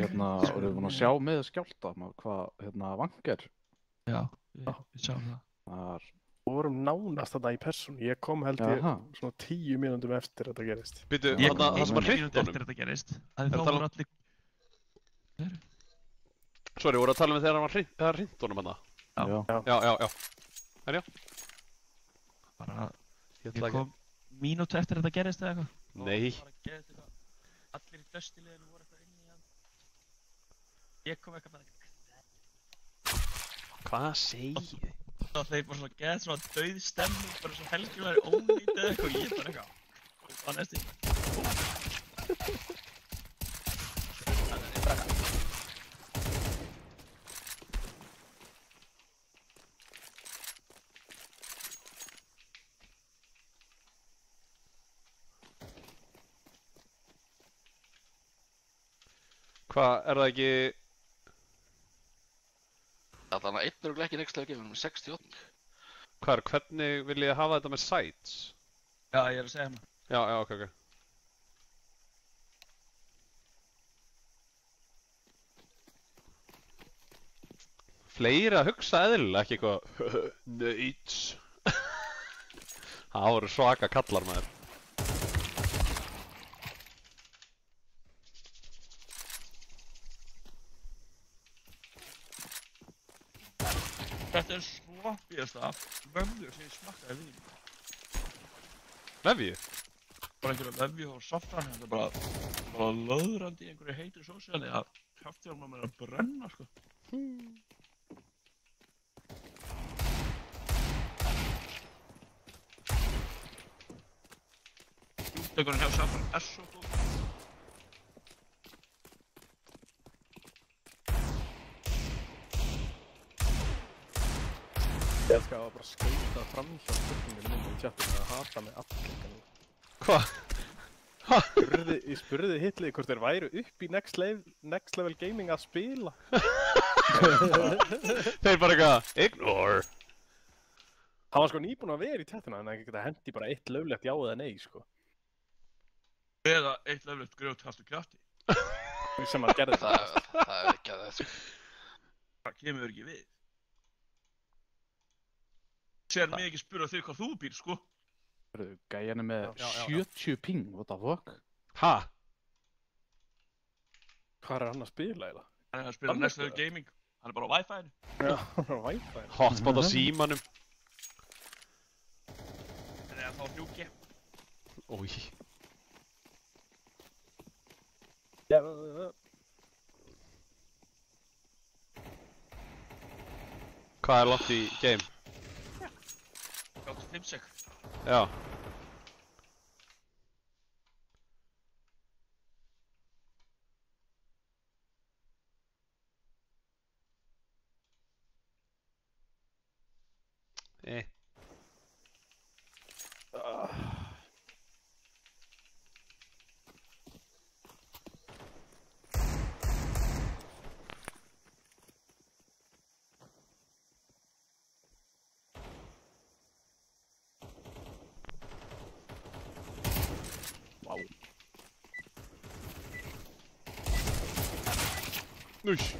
Erum við búin að sjá með skjálfta hvað vang er? Já, við sjáum það. Þar. Við vorum nánast þarna í persónu. Ég kom held ég svona 10 mínútum eftir þetta gerist. Býtu, Ég kom það sem var 1 hreint mínútu honum. eftir þetta gerist. Þá voru allir... Sorry, voru að tala með þegar hann var hreint honum hana? Já. Herjá. Bara, ég kom mínútu eftir þetta gerist eða eitthvað. Nei. Allir í döstileginu voru eitthvað inni í hann. Ég kom eitthvað bara... Hvað segið þið? Það þeir bara svona geða svona dauð stemming, bara svo helgjum væri ónýtt eða eitthvað og ég bara eitthvað. Hvað var næst í? Hvað, er það ekki... Það er einn öruglega ekki next level game, með 68. Hvað hvernig vil ég hafa þetta með sites? Já, ég er að segja hana. Já, ok. Fleiri að hugsa eðlilega, ekki eitthvað... Nöyts. Það voru svaka kallar maður. Þetta er sloppíðasta vefju sem ég smakkaði við. Vefju? Bara einhverja vefju og safran, þetta er bara löðrandi í einhverju heitri sósíali að kjaftíðarma mér að brenna, sko. Útökurinn hjá safran er svo góð. Ég elskar að bara skauta fram hjá spurninginu minni í chatinu að hata mig allir. Hvað? Ég spurði Hitli hvort þeir væru upp í next level gaming að spila. Þeir bara eitthvað, ignore. Hann var sko nýbúinn að vera í chatinu, en ekki geta hendi bara eitt löglegt já eða nei, sko. Eða eitt löflegt grjótkastu krafti. Sem hann gerði það. Það er ekki að það, sko. Það kemur ekki við. Sér mig ekki spura þig hvað þú býr, sko. Gæjan er með 70 ping, what the fuck? Ha? Hvað er hann að spila eða? Hann er að spila next level gaming. Hann er bara á Wi-Fi-inu. Já, hann er á Wi-Fi. Hotspot á símanum. Hann er að fá 3G. Ói. Hvað er langt í game? 85 sek. Já. Nush.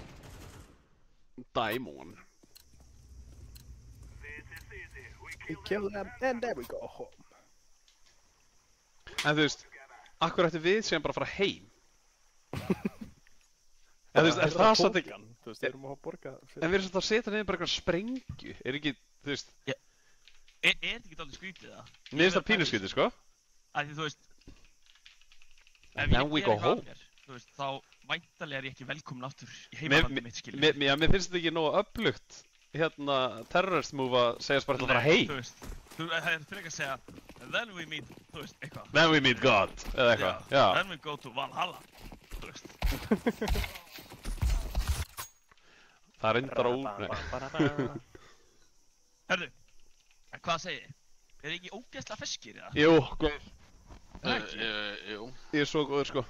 Daimon. We kill them and there we go home. En þú veist, akkur ættu við sem bara fara heim? En þú veist, er það satt ekki... Þú veist, erum að borga... En við erum satt að setja niður bara eitthvað sprengju, ekki, þú veist... Er þetta ekki dálítið skrítið það? Mér finnst það pínu skrítið, sko? Því þú veist... Then we go home. Þú veist, þá væntanlega er ég ekki velkomin aftur í heimalandi mitt, skilur. Já, mér finnst þetta ekki nógu öflugt, terrorist move að segjast bara að fara heim. Þú veist, það er fyrir ekki að segja, then we meet, þú veist, eitthvað. Then we meet God, eða eitthvað, já. Then we go to Valhalla, þú veist. Það reyndar á Herðu, hvað segir þið? Er þið ekki ógeðslega feskir, eða? Jú, góður. Jú. Ég er svo góður, sko.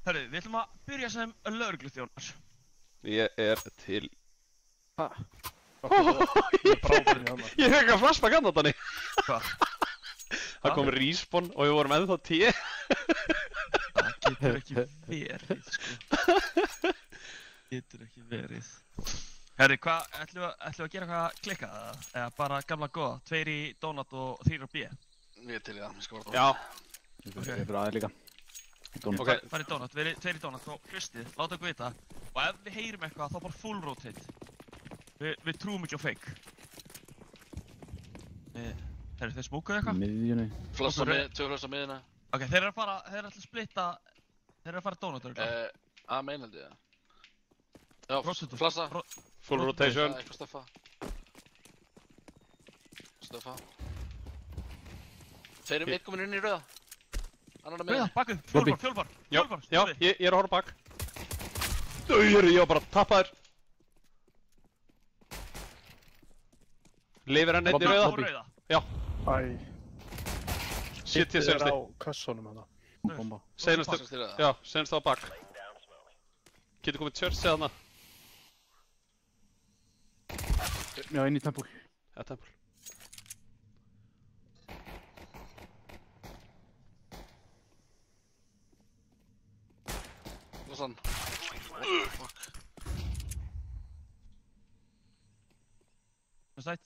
Herðu, við ætlum að byrja sem lögregluþjónar. Ég er til... Hæ? Ég hef eitthvað flashback annað þannig. Hvað? Það kom respawn og við vorum ennþá 10. Það getur ekki verið, sko. Herri, hvað, ætlum við að gera eitthvað klikkað eða bara gamla góða? 2 í donut og 3 á B? Ég til í það, ég skal bara donut. Já. Ég fyrir aðeins líka. Ok. Farið donut, við erum 2 í donut og hlustið, láta okkur vita. Og ef við heyrum eitthvað, þá bara full rotate. Við trúum ekki á fake. Herri, þeir smókuðu eitthvað? Miðjunni. 2 flöss á miðina. Ok, þeir eru að splitta, þeir eru að fara donut örgulega. Að meina held ég það. Já, Prostitute. flassa. Full rotation. Eitthvað stöffa. Þeir eru mitt komin inn í rauða. Annar á miðinni. Rauða, baku, fjólbar. Já, ég er að horfa bak. Ég var bara að tappa þér. Lifir hann einn í rauða? Já. Æ. Sitt ég Hittir senast á kössunum hana. Bomba. Senast á bak. Getur komið tjörst eða hana? Já, inn í tempul. Ja, tempul. Lossan. Fuck. Með sætt.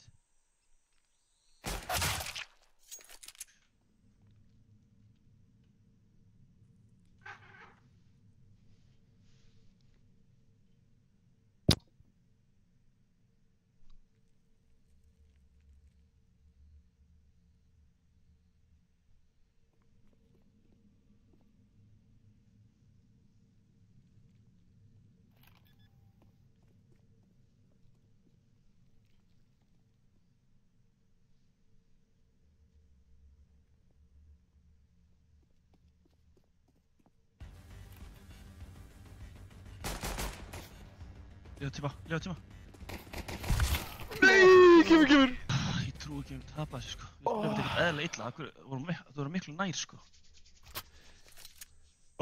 Lífa tíma. Nei, kemur. Ég trúi ekki tapa þessu sko. Við spilum ekkert eðlilega illa, það voru miklu nær sko.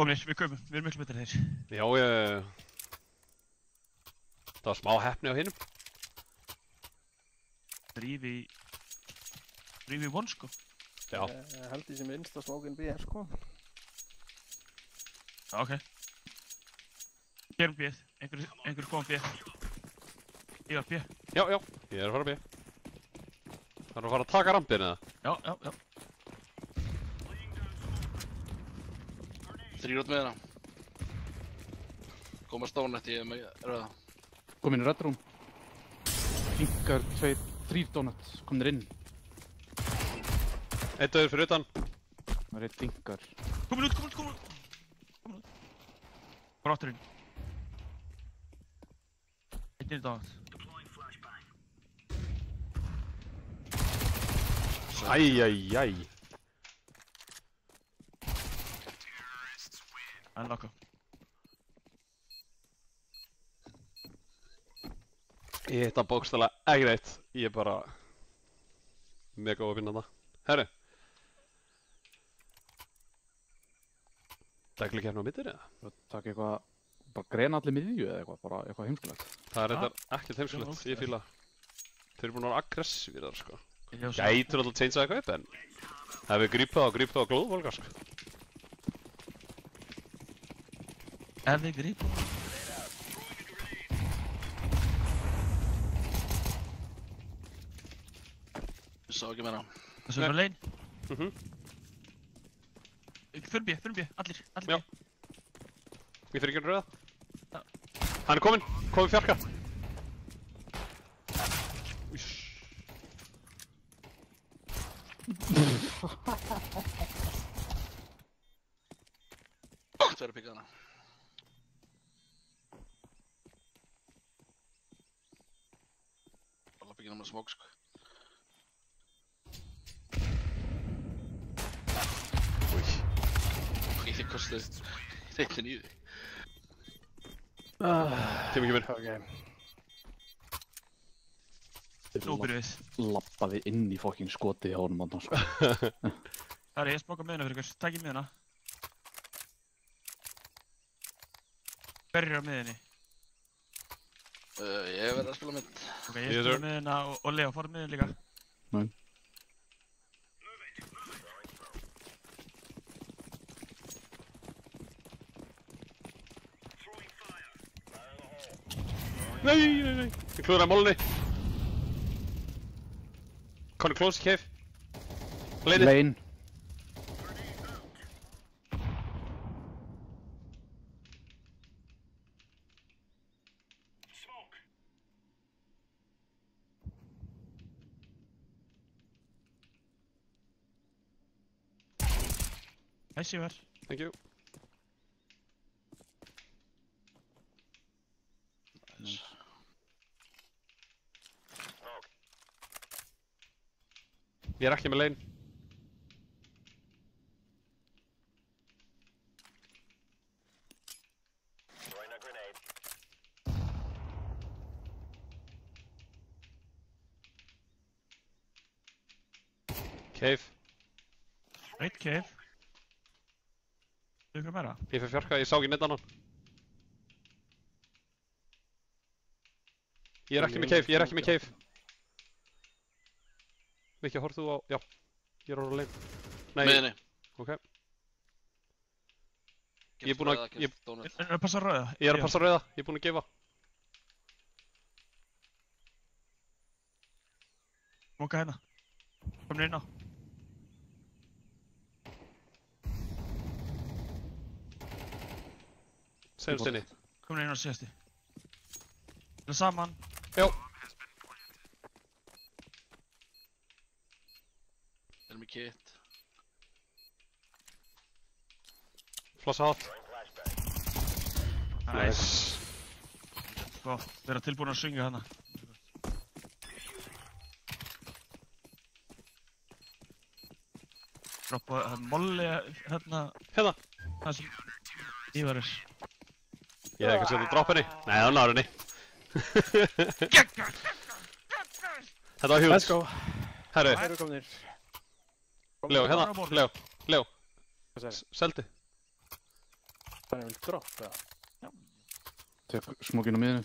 Ógnir, við kaupum, við erum miklu betur þeir. Já, það var smá heppni á hinum. Rífi von sko. Já. Ég held því sem minnst að smókin B sko. Já, ok. Gerum B, einhver kom B. Ég var B. Já, ég er að fara B. Það er að fara að taka rampin eða? Já. 3 út miðina. Koma stónett ég með rauða. Kom inn í Red Room. Finkar 3 donut. Komnir inn. Einn döður fyrir utan. Það er 1 finkar. Komin út. Brotturinn. Einn í donut. Æjæjæj. Unlocka. Ég hitt hann bókstaflega ekki neitt. Ég er bara mega opinn að það. Herru. Dækli á mittir eða? Takk eitthvað, bara greina allir miðju eða eitthvað, bara eitthvað heimskulegt. Það er reyndar ekkert heimskulegt, ég fíla. Þeir eru búin að vera aggressífir þar sko. Gætur Gætur alltaf changea eitthvað upp en ef við grípum á glóðvolgar sko. Ef við grípum. Ég sá ekki meira. Þessu er lein. Förum B, allir Já. B. Ég fyrir ekki rauða. Já. Hann er kominn fjarka. Tverja pikka hana. Bara lappa ekki náma smók sko. Ég þig kostuð reyndin í þig. Kemur. Ok. Nú byrjum við. Lappaði inn í fucking skotið á honum annars. Það er ég smóka miðuna fyrir ykkur, takk í miðuna. Hverjir á miðinni? Ég verði að spila mynd. Ok, ég spila miðuna og Leo fór miðin líka. Nei. Nei. Ég klúðraði mólunni. Conny close, cave. Leinið. Lane. Nice, Ívar. Thank you. Ég ekki með lane. Cave. Right cave. Þú ykkur meira? Ég fyrir fjarka, ég sá ekki neitt annan. Ég ekki með cave, ég ekki með cave. Mikki, horfðu þú á... Já, ég orðið á lane. Nei. Miðinni. Ok. Ég búinn að... Er að passa rauða? Ég að passa rauða, ég búinn að gefa. Móka hérna. Komur inn á. Segjumst inni. Komur inn á síðasti. Það er saman. Já. Erum í kit. Flossa hot. Nice. Gott, vera tilbúin að syngja hana. Droppa molli hérna. Hérna. Það sem Ívar er. Ég ekki að setja drop henni. Nei, það náður henni. Þetta var huge. Let's go. Herru, Erum komnir. Leo, hérna. Leo, Leo. Hvað segir? Seldi. Þannig vil droppa. Tek smókinn á miðinu.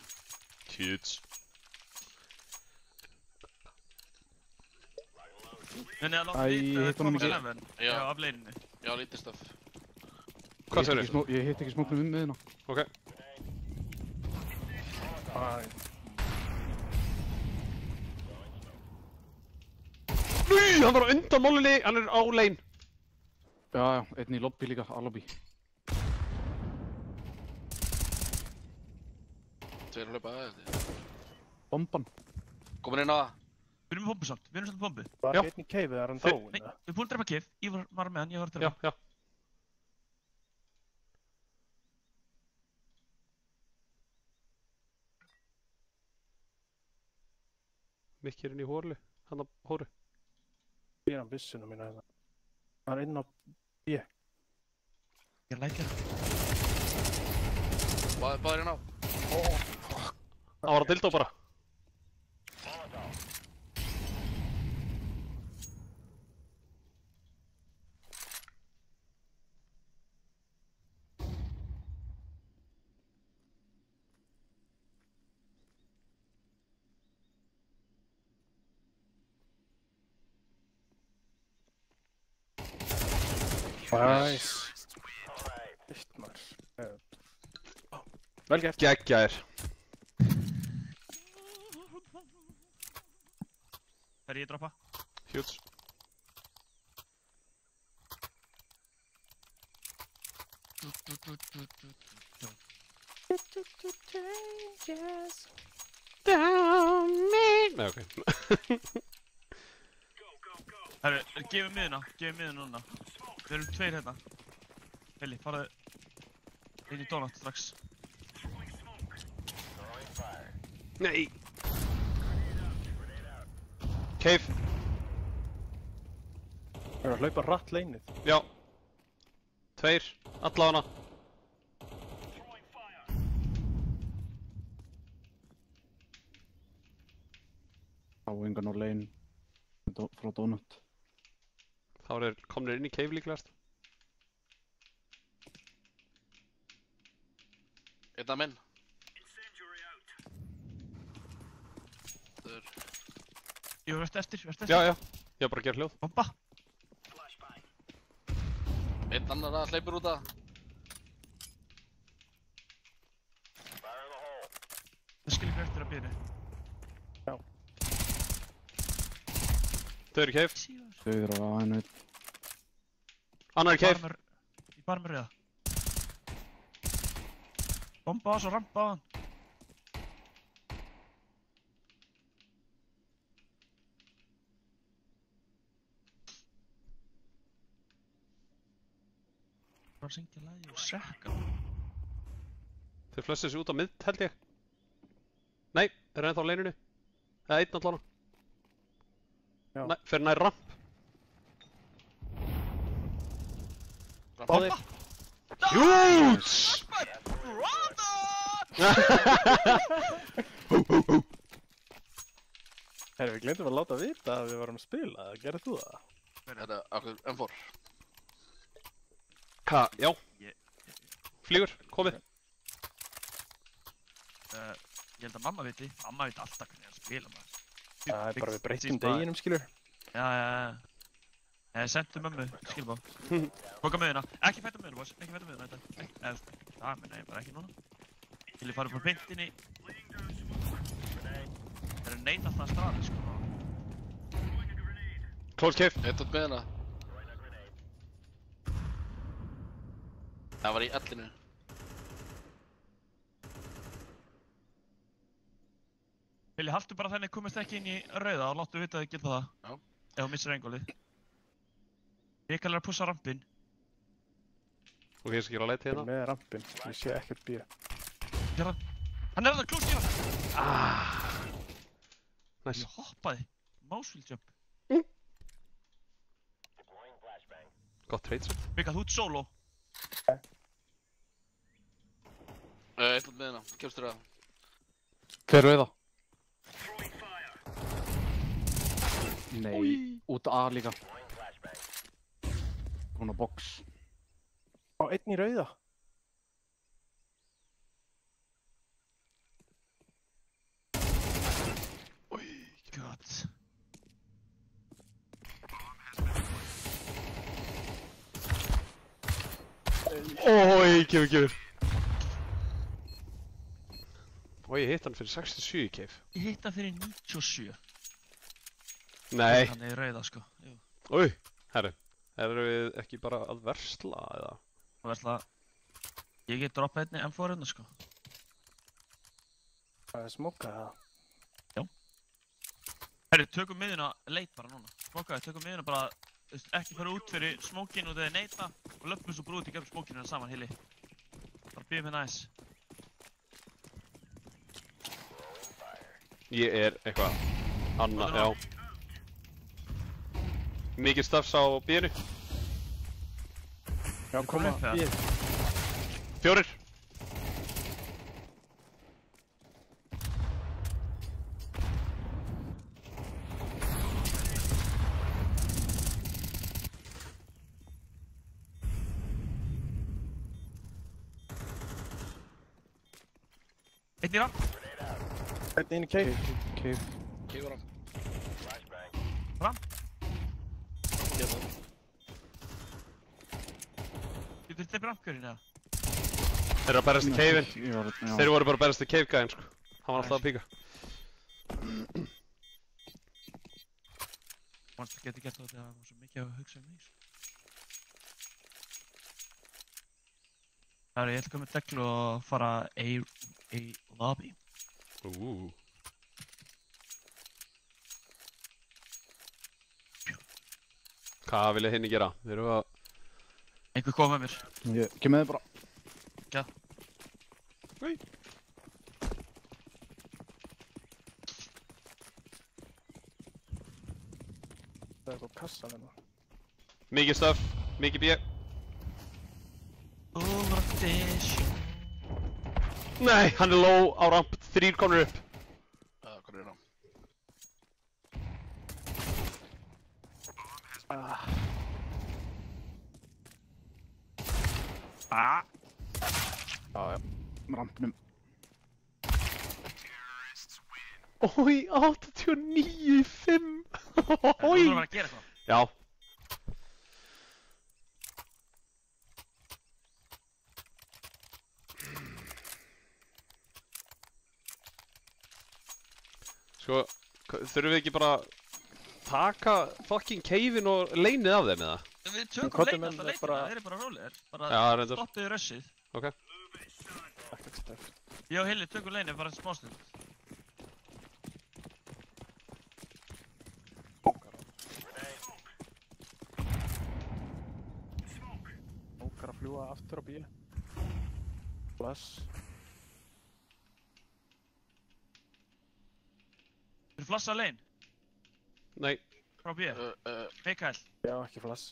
Huge. En ég Æ, ég hitt honum ekki. Já, af leininni. Já, lítið stöf. Hvað segirðu? Ég hitt ekki smóknum miðina. Ok. Núi, hann var á undan mólinni, hann er á lane. Já, já, einn í lobby líka, A-lobby. Tveir að hlaupa aðeins. Bomban. Komin inn á það. Við erum með bombu samt, við erum samt með bombu. Var Já. einn í cave eða er hann Þi- dáinn? Nei, við erum búin að drepa kif. Ívar var með hann, ég var að Já, drepa. já. Mikki er inn í hóru, hann á hóru. Ég er hann byssuna mína hérna. Hann er inn á... Ég lækja það. Báður inn á. Hann var að dildó bara. Nice. Eitt maður. Vel gert. Geggjaðir. Það er ég að droppa. Huge. Nei, ok. Herru, gefum miðina núna. Við erum tveir hérna. Heli, faraðu inn í donut strax. Nei. Cave. Það er að hlaupa rætt leinið. Já. Tveir. Allavega. Á engan á lane. Frá donut. Þá er komnir inn í cave líklegast. Einn að minn. Það er... Ég var eftir. Já, já. Ég var bara að gera hljóð. Bomba. Einn annar að hleypur út að. Það skil ykkur eftir að byrja. Þau eru í cave. Þau eru á hennu. Annar í cave. Ég bara með rauða. Bomba á þessu og rampa á hann. Bara syngja lagi og sekka. Þau flössu sig út á midd, held ég. Nei, eru ennþá á leininu. Eða einn allan. Já. Nei, fyrir nær ramp. Báðir. Hjúts! Herri, við glemdum að láta vita að við varum að spila. Gerðu þú það? Þetta er okkur M4. Ha, já. Flýgur, komið. Ég held að mamma viti. Mamma veit alltaf hvernig ég er að spila maður. Það er bara við breyttum deginum, skilur. Já. Sendu mömmu, skilbá. Boka miðuna. Ekki fæta miðuna, boss. Ekki fæta miðuna, þetta. Það minna ég bara ekki núna. Til ég fara upp á pyntinni. Það eru neitt alltaf að strafi, sko. Close cave. Eitt út með hana. Það var í ellinu. Vilji, haltu bara þenni komist ekki inn í rauða og láttu vita að þið geta það. Já. Ef þú missir engólið. Ég kallar að pussa rampinn. Og ég skal gera leit hérna. Með rampinn. Ég sé ekkert býra. Hérna. Hann er að close gefa. Nice. Ég hoppaði. Mouseville jump. Gott trade svo. Bygga, þú ert solo. Eitt út með hana. Kemstur það. Hver rauða? Nei, út A líka. Hún á box. Á, einn í rauða. God. Ói, gefur. Og ég hitt hann fyrir 67 í cave. Ég hitt hann fyrir 97. Nei. Hann er í rauða, sko. Jú. Úi, herru. Erum við ekki bara að versla, eða? Það versla... Ég get droppað einni M4 hérna, sko. Það er smokað það. Herri, tökum miðuna leit bara núna. Smokaði, tökum miðuna bara... Ekki fara út fyrir smókinu og þeir neita og löpum svo bara út í gefn smókinu hérna saman, Hilli. Bara býðum hérna aðeins. Ég er eitthvað annað, já. Mikið stafs á bíinu. Já, koma. upp, eða? 4. Einn í ramp. Einn inn í cave. Cave. Kefur hann. Ramp. Getur þið rampkjörinn eða? Þeir eru að berast í caveinn. Já. Þeir voru bara að berast í cave gæðin, sko. Hann var alltaf að píka. Manstu geti gert það þegar það var svo mikið að hugsa mig, sko. Það er ég ætla að koma með deglu og fara A lobby. Hvað vilja hinni gera? Þeir eru að... Einhver kom með mér. Ég kem með þið bara. Já. Oi. Það er eitthvað kassa hérna. Mikið stöf, mikið bíu. Nei, hann er low á ramp, 3 komnir upp. Hvað er hann? Já. Rampnum. Ói, 89,5. Þú þurfum að gera eitthvað. Já. Sko, þurfum við ekki bara taka fucking keifin og leinið af þeim eða? Við tökum Koddi leina menn alltaf er leitina, bara- þeir eru bara rólegir. Já, Bara reyndar. stoppið rushið. Ok. Ekkert stöf. Ég og Hilli tökum leina bara smástund. Ókar að fljúa aftur á bíl. Flash. Þeir flassa lein Nei. frá B. Mikael, Já, ekki flash.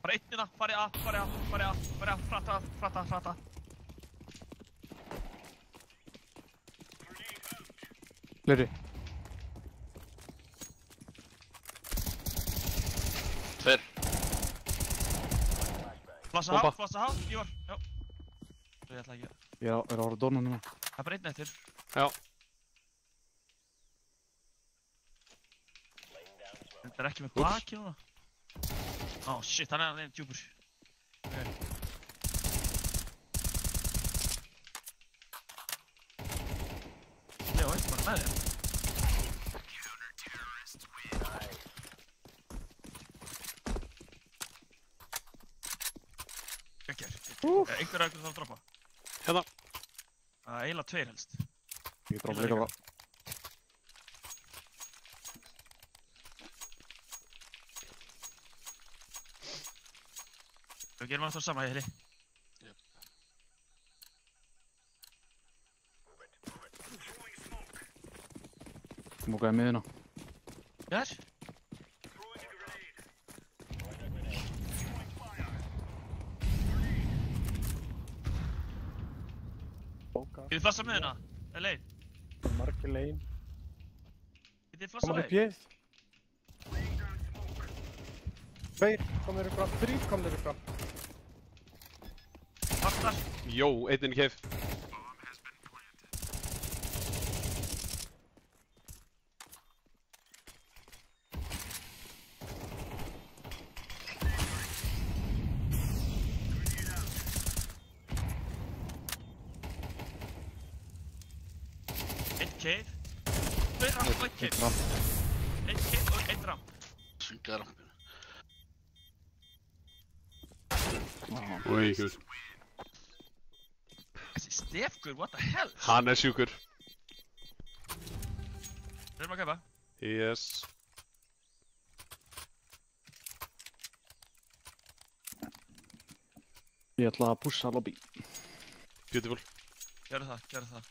bara einnina, farið að, frata. Fleiri. Tveir. Flassa Bomba. hátt, Ívar, já. Ég ætla ekki, Ég er að horfa dóna núna. það er bara einn eftir. Já. Þetta er ekki með baki núna. Ó, shit, hann er að neina djúpur. Já, eitt bara með þér. Gekkjar. Einhver þarf að droppa. Hérna. Eiginlega tveir helst. Ég dróf líka bara. Við gerum alltaf sama, Hilli. Múkaði miðina. Jæs? Ókar. Getið flassa með hérna? LA? Margir lein. Getið flassa Komar með? upp ég. Tveir komnir upp frá. Þrír komnir upp frá. Vartar? Jó, einn inn í keif. Einn cave. Tveir ramp og einn cave. Einn cave og einn ramp. Syngaði rampinu. Úi, gud. Þessi Stefgur, what the hell? Hann er sjúkur. Við erum að kaupa. Yes. Ég ætla að pússa lobby. Beautiful. Gjörðu það.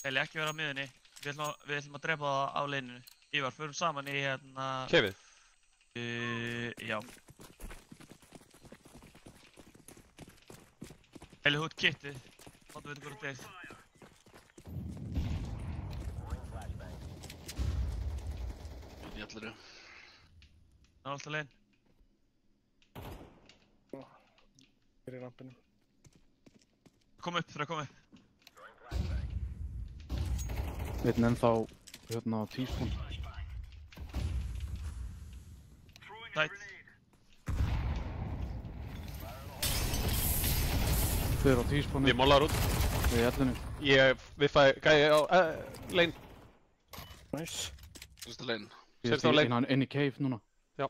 Eli, ekki vera á miðunni. Við ætlum að drepa það á leininu. Ívar, förum saman í hérna... Keifið. Já. Eli, þú ert kittið. Máttu veitum hvað þú ert. Í allri. Það er alltaf lein. Fyrir rampinu. Kom upp, fyrir að koma upp. Einn ennþá hérna tvíspún. Tætt. Þeir á tvíspúnu. Ég mólaður út. Við ellinu. Ég viffaði gæði á lein. Nice. Fyrsta lein. Ég Sérst á lein. er inn í cave núna. Já.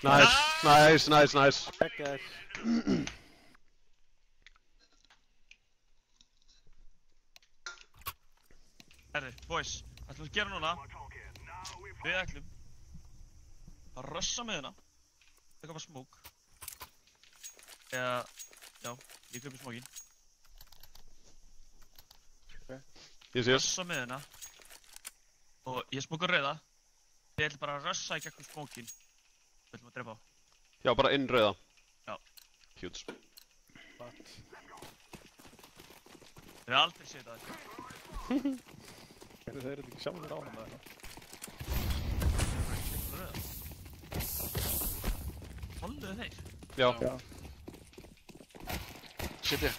Nice. Geggjær. Herri, boys, ætlum við að gera núna. Við ætlum að rössa með hérna. Taka bara smók. Eða, já, ég kaupi smókin. Yes. Rössa með hérna. Og ég smókar rauða. Við ætlum bara að rössa í gegnum smókin. Við ætlum að drepa á. Já, bara inn rauða. Já. Huge. Við hefum aldrei séð það. Þeir eru ekki sjálfur á hann eða? Holluðu þeir? Já. Já. City.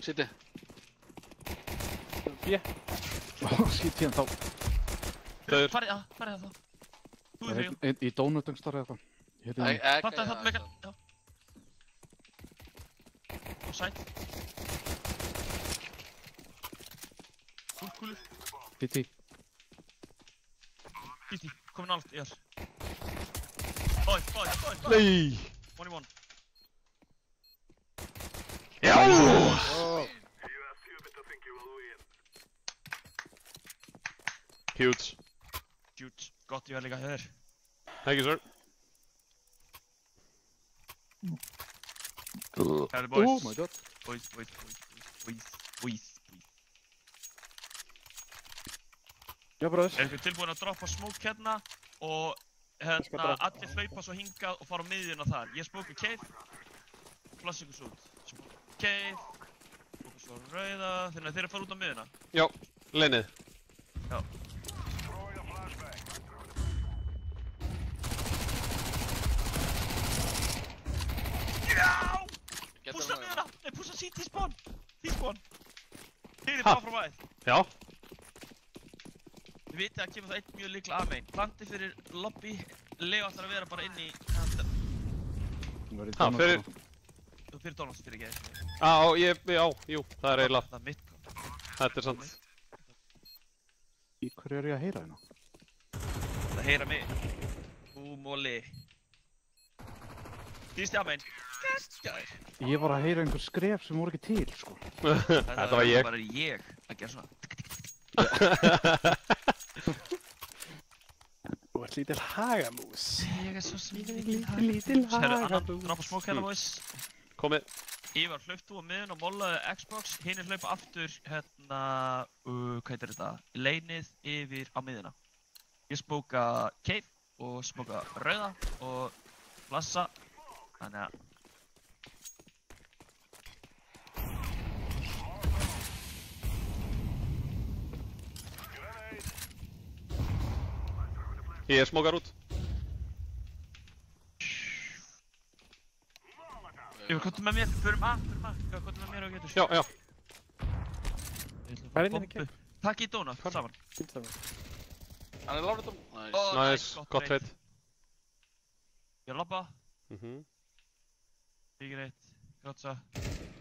City. B. Skýt hérna þá. Þau Farið það þá. Þú er þrjú. Í dónutengstar eða eitthvað. Hérna Æ, inni. Plantaði það megan, já. Og sæt. Kúlur. BT. Kýtti, komin allt, ég er. Bói. Nei! 1v1. Já! Huge. Huge, gott ég var líka hér. Thank you, sir. Herri boys. Oh my god. Boys. Já, bróður. Er ykkur tilbúin að droppa smoke hérna og Ég skal droppa. allir hlaupa svo hingað og fara á miðjuna þar. Ég smóka cave, flass ykkur svo út. Smóka cave, smóka svo rauða, þannig að þeir eru að fara út á miðjuna. Já, leinið. Já. Pússa miðjuna! Nei, pússa sí, T-spawn! T-spawn! Þið er Ha? bara frá væð. Já. Þið vitið að kemur það einn mjög líklega að megin. Planti fyrir lobby, Leo ætlar að vera bara inn í handel. Ha, fyrir... Þú fyrir Donalds fyrir ekki. Jú, það er eiginlega. Það er mitt kom. Þetta er sant. Í hverju er ég að heyra hérna? Það heyra mig. Móli. Þýsti að megin. Gæðir. Ég var að heyra einhver skref sem voru ekki til, sko. Þetta var ég. Bara ég að gera svona. Þú ert lítil hagamús. Ég er svo sem Lítil Herru, annan droppa smoke hérna boys. Komið. Ívar, hlaupt þú á miðun og mollaði Xbox. Hinir hlaupa aftur hérna, hvað heitir þetta? Leinið yfir á miðuna. Ég smóka cave og smóka rauða og flassa. Þannig að Ég er smókar út. Ívar, komdu með mér, förum að. Komdu með mér og getur. Já. Hvað er inni cave? Takk í donut, saman. Fínt saman. Hann er lárið Ó, Nice, gott trade. Ég er að labba. Ekki reitt. Grótsa.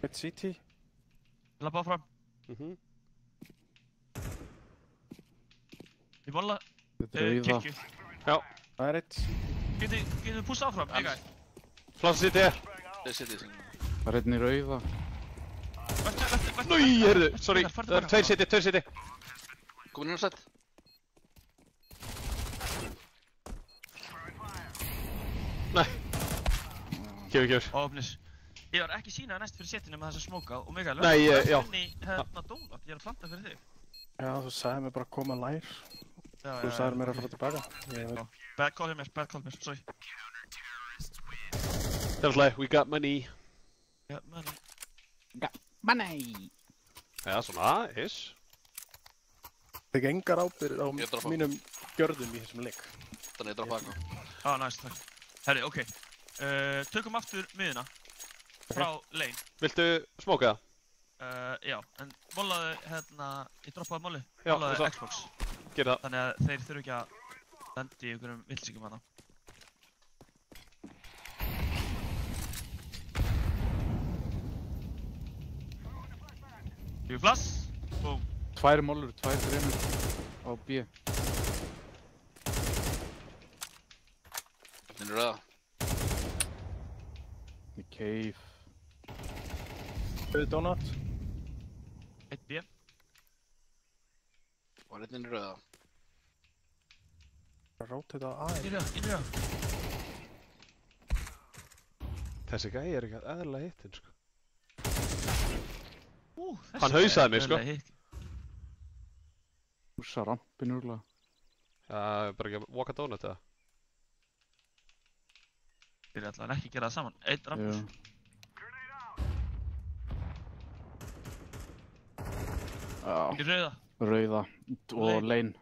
Eitt CT. Ég labba áfram. Ég molla Þetta er rauða. kirkju. Já. Það er eitt. Getur þú pústa áfram, ekki? Flassa sitt ég. Þeir setja í sig. Það er einn í rauða. Vertu. Núi, heyrðu, sorry. Það er tveir sitti. Komin inn á sett. Nei. Kefur. Ófnis. Ég var ekki sína næst fyrir setinu með þess að smóka og Mikael, Nei, já. inn í hérna donut, ég er að planta fyrir þig. Já, þú sagði mér bara að koma lær. Þú sagði mér að fara tilbaka. Bad call mér, sorry. Það er slæg, we got money. Já, menn. Money! Já, svona, ish. Það er engar ábyrgir á Ég droppa. mínum gjörðum í þessum leik. Þannig ég droppa eitthvað. Nice, takk. Herri, ok. Tökum aftur miðuna. Frá lane. Viltu smóka það? Já, en mollaðu hérna, ég droppaði molli. Já, Mollaðu svo. Xbox. Gerðu það. Þannig að þeir þurfu ekki að lenda í einhverjum villsingum hana. Gjöf flass. Búm. 2 mollur, 2 greinur á B. Þeir eru rauða. Í cave. Auðvitað donut. 1B. Og hann er inn í rauða. Það róti þetta aðeins. Innrjá. Þessi gæi er ekki eðlilega hittinn, sko. Þessi Hann hausaði mig, sko. eðlilega hitt. Húsa rampin úrlega. Já, bara ekki að walka donut, eða? Þeir eru allavega ekki að gera það saman. Einn rampur. Já, Í rauða. rauða og Lane. lane.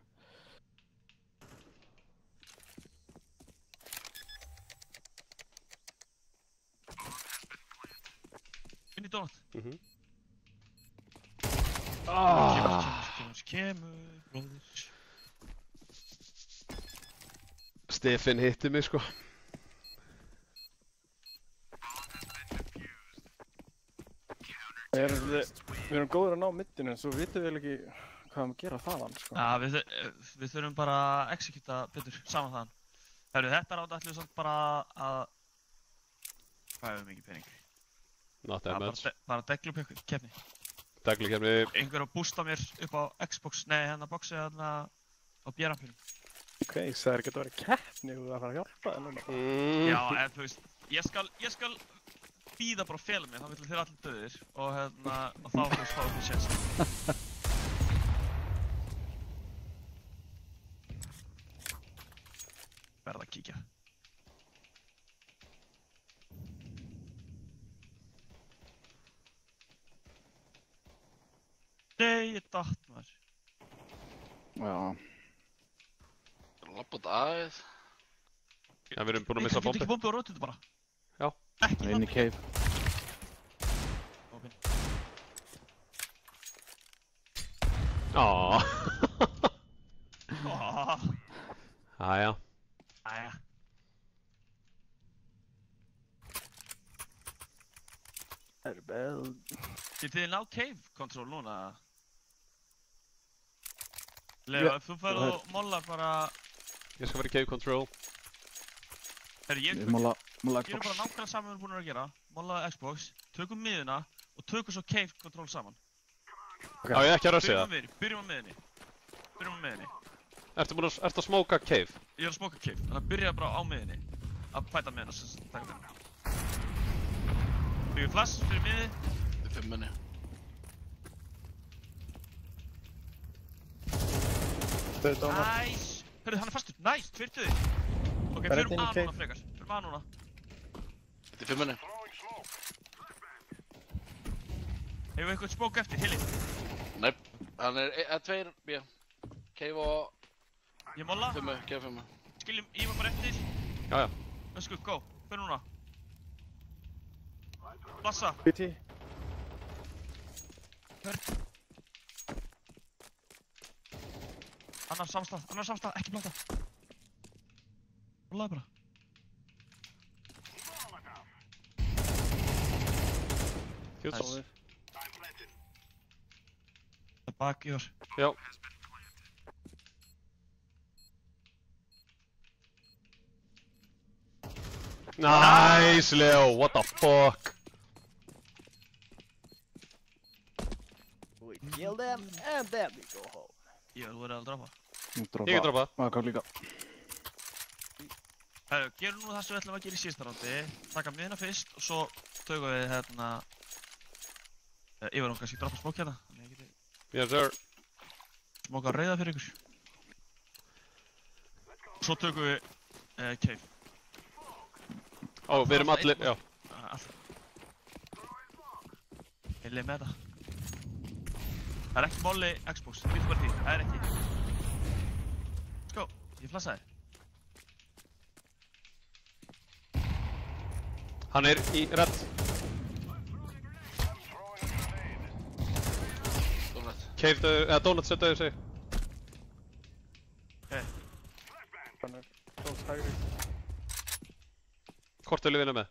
Inn í donut. Kemur, bróðir. Stefan hitti mig, sko. Við erum góður að ná myndinu, en svo vitum við ekki hvað við gera þaðan, sko. Já, við þurfum bara að executa betur saman þaðan. Herru, þetta rátt ætlum við samt bara að... Hvað hefur mikið pening? Not that much. Bara deglupkeppni. Deglukefni. Einhver að boosta mér upp á Xbox, nei, hérna boxi hérna á B-rampinum. Ok, það er ekki að vera keppni og það fara að hjálpa þér núna. Já, en þú veist, ég skal bíða bara og fela mig, þá villu þér allir döðir og hérna, og þá þú veist, fáum við séns. Verða að kíkja. Nei, ég datt maður. Já. Lappa út aðeins. Já, við erum búin að missa Getur bombi. ekki bombið og rótið þetta bara? Já. Ekki Inn í cave. Opin. Aaaa. Jæja. Æja. Það er vel... Getið þið ná cave control núna? Leo, ef þú færð og mollar bara... Ég skal vera í cave control. Herri, Við molla gerum Xbox. bara nákvæmlega saman við erum búin að gera. Mollaði Xbox, tökum miðuna og tökum svo cave control saman. Á ég ekki að rössi það? Byrjum á miðunni. Ertu að smóka cave? Ég er að smóka cave, þannig að byrja bara á miðunni. Að pæta miðuna, sem taka miðuna. Byggjum flash fyrir miði. Þetta er 5 minni. Nice! Hörru, hann er fastur. Nice, tvyrtuði. Ok, förum A núna frekar. Förum A núna. Þetta er 5 minni. Hefur við eitthvað smók eftir, Hilli? Nei, hann er 2 B. Cave og Ég molla. 5, Cave 5. Skiljum Ívar bara eftir. Jæja. Let's go, go. Förum núna. Blassa. BT. Annar samstað, ekki blanda. Mollaði bara. Hjúts. Það er bak, Ívar. Já. Nice, Leo, what the fuck? We kill them and then we go home. Ívar, þú verður að droppa. Ég get droppað. Það kom líka. Herru, gerum nú það sem við ætlum að gera í síðasta rándi. Taka miðuna fyrst og svo tökum við hérna... Ívar, hún kannski droppa smók hérna. Þannig að ég geti Yes, sir. smókað rauða fyrir ykkur. Svo tökum við... cave. Ó, við erum allir, já. Heilið með þetta. Það er ekki molli Xbox, býttu bara því, það er ekki. Sko, ég flassaði. Hann er í red. Donut. Cave döður, eða Donut set döður sig. Ok, Hann er close hægri. Hvort vil ég vinna með?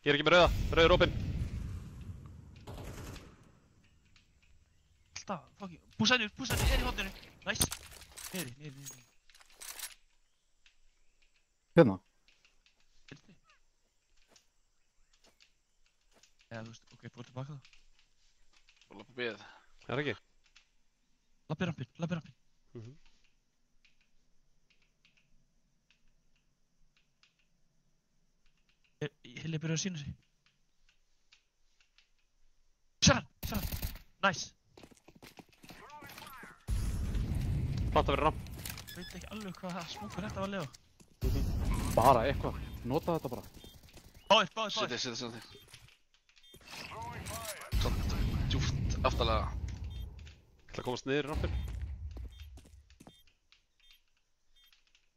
Ég er ekki með rauða, rauður opinn. alltaf, fucking, púsaði, er í hóttinu. Nice. Niður. Hérna. Eða, þú veist, ok, búið tilbaka þá. Og lappa bíð. Það er ekki. Labbi rampinn. Hilli byrjar að sína sig. Sér hann. Nice. Planta verið ramp. Veit ekki alveg hvað smúkur þetta var að lifa. Bara eitthvað. Nota þetta bara. Báðir. Seti. Svona djúpt aftalega. Ætla að komast niður í rampin.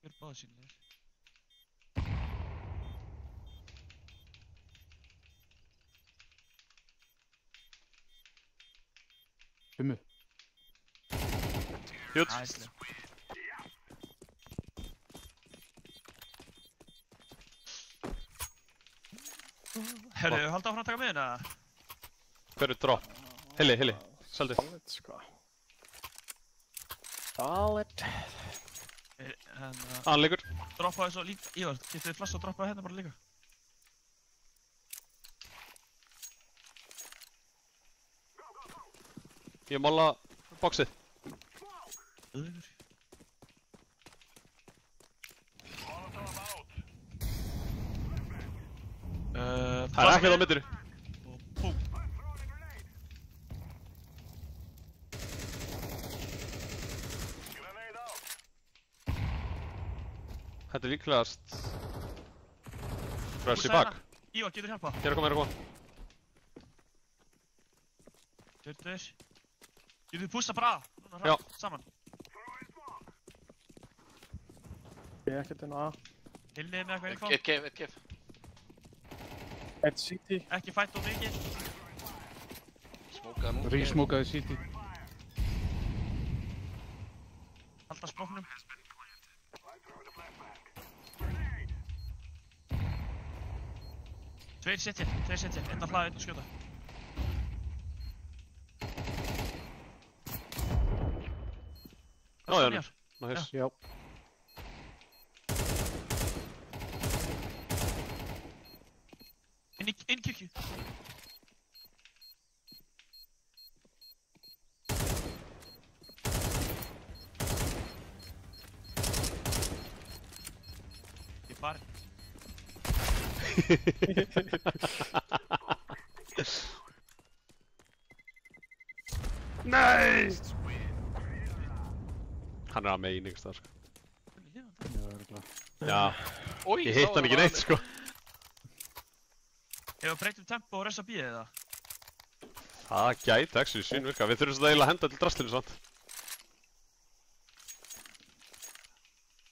Gjör báðir sínlega. Fimmu. Hjúts. Æslega. Herru, halda áfram að taka miðuna? Hver er drop? Hilli, seldi. Solid, sko. Solid. Hérna, Liggur. droppaði svo líka, Ívar, getið þið flest að droppaði hérna bara líka? Ég mála boxið. Öður. Það er ekkert á middinu. Og pú. Þetta er líklegast Fresh í Pússa bak. hérna. Ívar, getur hjálpa? Hér er að koma. Getur. Getur þið pússa bara að? Núna Já. hratt, saman. Ég er ekkert inn á A. Hilli með eitthvað info. Eitt kef. Eitt CT. Ekki fætt of mikið. Smókaði nú. Rísmókaði City. Halda smóknum. Tveir setja, einn að hlaða, einn að skjóta. Já, já, nice. Já. Inn í kirkju. Ég er farinn. Nei! Hann er að megin ykkur þar, sko. Já, örugglega. Já, Oj, ég hitt hann ekki neitt, sko. Ef við breytum tempo og resa bíðið það. Það gæti actually svínvirka. Við þurfum þetta eiginlega að henda til draslinu, sant?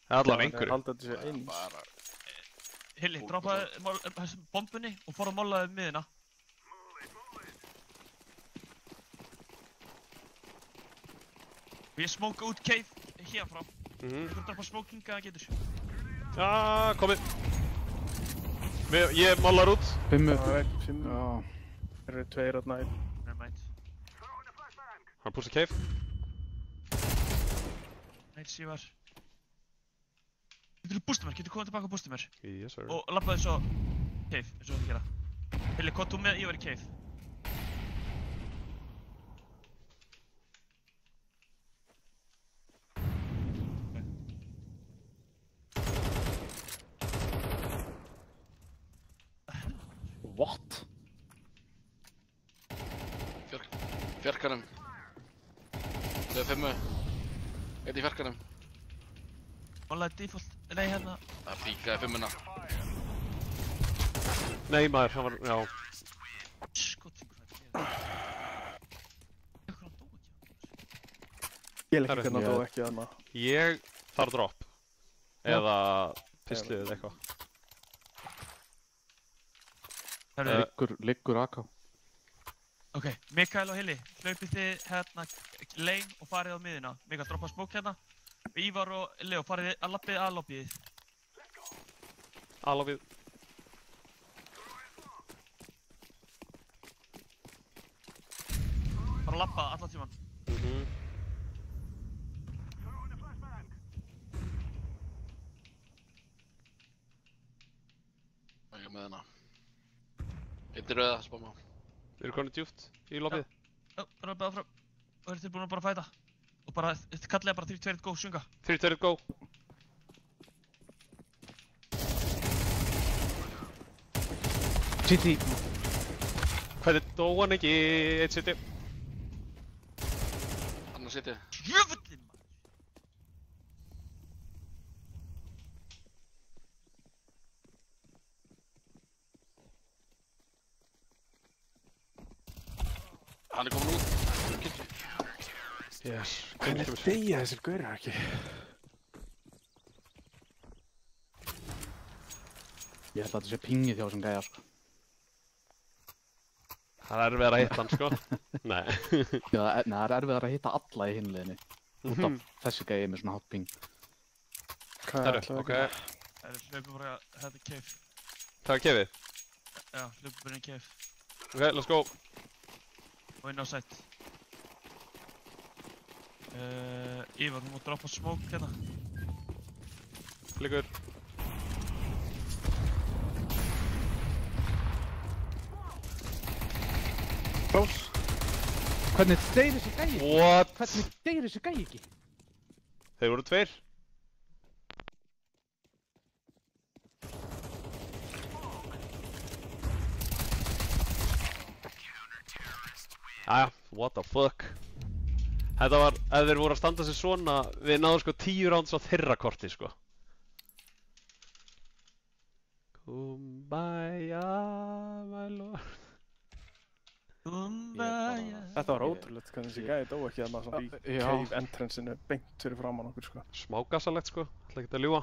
Það er allan einhverju. Halda þetta sér eins. Bara... Hilli, droppaði bombunni og fór að mollaði miðina. Og ég smóka út cave hérna frá. Þú droppa smókinga að getur. Já, komið. Ég málar út. Fimmu. Það er 5. Já. Það eru 2 þarna. Nevermind. Hann púsar cave. Neils, ég var. Getur þú bústa mér? Getur þú komið tilbaka og bústa mér? Yes, sir. Og labbaði svo cave, eins og þú gera. Hilli, hvað þú með? Ég var í cave. What? Fjarkanum. Það er 5. Eitt í fjarkanum. Mollaði default, nei hérna. Það fíkaði 5-una. Nei maður, hann var, já. Skot, hvað er það? Hvað hann dó ekki? Ég leik ekki Herru, hvernig það ekki þarna. Ég þarf drop. Eða pislið eða eitthvað. Liggur AK. Ok, Mikael og Hilli, hlaupið þið hérna lane og farið á miðina. Mikael, droppa smók hérna. Ívar og Leo, farið að labbið að lobbyið. Alveg. Bara að labba allan tíman. Ekki með hana. Eitt í rauða, spáma. Við erum konið djúpt í lobbið. Já, bara að beða frá. Og eru þið búin að bara fæta. Og bara, þetta kallega bara 3, 2, 1, go, sjunga. 3, 2, 1, go. City. Hvernig dó hann ekki? Eitt city. Annars sitt ég. Jöfullinn, maður! Hann er komin út. Kirkju. Yes. Hvernig deyja þessir gaurar ekki? Ég held að þetta sé pingið hjá þessum gæja, sko. Það er erfiðar að hitta hann, sko. Nei. Já, það er erfiðar að hitta alla í hinliðinni. Út af þessi gæja með svona hátt ping. Herru, ok. Það er hlaupið bara að þetta cave. Það er kefið. Já, hlaupið bara inn í cave. Ok, let's go. Og og inn á sætt. Ívar, þú mútt droppa smoke hérna. Liggur. Close. Hvernig deyr þessi gæi ekki? What? Hvernig deyr þessi gæi ekki? Þeir voru tveir. Jæja, what the fuck. Þetta var, ef þeir voru að standa sig svona, við náðum sko 10 rounds á þeirra korti sko. Kumbaya, my lord. Kumbaya. Þetta var ótrúlegt hvernig þessi gæði dó ekki að maður svona í Já. cave entrance-inu beint fyrir framan okkur sko. Smá gassalegt sko, ætla ekki að ljúga.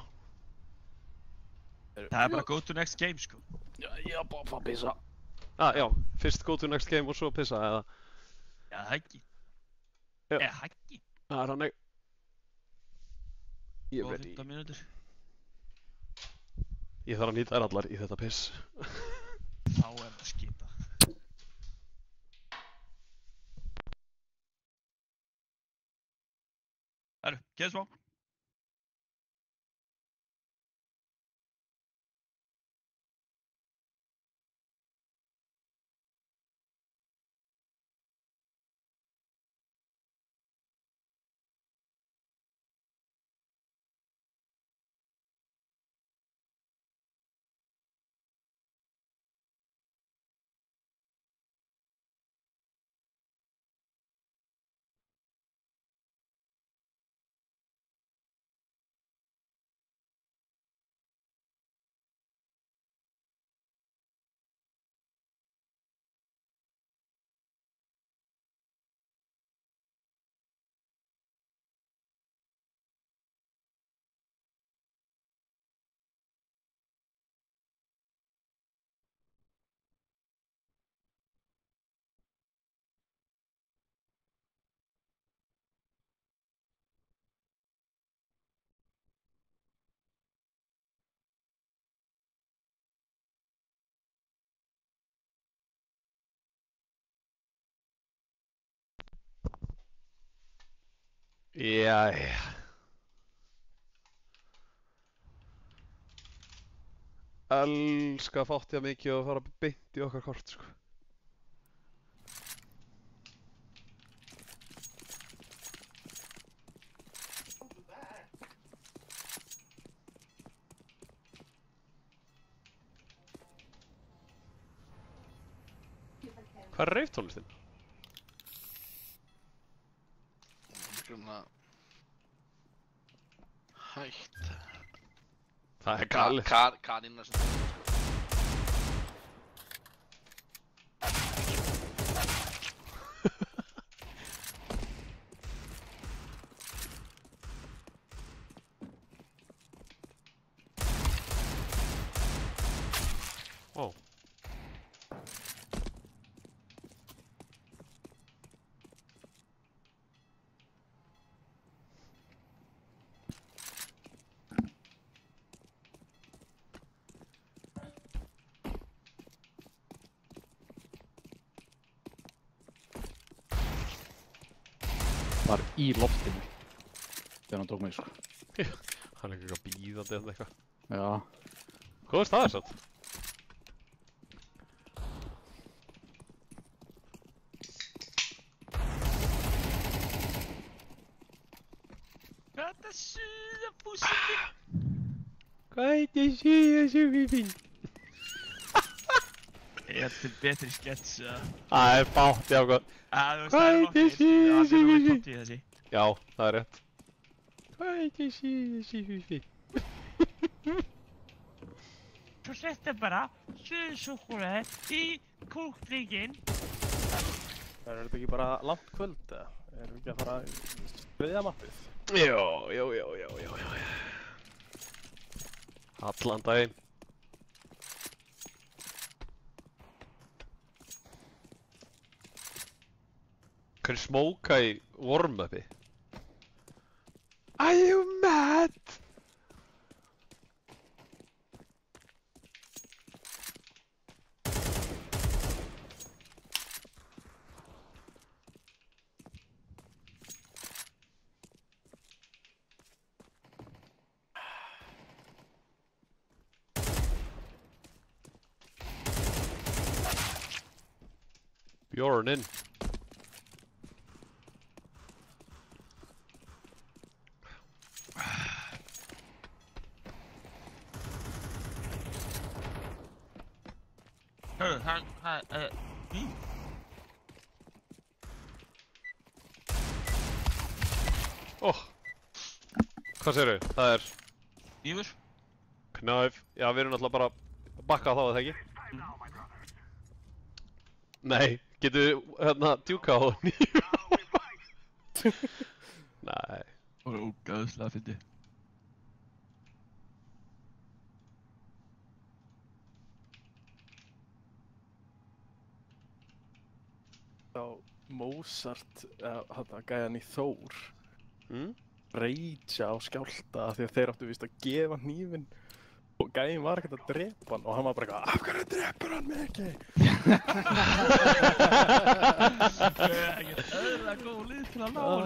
Það er bara go to next game, sko. Já, bara fá pissa. Já, fyrst go to next game og svo pissa eða. Já, það ekki. Já. Eða ekki. Það er hannig. Ég Og veit 15 mínútur. Ég þarf að nýta þær allar í þetta piss. Þá er það skita. Herru, geðu smá. Jæja. Elska að fátt ég mikið og fara beint í okkar kort sko. Hvað er reiftónlistinn? Svona hægt. Það er galið. Kanína sem Ó. Var í loftinu. Þegar hann tók mig, sko. Hann er ekki eitthvað bíðandi eða eitthvað. Já. Hvað er það satt? Hvað er það suða fúsið? Hvað er það síðan sem við finn? Ég held til betri skets, Það er bátt, já hvað. þú veist, það er nokkið, það er nú í topp 10 þessi. Já, það er rétt. Hvað er það síðan sem við finn? Svo setja bara suðsúkkulaði í kúklinginn. Er þetta ekki bara langt kvöld eða? Erum við ekki að fara í þriðja mappið? Já. Allan daginn. Hvernig smóka í warm-upi? Are you mad? Bjorn inn. Hörru, Hvað segirðu? Það er Ífur? knæf. Já, við erum náttúrulega bara að bakka á þá, eða ekki? Nei, getur hérna djúka á nýjum? Nei. Það var ógæðslega fyndið. Þá Mozart, þetta gæjan í Þór, reytja á skjálta af því að þeir áttu víst að gefa hnífinn og gæjinn var ekkert að drepa hann og hann var bara eitthvað, af hverju drepur hann mig ekki? Ekkert öðrulega góð lið til að ná hann.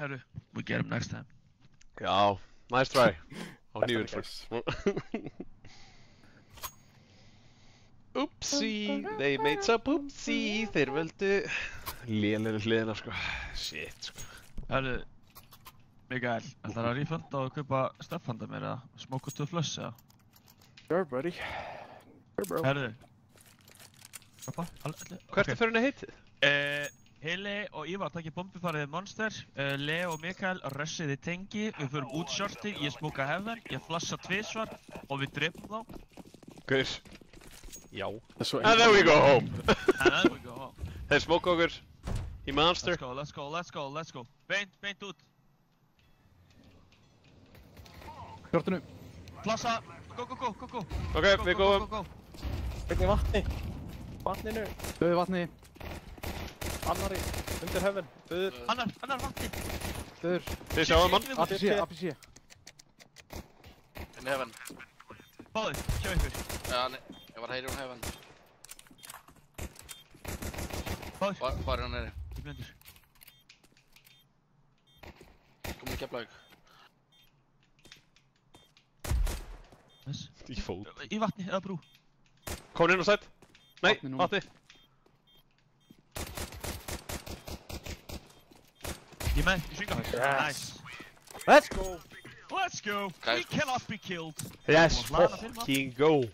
Hörru, we get him next time. Já, nice try. Á nýjum Guys. Oopsie, they made some oopsie. Þeir völdu lélegri hliðina, sko. Shit, sko. Hörru, Mikael, ætlar að refunda og kaupa Stefanda mér eða smoke 2 flush eða? Sure, buddy. Sure, bro. Hörru. Hvað? Hvert er fyrir henni heitið? Hili og Ívar takkir bombifarið Monster, Leo og Mikael rushiði tengi, við förum út shorti, ég smoka heaven, ég flassa 2 svar og við drepum þá. Guður. Já. And And then we go home. And then we go home. Þeir smóka okkur í Monster. Let's go. Beint út. Hjortinu. Flassa, go. Ok, við góðum. Hvernig vatni? Vatninu. Döði vatni. Annari. Undir heaven. Annar vatni. Döður. Þið sjáum hann. APC. In heaven. Báðir, sjá ykkur. Já, nei, ég var heyri heaven. Báðir. Hvað er hann neyri? Ég blendur. Komum í Keflavík. Nice. Í fót. Í vatni eða brú. Komin inn á sætt. Nei, Vatni núna. vatni. Ég með, ég svinga. Nice. Let's go! Let's go. We cannot be killed. Let's fucking go.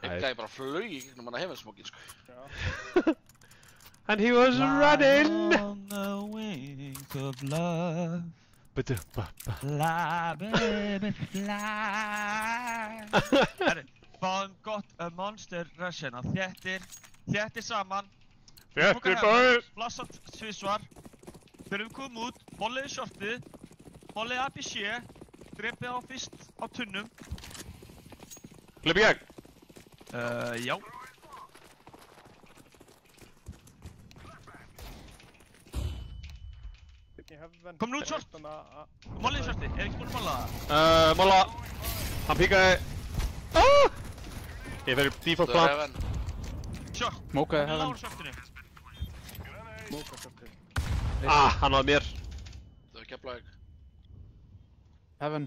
Einn gæði bara flög í gegnum hann að heavensmokkin, sko. And he was running. On the wings of love. Fly, baby, fly. Herri, fáum gott Monster rushina. Þéttir saman. Þéttir bæðir. Flassa 2 svar. Þegar við komum út, mollið í shortið, mollið APC, drepið á fyrst á tunnum. Hlaup í gegn. Já. Kom nú út short! Mollið í shortið, er ekki búinn að molla það? Molla. Hann píkaði. Ég fer í default Stöður plan. heaven. Short! Mókaði Hann er heaven. lágur shortinu. Hann var mér. Stöður Keflavík. Heaven.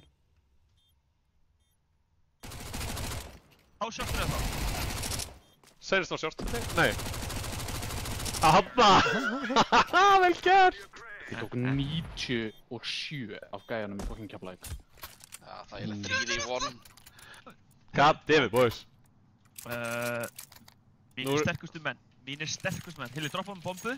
Á shortinu þá. Segðist á short. Nei. Hanna. Vel gert. Ég tók 97 af gæjanum í fucking Keflavík. Já, það er 3-1. God damn it, boys. Mínir sterkustu menn. Hilli, droppa með bombu.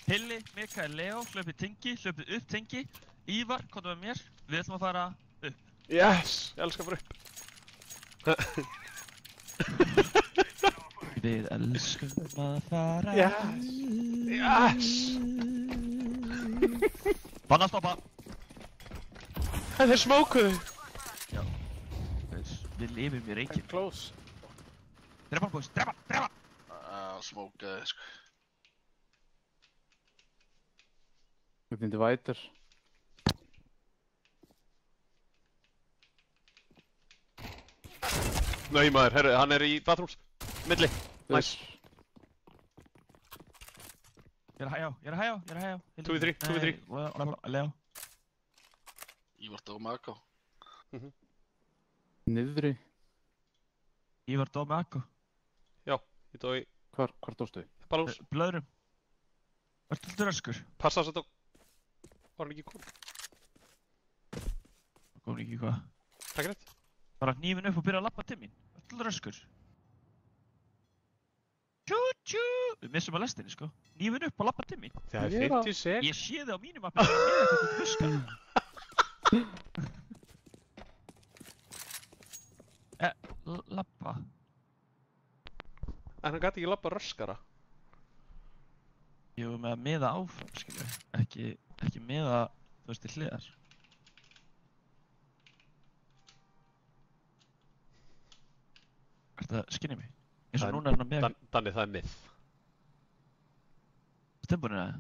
Hilli, Mikael, Leo, hlaupið tengi, hlaupið upp tengi. Ívar, komdu með mér. Við ætlum að fara upp. Yes, ég elskar bara upp. Við elskum að fara Yes. Banna að stoppa. Þeir smókuðu. Já. Við lifum í Reykjavík. Close. Drepa hann, boys, drepa! Smókaði, sko. Við myndi vætir. Nei maður, herru, hann er í bathrooms. Milli. Nice. Ég er að hægja á. 2v3. Leo. Ég vart á Magá. Niðri. Ívar dó með Akko. Já, ég dó í Hvar dóstu? balans. Blöðrum. Vertu alltaf röskur? Passa þess að þetta var hann ekki komin. Góðum ekki hvað. Takk rétt. Bara hnífin upp og byrja að labba til mín. Vertu alltaf röskur? Tjú! Við missum að lestinni, sko. Hnífin upp og labba til mín. Það er Ég er að- 50 sek. Ég sé þið á mínum appi að ég er eitthvað huskar. Labba? En hann gæti ekki labba röskara. Ég var með að miða áfram, skilju. Ekki miða, þú veist, til hliðar. Ertu að skinni mig? Eins og núna er hann að miða... Danni, það er myth. Stembunir eða?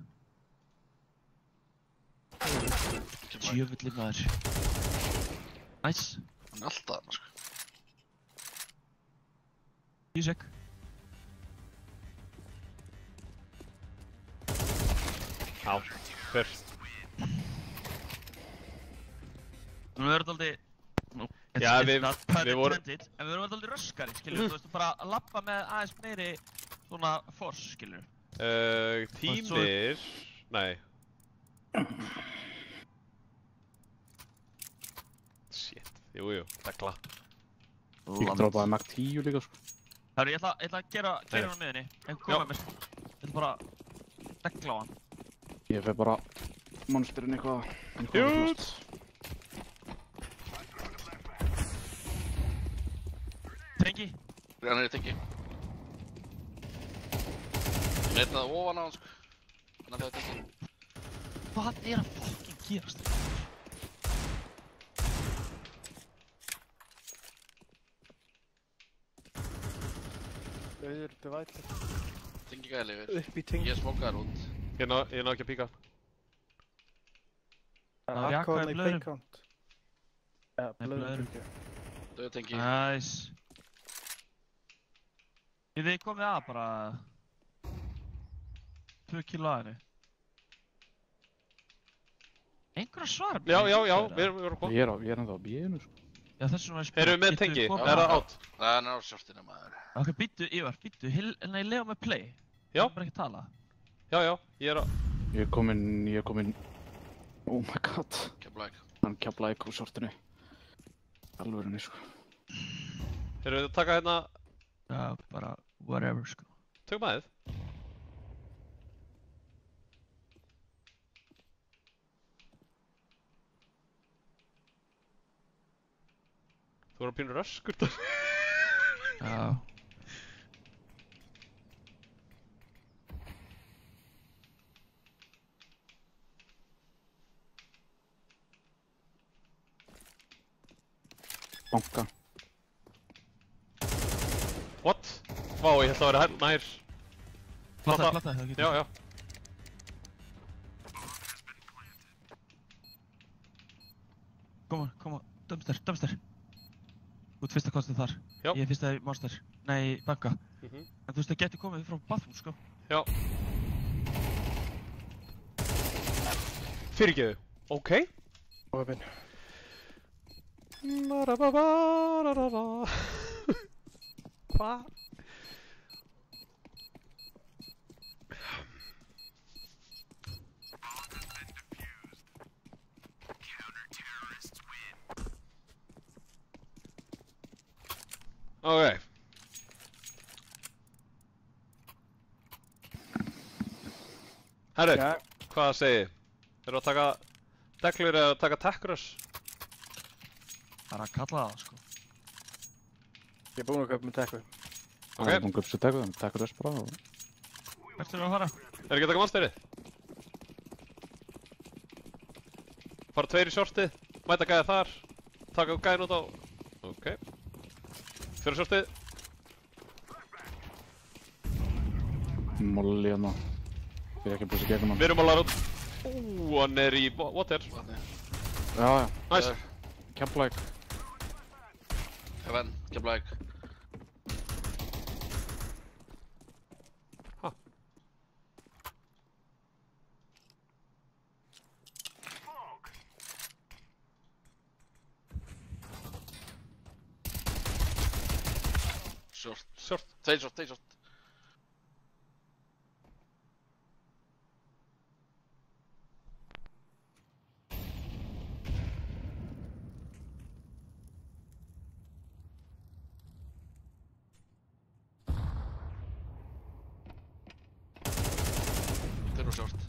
Djöfulli maður. Næs. Hann er alltaf þarna, sko. 10 sek. Já, fyrst. Nú verður þetta aldrei... Já, við vorum... En við verðum aldrei röskari, skilju. Þú veist, bara að labba með aðeins meiri svona force, skilju. Tímir... Nei. Shit, jú, degla. Ég droppaði Mac 10 líka, sko. Herru, ég ætla að gera hann á miðinni. Ef koma með mér. Ég ætla bara að degla á hann. Ég fer bara monsterinn eitthvað... Jút! Tengi. Hann er í tengi. Ég leita það ofan á hann, sko. Hann er það í tengi. Hvað er að fucking gerast? Auður, divider. Tengi gæli yfir. Upp í tengi. Ég smókaði þær út. Ég ná ekki að píka. Það Já, er hvað akkóðan er í blöðrum? playcount. Ja, blöðrum. blöðrum. Döðu tengi. Næs. Þið komið að bara... 2 kilo að henni. Einhver að svara mér? Já, við erum búin. Ég er ennþá á B-inu, sko. Já, þessum var ég Erum við með tengi? Er það átt? Það er á shortinu, maður. Ok, býttu, Ívar, býttu. Nei, lega með play. Já. Ég bara ekki tala. Já, ég er að... Ég er komin... Oh my god. Keflæk. Hann Keflæk úr sortinu. Alvörinni, sko. Erum við að taka hérna... Já, bara whatever, sko. Tökum aðeð. Þú voru að pínu röskur þar. Já. Banka. What? Vá, ég held að vera nær. Plata, það getur. Já. Koma, dumpster. Út fyrsta kostið þar. Já. Ég er fyrsta í monster. Nei, banka. Mhm. En þú veist, það getur komið frá bathroom, sko. Já. Fyrirgeðu. Ok. Opin. Hvað? Ok. Herru, Já. hvað segið? Eru að taka deglur eða að taka tech-rush? Það er að kalla það, sko. Ég er búinn að köpa með tekku. Það er búin að gupsa tekur það, tekur þess bara og... Hvert eru að fara? Er ekki að taka mannstyrið? Fara 2 í shortið, mæta gæði þar, taka gæðin út á... Ok. 4 shortið. Molli hérna. Ég er ekki að búsa gegnum hann. Við erum að laða út. Hann er í water. Já. Nice. Keflæk. Heaven, Keflæk. Tveir short. Þeir eru short.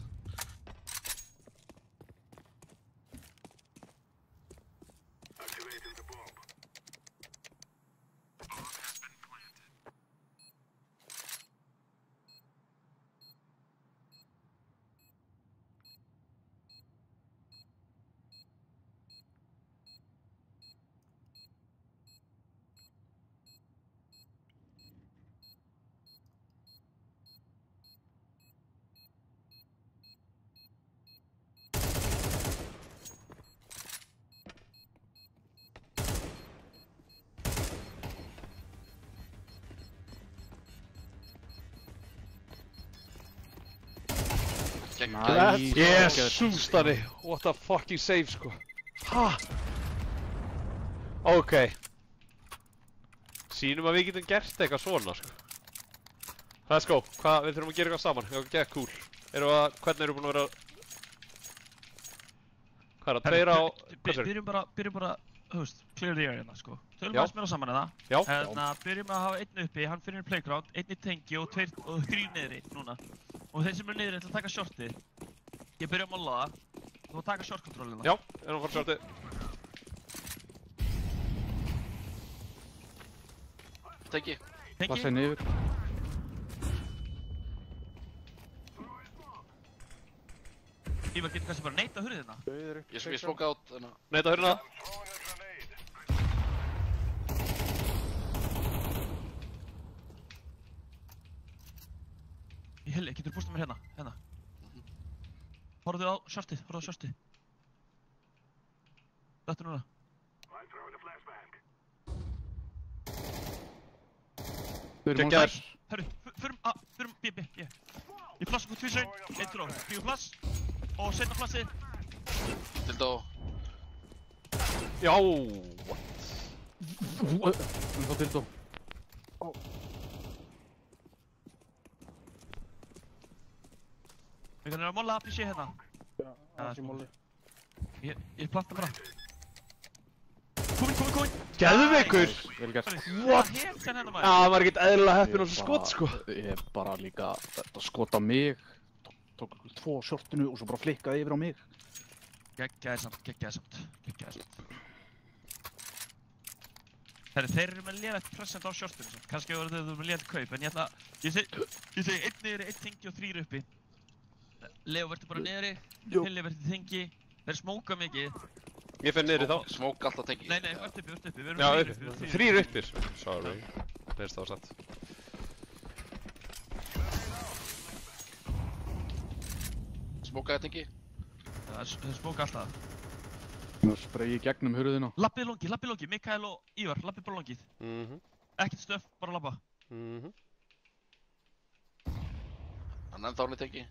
Nice. Jesús, Danni, what a fucking save, sko. Ha? Ok. Sýnum að við getum gert eitthvað svona, sko. Let's go. Hvað, við þurfum að gera eitthvað saman. Það er cool. Hvernig eru búin að vera... Hvað er það? Tveir á... Byrjum bara, þú veist, clear the area, sko. Tölum Já. aðeins meira saman eða? Já. Byrjum að hafa einn uppi, hann fyrir playground, einn í tengi og þrír niðri, núna. Og þeir sem eru niðri ætla að taka shortið. Ég byrja að molla það. Þú má taka short controlina. Já, erum að fara shortið. Tengi. Passa henni yfir. Ívar, getur kannski bara neita hurðina? Ég smóka át, þannig að... Neita hurðina. Í helli, getur þú bústað mér hérna? Horfðu á shortið, Þetta núna. Þau eru Geggjaður. monster. Herru, förum B. Ég flassa út tvísraun, 1 dró, 4 flass. Og setna flassið. Dildó. Já. Þá dildó. Við kannum að molla að sé hérna. Já, það sé móli. Ég planta bara. Komin! Vel Geðveikur. gert. What? Það hefði hérna maður. Það var ekkert eðlilega heppinn á þessu skot, sko. Ég hef bara líka þetta skot á mig. Tók 2 á shortinu og svo bara flikkaði yfir á mig. Geggjaði samt. Þeir eru með lélægt present á shortinu. Kannski voru þeir með lélægt kaup, en ég segi 1 niðri, 1 tengi og 3 uppi. Leo verður bara niðri, Hilli verður tengi. Þeir smóka mikið. Ég fer niðri þá. Smóka alltaf tengi. Nei, verður uppi. Við erum Já, þrír uppi. 3 uppir. Sorry. Leist það var satt. Smókaði tengi. Þeir smóka alltaf. Nú sprey ég gegnum hurðina. Lappið longi, Mikael og Ívar, lappið bara longið. Ekkert stöf, bara lappa. Hann ennþá hann í tengi.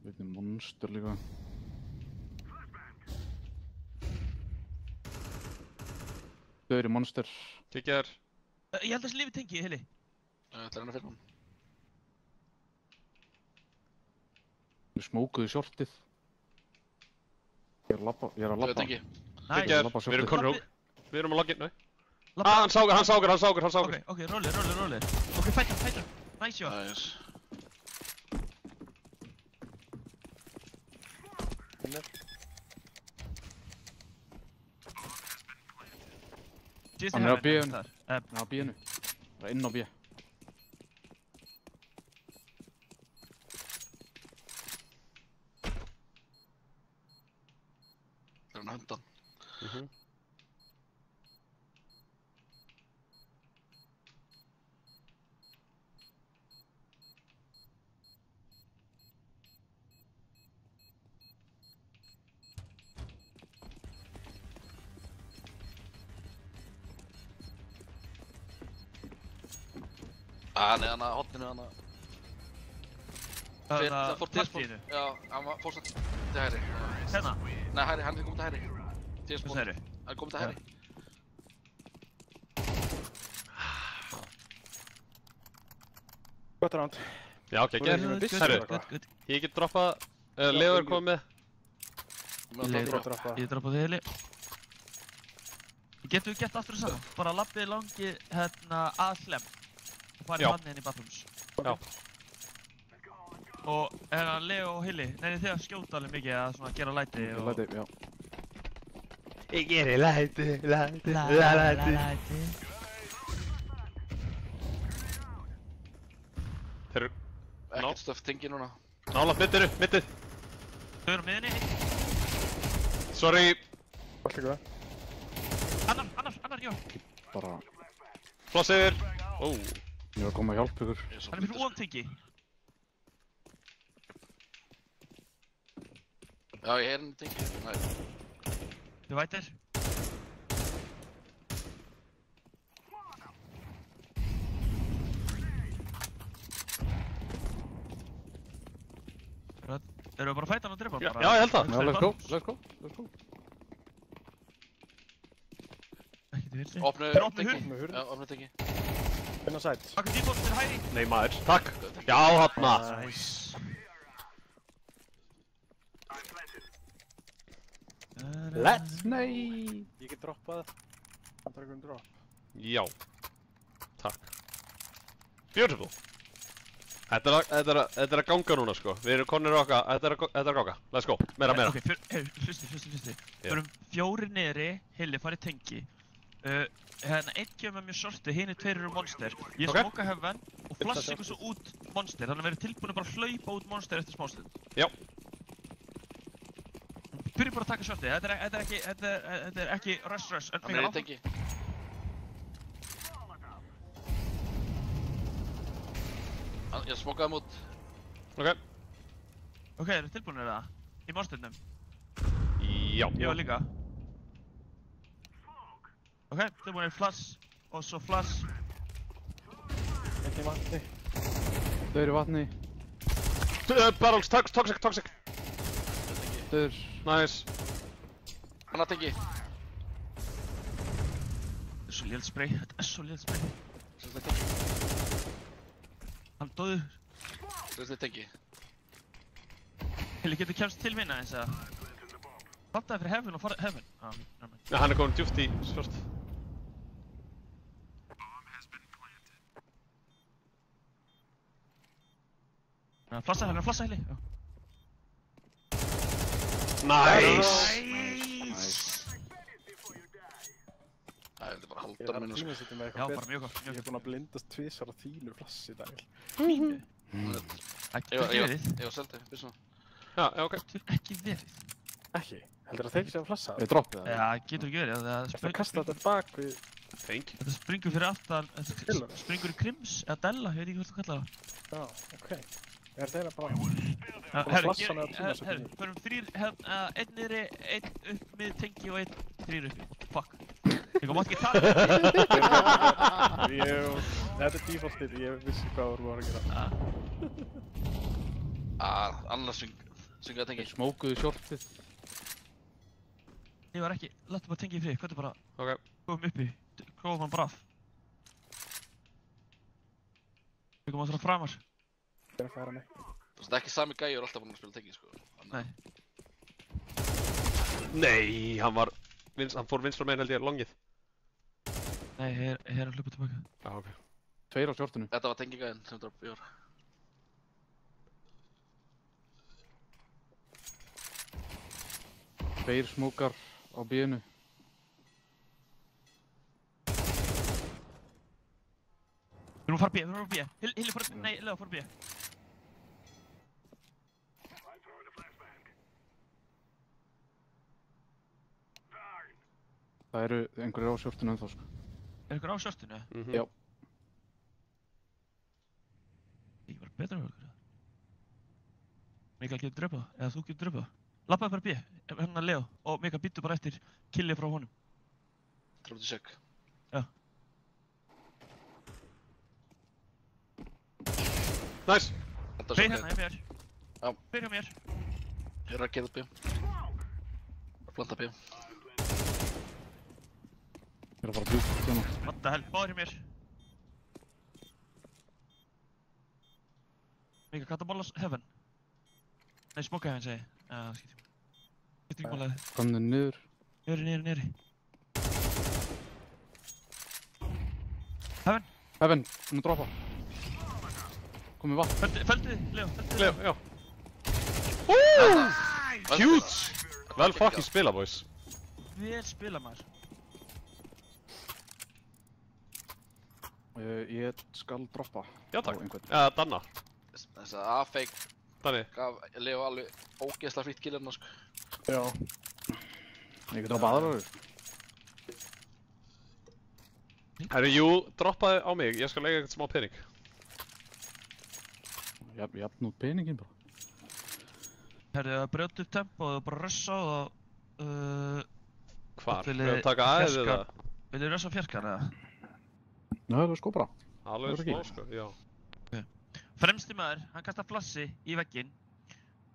Við erum monster líka. Þau eru monster. Geggjaður. Ég held að þessi lifi tengi, Hilli. Það er hann að finna hann. Við smókuðu shortið. Ég er að labba. Tvö tengi. Geggjaður. labba Við erum shortið. konur hól. Við erum á login, nei. Lappa. Hann sákur. Ok, rólir. Ok, fæta. Nice shot. Nice. Hann er á B-inu. Hann er á B-inu. Það er inn á B. Það er hann að hunda hann. Nei, hann að hotninu hann að... Það fór partíinu. Já, hann fór satt til hægri. Hérna? Nei, hægri, hann er komið til hægri. Hvað segirðu? Hann er komið til hægri. Gott round. Já, Þú geggjað. erum með byssu Herru, eða eitthvað? ég get droppað, Leo er komið með. Ég Droppa. Ég droppa þig Heli. Getum við gert aftur þess að bara lappið langið hérna að hlem og farið Já. hann inn í bathrooms. Já. Og hérna Leo og Hili, nefnir þið að skjóta alveg mikið að svona gera læti Ég og... læti, já. Ég gerir læti. Þeir eru Ekkert stöff tengi núna. nála mittið. Þau eru á miðinni. Sorry, Allt eitthvað. Annar, já. Bara, floss yfir. Ó, ég var að koma að hjálpa ykkur. Hann er fyrir óantengi. Já, ég heyri henni tengi. Nei. Þið vætir. Erum við bara að fæta hann og drepa hann já, bara? ég held það. Já, let's go. Ekki til virti. Opnu Þeir opnu tengi. Opnu hurð. Já, opnu tengi. Inn á sæt. Takk fyrir dífótt til hæri. Nei maður, takk. Já, þarna. Nice. Nei! Ég get droppað. Það er einhvern drop. Já, takk. Beautiful. Þetta er að ganga núna sko. Við erum konir okkar, þetta er að ganga. Let's go, meira. Ok, hlusti. Förum 4 niðri, Hilli farið tengi. Hérna, einn kemur með mjög sorti, hinir 2 eru monster. Ég Ok. smóka höfven og flassa ykkur svo út monster. Þannig að við erum tilbúin bara að hlaupa út monster eftir smástund. Já. Byrjum bara að taka shorti, þetta er ekki rush, en Hann er í tengi. Ég smokkaði hann út. Ok. Ok, eru tilbúinir það? Í monsternum? Já. Ég var líka. Ok, tilbúinir flash, og svo flash. Ekki í vatni. Þau eru í vatni. Barrels, toxic. Þau eru... Nice. Hann að tengi. Þetta er svo lélt spray, Sérst þið tengi. Hann dóðu. Sérst þið tengi. Hilli, getur kemst til minna eins að... Plantaði fyrir heaven og farið heaven. Nefnir. Já, hann er komin djúpt í svört. Flassa Hilli. Já. Nice. Það er bara að Ég halda þarf að minna sko. tímasetja með Já, eitthvað bara betur. mjög gott. Ég er búinn að blindast tvisvar á þínu flassi, Daniel. Mínu. Ég Ekki var verið. seldi, byssuna. Já, ok. Ekki verið. Ekki? Heldur það þeir séu að flassa? Við droppið það. Já, getur ekki verið. Það kasta þetta bak við... Thank you. Þetta springur fyrir aftan, Skilur. springur í Krims, eða Della, ég veit ekki hvað þú kallar það. Já, ok. Er þeirra bara... Herru, flassa með tímasetningu. förum 3, einn niðri, einn upp með tengi og einn 3 uppi. Fuck. Ég mátt ekki taka Þetta er defaultið, ég vissi hvað þú voru að gera. Annars syngaði tengi. Þeir smókuðu shortið. Ég var ekki, láttu bara tengi í frið, hvað er bara, Ok. komum uppi, komum hann bara af. Við komum alltaf framar. Það er að fara mig. Það er ekki sami gæi og alltaf búinn að spila tengi sko. Nei. Nei, hann fór vinstra meginn held ég longið. Nei, ég er að hlupa tilbaka. Já, ok. 2 á shortinu. Þetta var tengi gæinn sem dropp í orð. Tveir smókar á B-inu. Við erum að fara B. Hilli fara, nei, Leo fara B. Það eru einhverjir á shortinu ennþá sko. Er ykkur á shortinu? Já. Ég var betra með okkur. Mikael getur dröpað, eða þú getur dröpað. Lappaði bara B, hérna Leo, og Mikael býttu bara eftir killi frá honum. Tróti sjökk. Já. Nice. Þetta Freyr er hérna, hjá mér. Já. Freyr hjá mér. Ég er að geða B. Að planta B. Ég er að fara að bústa hérna. What the hell, báður hjá mér. Mika, kanntu að mála heaven? Nei, smoka heaven segi ég. Já, skiptir ekki málaði. Komðu niður. Niðri. Heaven! Heaven, hún er droppa. Komið vatn. Fældu þið, Leo, Leo, já. Huge! Vel fucking spila, boys. Vel spila maður. Ég skal droppa. Já, takk. Á einhvern. Ja, Danna. Þess að A-fake Danni. gaf Leo alveg ógeðslega frýtt killerna sko. Já. Ég get droppa aðrar. Herru, jú, droppaði á mig. Ég skal lega eitthvað smá pening. Jafn út peningin bara. Herðu, að brjóta upp tempo og bara rössa og Hvar? Viljið Við taka aðeins fjarska- eða? Viljið rössa fjarkan eða? Ná, það er sko bara. Alveg Það er smá, ekki. sko, já. Fremsti maður, hann kastar flassi í vegginn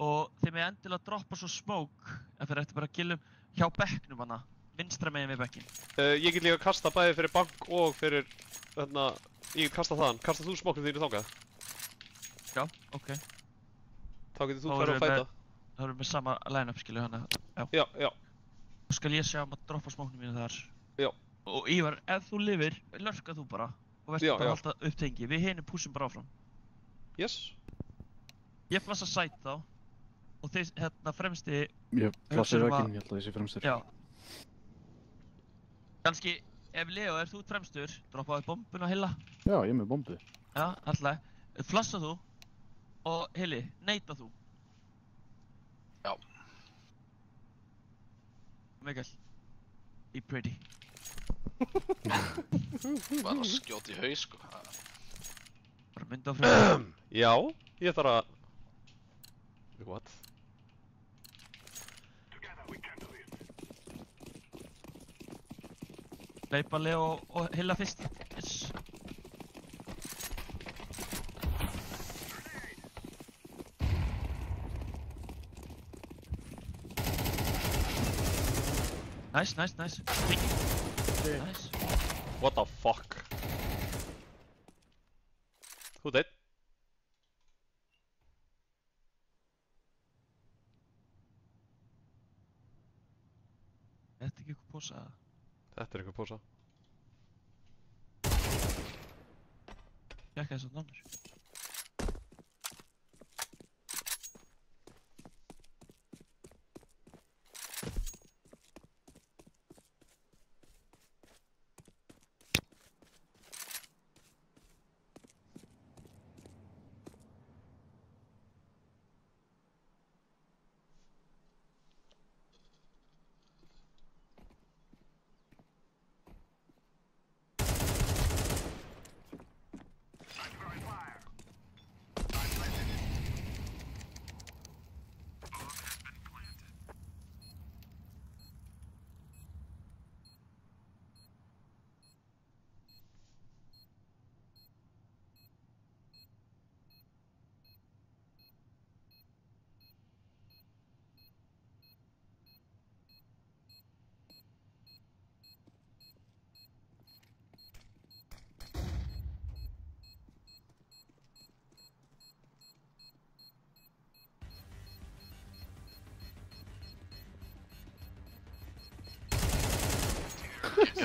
og þið með endilega droppa svo smoke en fyrir eftir bara að gillum hjá bekknum hana, vinstra megin við bekkinn. Ég get líka kasta bæði fyrir bank og fyrir, þarna, ég get kasta þaðan. Kasta þú smokkum þínu þangað? Já, ok. Þá getur þú Þá farið erum að við fæta. Það erum við sama line-up skilu hana, já. Já, já. Þá skal ég sjá að droppa smóknum mínu þar. Já. Og Ívar, ef þú lifir, lörka þú bara og Já, verður bara já. alltaf upptengi. Við hinum púsum bara áfram. Yes. Ég flassa sæt þá og þið hérna fremsti, Ég flassir Hugsum vegginn, ég held að þessi fremstur. já. Kannski, ef Leo er þú fremstur, droppaði bombun og Hilla. Já, ég er með bombu. Já, alltaf. Flassa þú og Hilli, neita þú. Já. Mikael, be pretty. Bara skjót í haus sko. Bara mynda á fremstur. Já, ég þarf að... What? Leipa Leo og Hilla fyrst. Yes. Nice. Nice. What the fuck? Who did? Þetta er ekki eitthvað pósa. Þetta er einhver pósa. Jækka þess að nannur.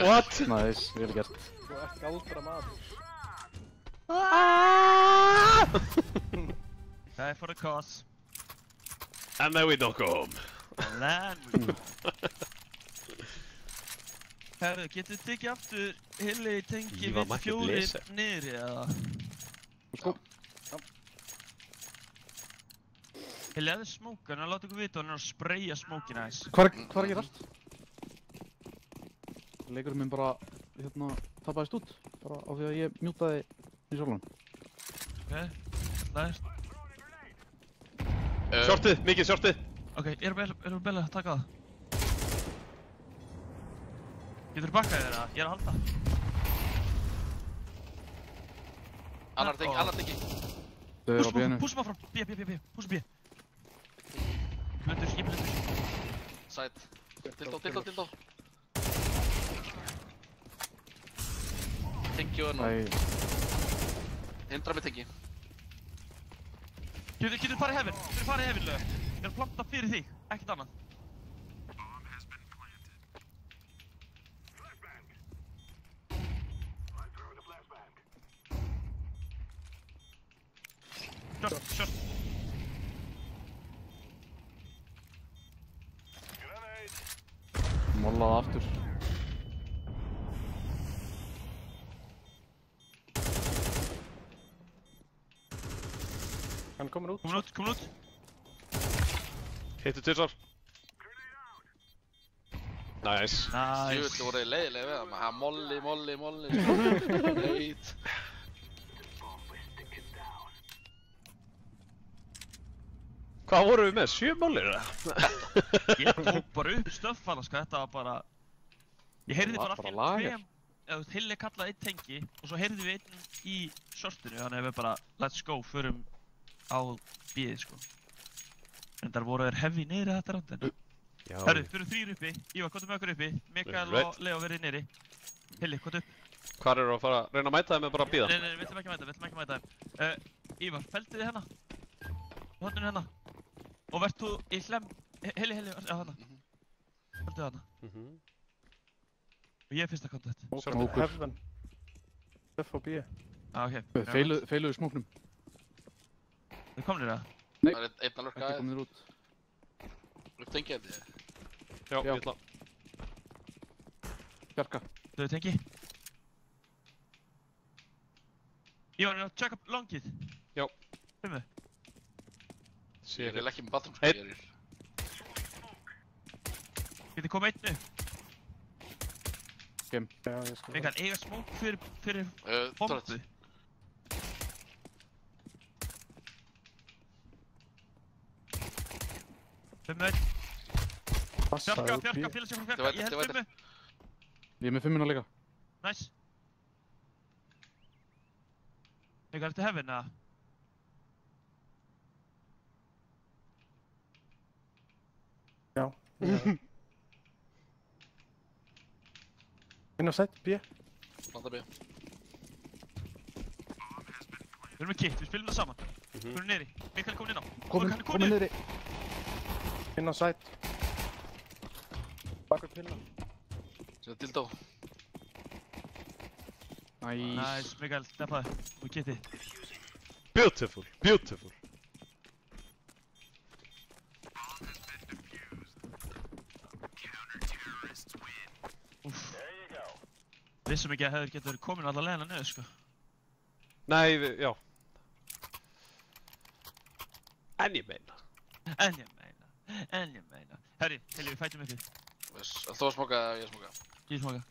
What? Nice, vel gert. Þú ert galdra maður. Það er for the cause. And then we don't go home. And then we... Herru, getur þið tekið aftur Hilli í tengi Ívar við mætti fjórir blesa. niðri eða? Sko. Hilli, ef þið smókar, hann láta ykkur vita hann er að sprayja smókin aðeins. Hvað er að gerast? Leikurinn minn bara, hérna, tapaðist út. Bara á því að ég mjútaði í sjálfan. Ok, það er... Shortið, mikið shortið. Ok, erum við beðlega að taka það? Getur þú bakkað þér eða? Ég er að halda. Annar tengi. Þau eru á bíðinu. Púsum áfram, B, púsum B. Blöndur, ég blöndur. Sæt. Dildó. Tengi og Æ, Hindra með tengi. Getur farið í hefinn, lög. Ég er að planta fyrir þig, ekkert annað. Short. Mollaði aftur. Hann komur út. Komin út. Hittu tvisvar. Nice. Djúvillig voru þið leiðilega við hann. Hann molli. Neit. Hvað vorum við með? 7 mollir eða? Ég tók bara upp stöffana, sko, þetta var bara... Ég heyrði bara bara allir lager. eða Hilli kallaði einn tengi og svo heyrði við einn í shortinu, þannig að við bara let's go, förum á B-ið, sko. En þar voru þeir heavy niðri þetta randinn. Herru, fyrir 3 uppi, Ívar, hvað með okkur uppi? Mikael og Leo verið niðri. Hilli, hvað upp? Hvar eru að fara að reyna að mæta þeim eða bara að bíða? Nei, við ætlum ekki að mæta þeim. Ívar, felldu þið hérna? Hóttinu hérna? Og verð þú í hlem... Hilli, já hérna. Felldu hérna. Og ég er fyrsta kontakt. Smókur. Heaven. F og B. Ok. Feiluðu smóknum. Þið komnir það? Nei. Það er einn að lurka Ekki komnir út. upptengið held ég. Já, ég ætla. Bjarka. Þau tengi? Ívar, er að checka longið? Já. Fimmu? Sé Ég ekki. er ekki með bathroom sko, ég er í. Getið komið einn upp? Já, ég skal. Mikael, eiga smók fyrir Torrent. bombu? Fimmu einn. Passaðu Bjarka, B. félagsjá frá Bjarka. Ég held Divider. fimmu. Ég er með 5 líka. Nice. Mikael, ertu hefinn eða? Já. Inn á sætt, B. Planta B. Við erum með kit, við spilum það saman. Við erum niðri. Mikael er komin inn á. Komin niðri. Inn á sætt. Bakur pinna. Sér dildó. Nice, Mikael, steppaði. Og kitið. Beautiful, beautiful. Vissum ekki að hefur getur komin alla leiðina niður, sko. Nei, já. En ég meina. Herri, við fætum uppi. Þú að smoka eða ég að smoka? Ég smoka.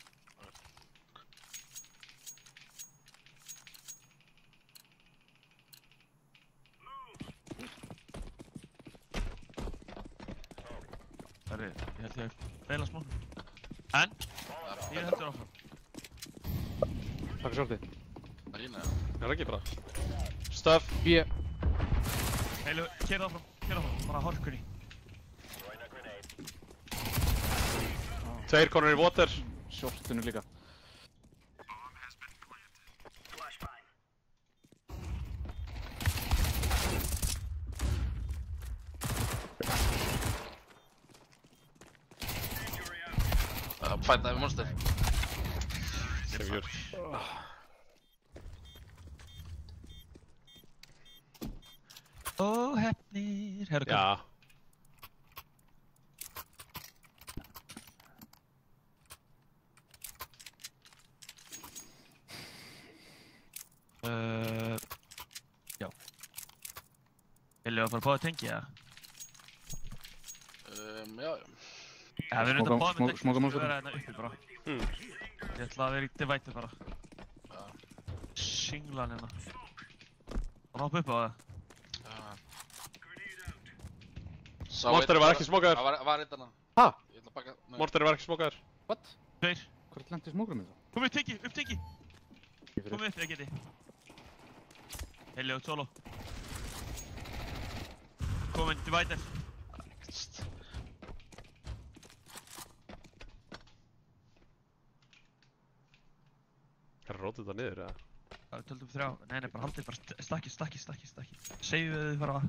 Herri, ég held ég að feila smá. En, ég heldur áfram. Takk sjálftið. Nei, nei. Það er ekki bara. Stuff. B. Heilu, keira áfram, bara horkunni. Tveir konur í water. Shortinu líka. Fætaði við monster. Segjur. Ó, hefnir. Herru, kom. Já. Já. Viljum við að fara að báða tengi, eða? Já. Já, við erum þetta að báða með tengi. Smoka Við monster. vera hérna uppi bara. Ég ætla að vera í divæti bara. Singlan hérna. Og hoppa upp á það. Monsterið var ekki smokaður. Það var eitt hana. Ha? Ég ætla að baka... Monsterið var ekki smokaður. What? Tveir. Hvort lendi smókurum þetta? Komið upp tengi, upp tengi. Ég fyrir. Komið upp, ég geti. Helli út solo. Komin, divætir. Það er rótið þetta niður, eða? Já, við töldum 3. Nei, bara haldið, bara stakki. Segjum við þið fara A.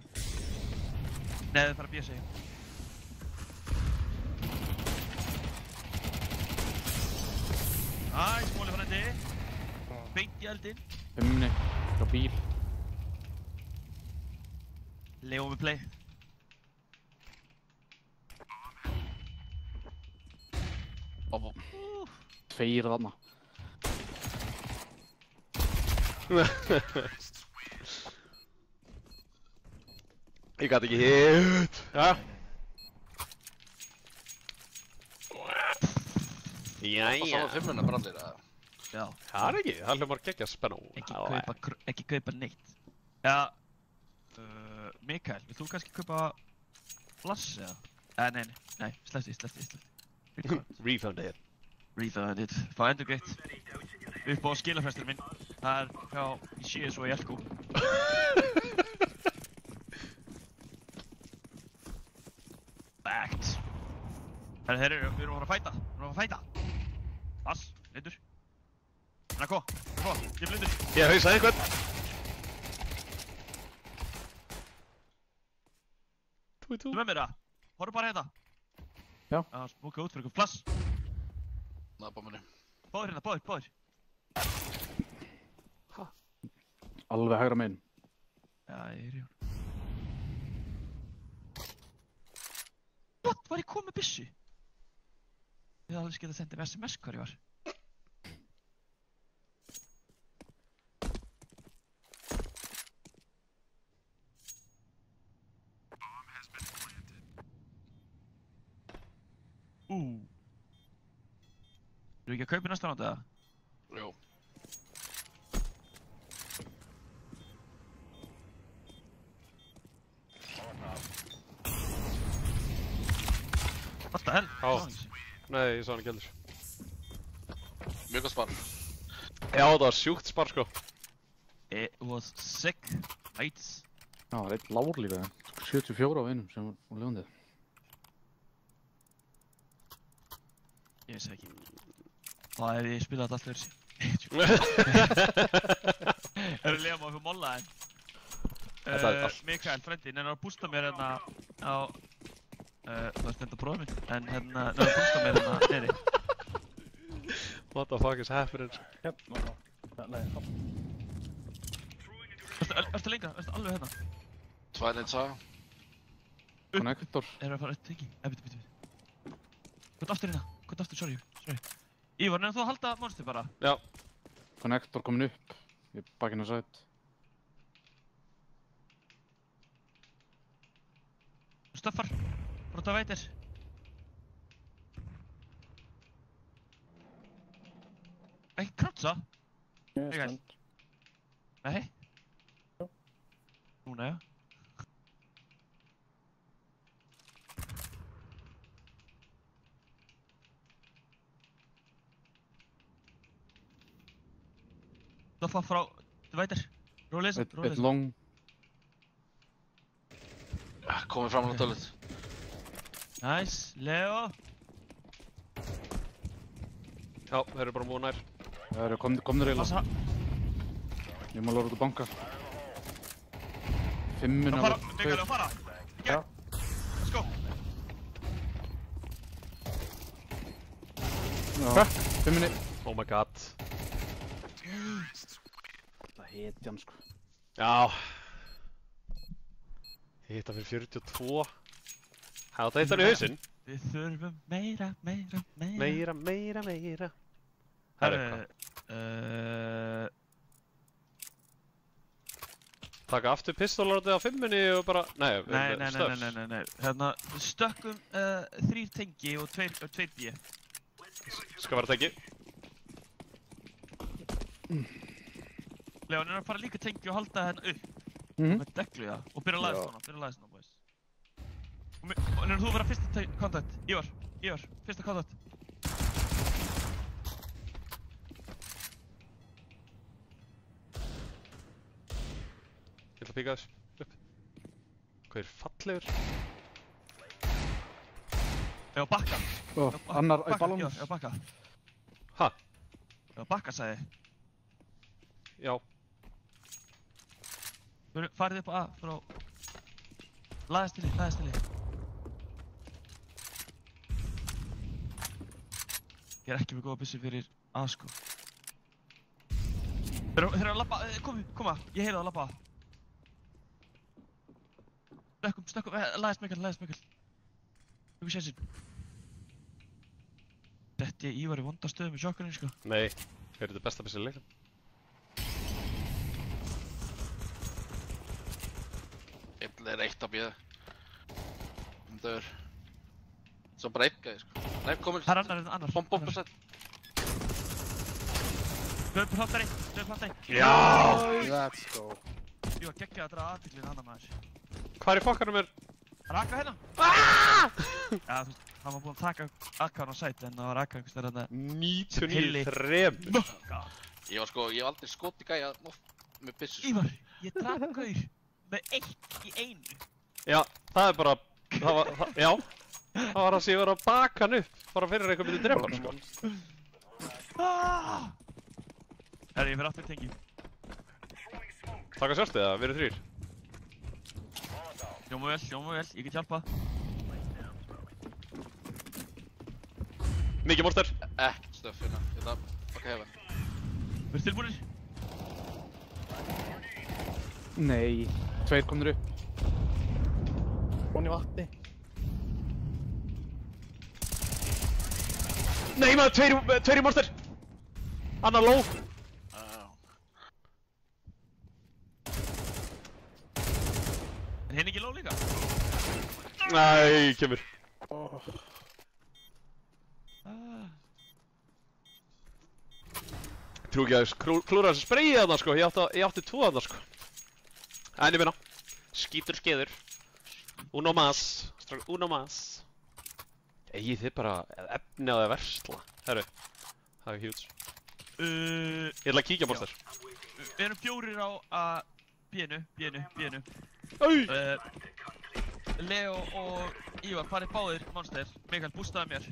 Nei, þið fara B, segjum. Nice, móli fannandi. Beint í eldinn. 5 minni, frá bíl. Leifum við play. Tveir þarna. Ég gat ekki hitt. Ja. Það sá að 5 brandir, eða? Já. Það er ekki, það hljómar geggja spennu. Ekki kaupa neitt. Já. Mikael, vill þú kannski kaupa flass eða? Nei, sleppti. Refunded. Refunded. Fá endur greitt. Upp á skilafrestur minn. Það hjá í CS og í Elko. Fact. Við erum að fara að fæta. Pass, lindur. Hann ég er lindur. Ég hausaði einhvern. Þú með mér það? Horfðu bara hérna. Já. Smóka út fyrir eitthvað flass. Það er bara minni. Báðir. Alveg hægra megin. Já, ég er í hún. What? Var ég komið með byssu? Ég hafði alveg getað sendið SMS hvar ég var. Erum við ekki að kaupa næsta ránd eða? Jú. What the hell? Nei, ég sá hann ekki heldur. Mjög góð spar. Já, það var sjúkt spar sko. It was sick, mates. Já, það var eitt lár líka. 74 á einum sem var ljóndið. Ég veist ekki. Það hef ég spilað allt fyrir sig. Erum við lega maður fyrir molla en. Mikael, frendi, nennar að bústa mér hérna á... Það er stend á bróður minn, en hérna, nennar að bústa mér hérna neyri. What the fuck is happening? Nei, Ertu lengra? Ertu alveg hérna? Twilight Saga. Connector. Erum við að fara eitt tengi? Bitu. Hvað aftur hérna? Hvað aftur? Sorry. Ívar, nefnum þú að halda monster bara? Já. Connector komin upp. Ég bakinn að sætt. Stöffar. Brota veitir. Ekki krátsa? ég er spend. Nei. Jú. Núna, já. Stoffa frá, þú veitir. Róleysum. Eitt long. Komið fram á tölvut. Nice, Leo. Já, þeir eru bara múið nær. Það eru komnir eiginlega. Passa. Ég má lóra út að banka. 5 minna. Mikael, fara. Já. Let's go. Já. 5 minni. Oh my god. Það heti hann sko. Já. Ég hitt hann fyrir 42. Það hitt hann í hausinn. Við þurfum meira. Meira. Það er eitthvað. Taka aftur pistolorðið á 5-minni og bara... Nei. Hérna, við stökkum 3 tengi og 2 B. Skal vera tengi. Leon er að fara líka tengi og halda hérna upp. Með deglu, já. Og byrja að læða svona, boys. Og nefnir þú að vera fyrsta kontakt. Ívar, fyrsta kontakt. Ég ætla að píka þess upp. Hvað er fallegur? Já, bakka. Annar í ballons. Já, bakka. Ha? Já, bakka sagði. Já. Farið upp á A frá... Laðist til þig. Ég er ekki með góða byssu fyrir A sko. Þeir eru að labba, koma, ég heyri það að labba. Stökkum, laðist Mikael. Þú sér sín. Þetta ég var í vonda stöðum í sjokkarinn sko. Nei, þeir eru þetta besta byssu í leiknum. Einn er eitt á bíða. Það er... Svo bara einn gæði sko. Nei, komur. Það er annar. Bomba sett. Döðum plantari. Já! Let's go. Ég var geggjað að draga aðtýrlinn annar maður. Hvað í fokkanum er? Raka hérna! Já, þú veist, hann var búinn að taka akkan á sæti en það var akka einhvers þar 99-3. Ég var sko, ég hef aldrei skotið gæja með byssu sko. Ívar, ég draf gaur með 1 í 1. Já, það er bara... Já. Það var að sé vera að baka hann upp. Bara fyrir eitthvað myndi drepa hann sko. Herri, ég fyrir aftur tengi. Taka sjálfstið það, við erum 3. Hljóma vel, ég get hjálpað. Mikið monster. Ekkert stöf hérna, hérna, baka hefa. Við erum tilbúinir. Nei, 2 komnir upp. Hún í vatni. Nei maður, 2 í monster. Annar low. Er hinn ekki low líka? Nei, kemur. Trú ekki að klúra þessu sprayið þarna sko, ég átti 2 þarna sko. En ég minna. Skítur skeður. Uno más. Uno más. Egið þið bara efni á það versla. Herru, það er huge. Ég ætla að kíkja monster. Við erum 4 á B-nu. Leo og Ívar farið báðir monster. Mikael, bústaði mér.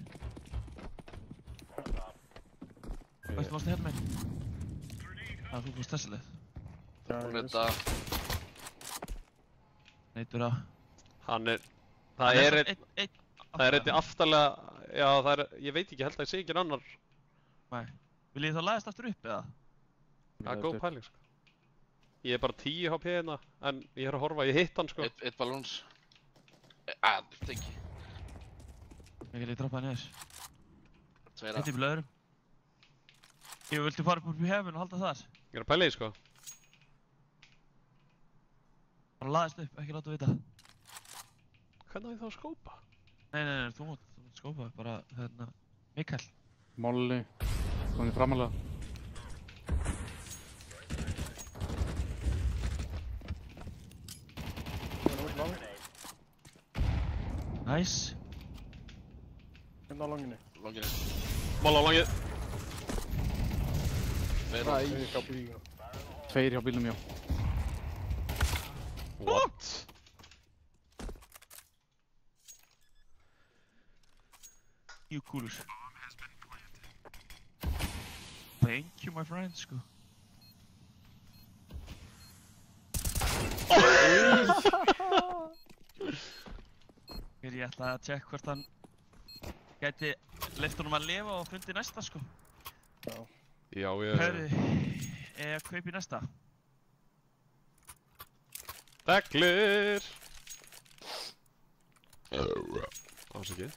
Veistu monster hérna meginn? Það þú búst þessi leið. Hún þetta... Neitur að... Hann er... Það er eitthvað aftarlega... Já, það er... Ég veit ekki, held að ég sé ekki annar. Nei. Vil ég þá læðast aftur upp, eða? Það er góð pæling, sko. Ég er bara 10 HP hérna, en ég er að horfa, ég hitt hann, sko. Eitt balloons. Tengi. Mikael, ég droppaði niður. Tveira. Eitt í blöðurum. Ég vilti fara upp í hefun og halda þar. Ég er að pæla í, sko. Bara laðist upp, ekki láta vita. Hvernig á ég þá að skópa? Nei, þú mátt skópa, bara, hérna, Mikael. Molly. Komið framalega. Nice. Hérna á langinu. Longinu. Mála á langið. Tveira. Ég hjá bílum. 2 hjá bílnum, já. What? You coolers. Thank you, my friend, sko. Ég ætla að tjekka hvort hann gæti leyft honum að lifa og fundi næsta, sko. Já, ég... Hörru, ég kaupi næsta. Deglur! Ásakið.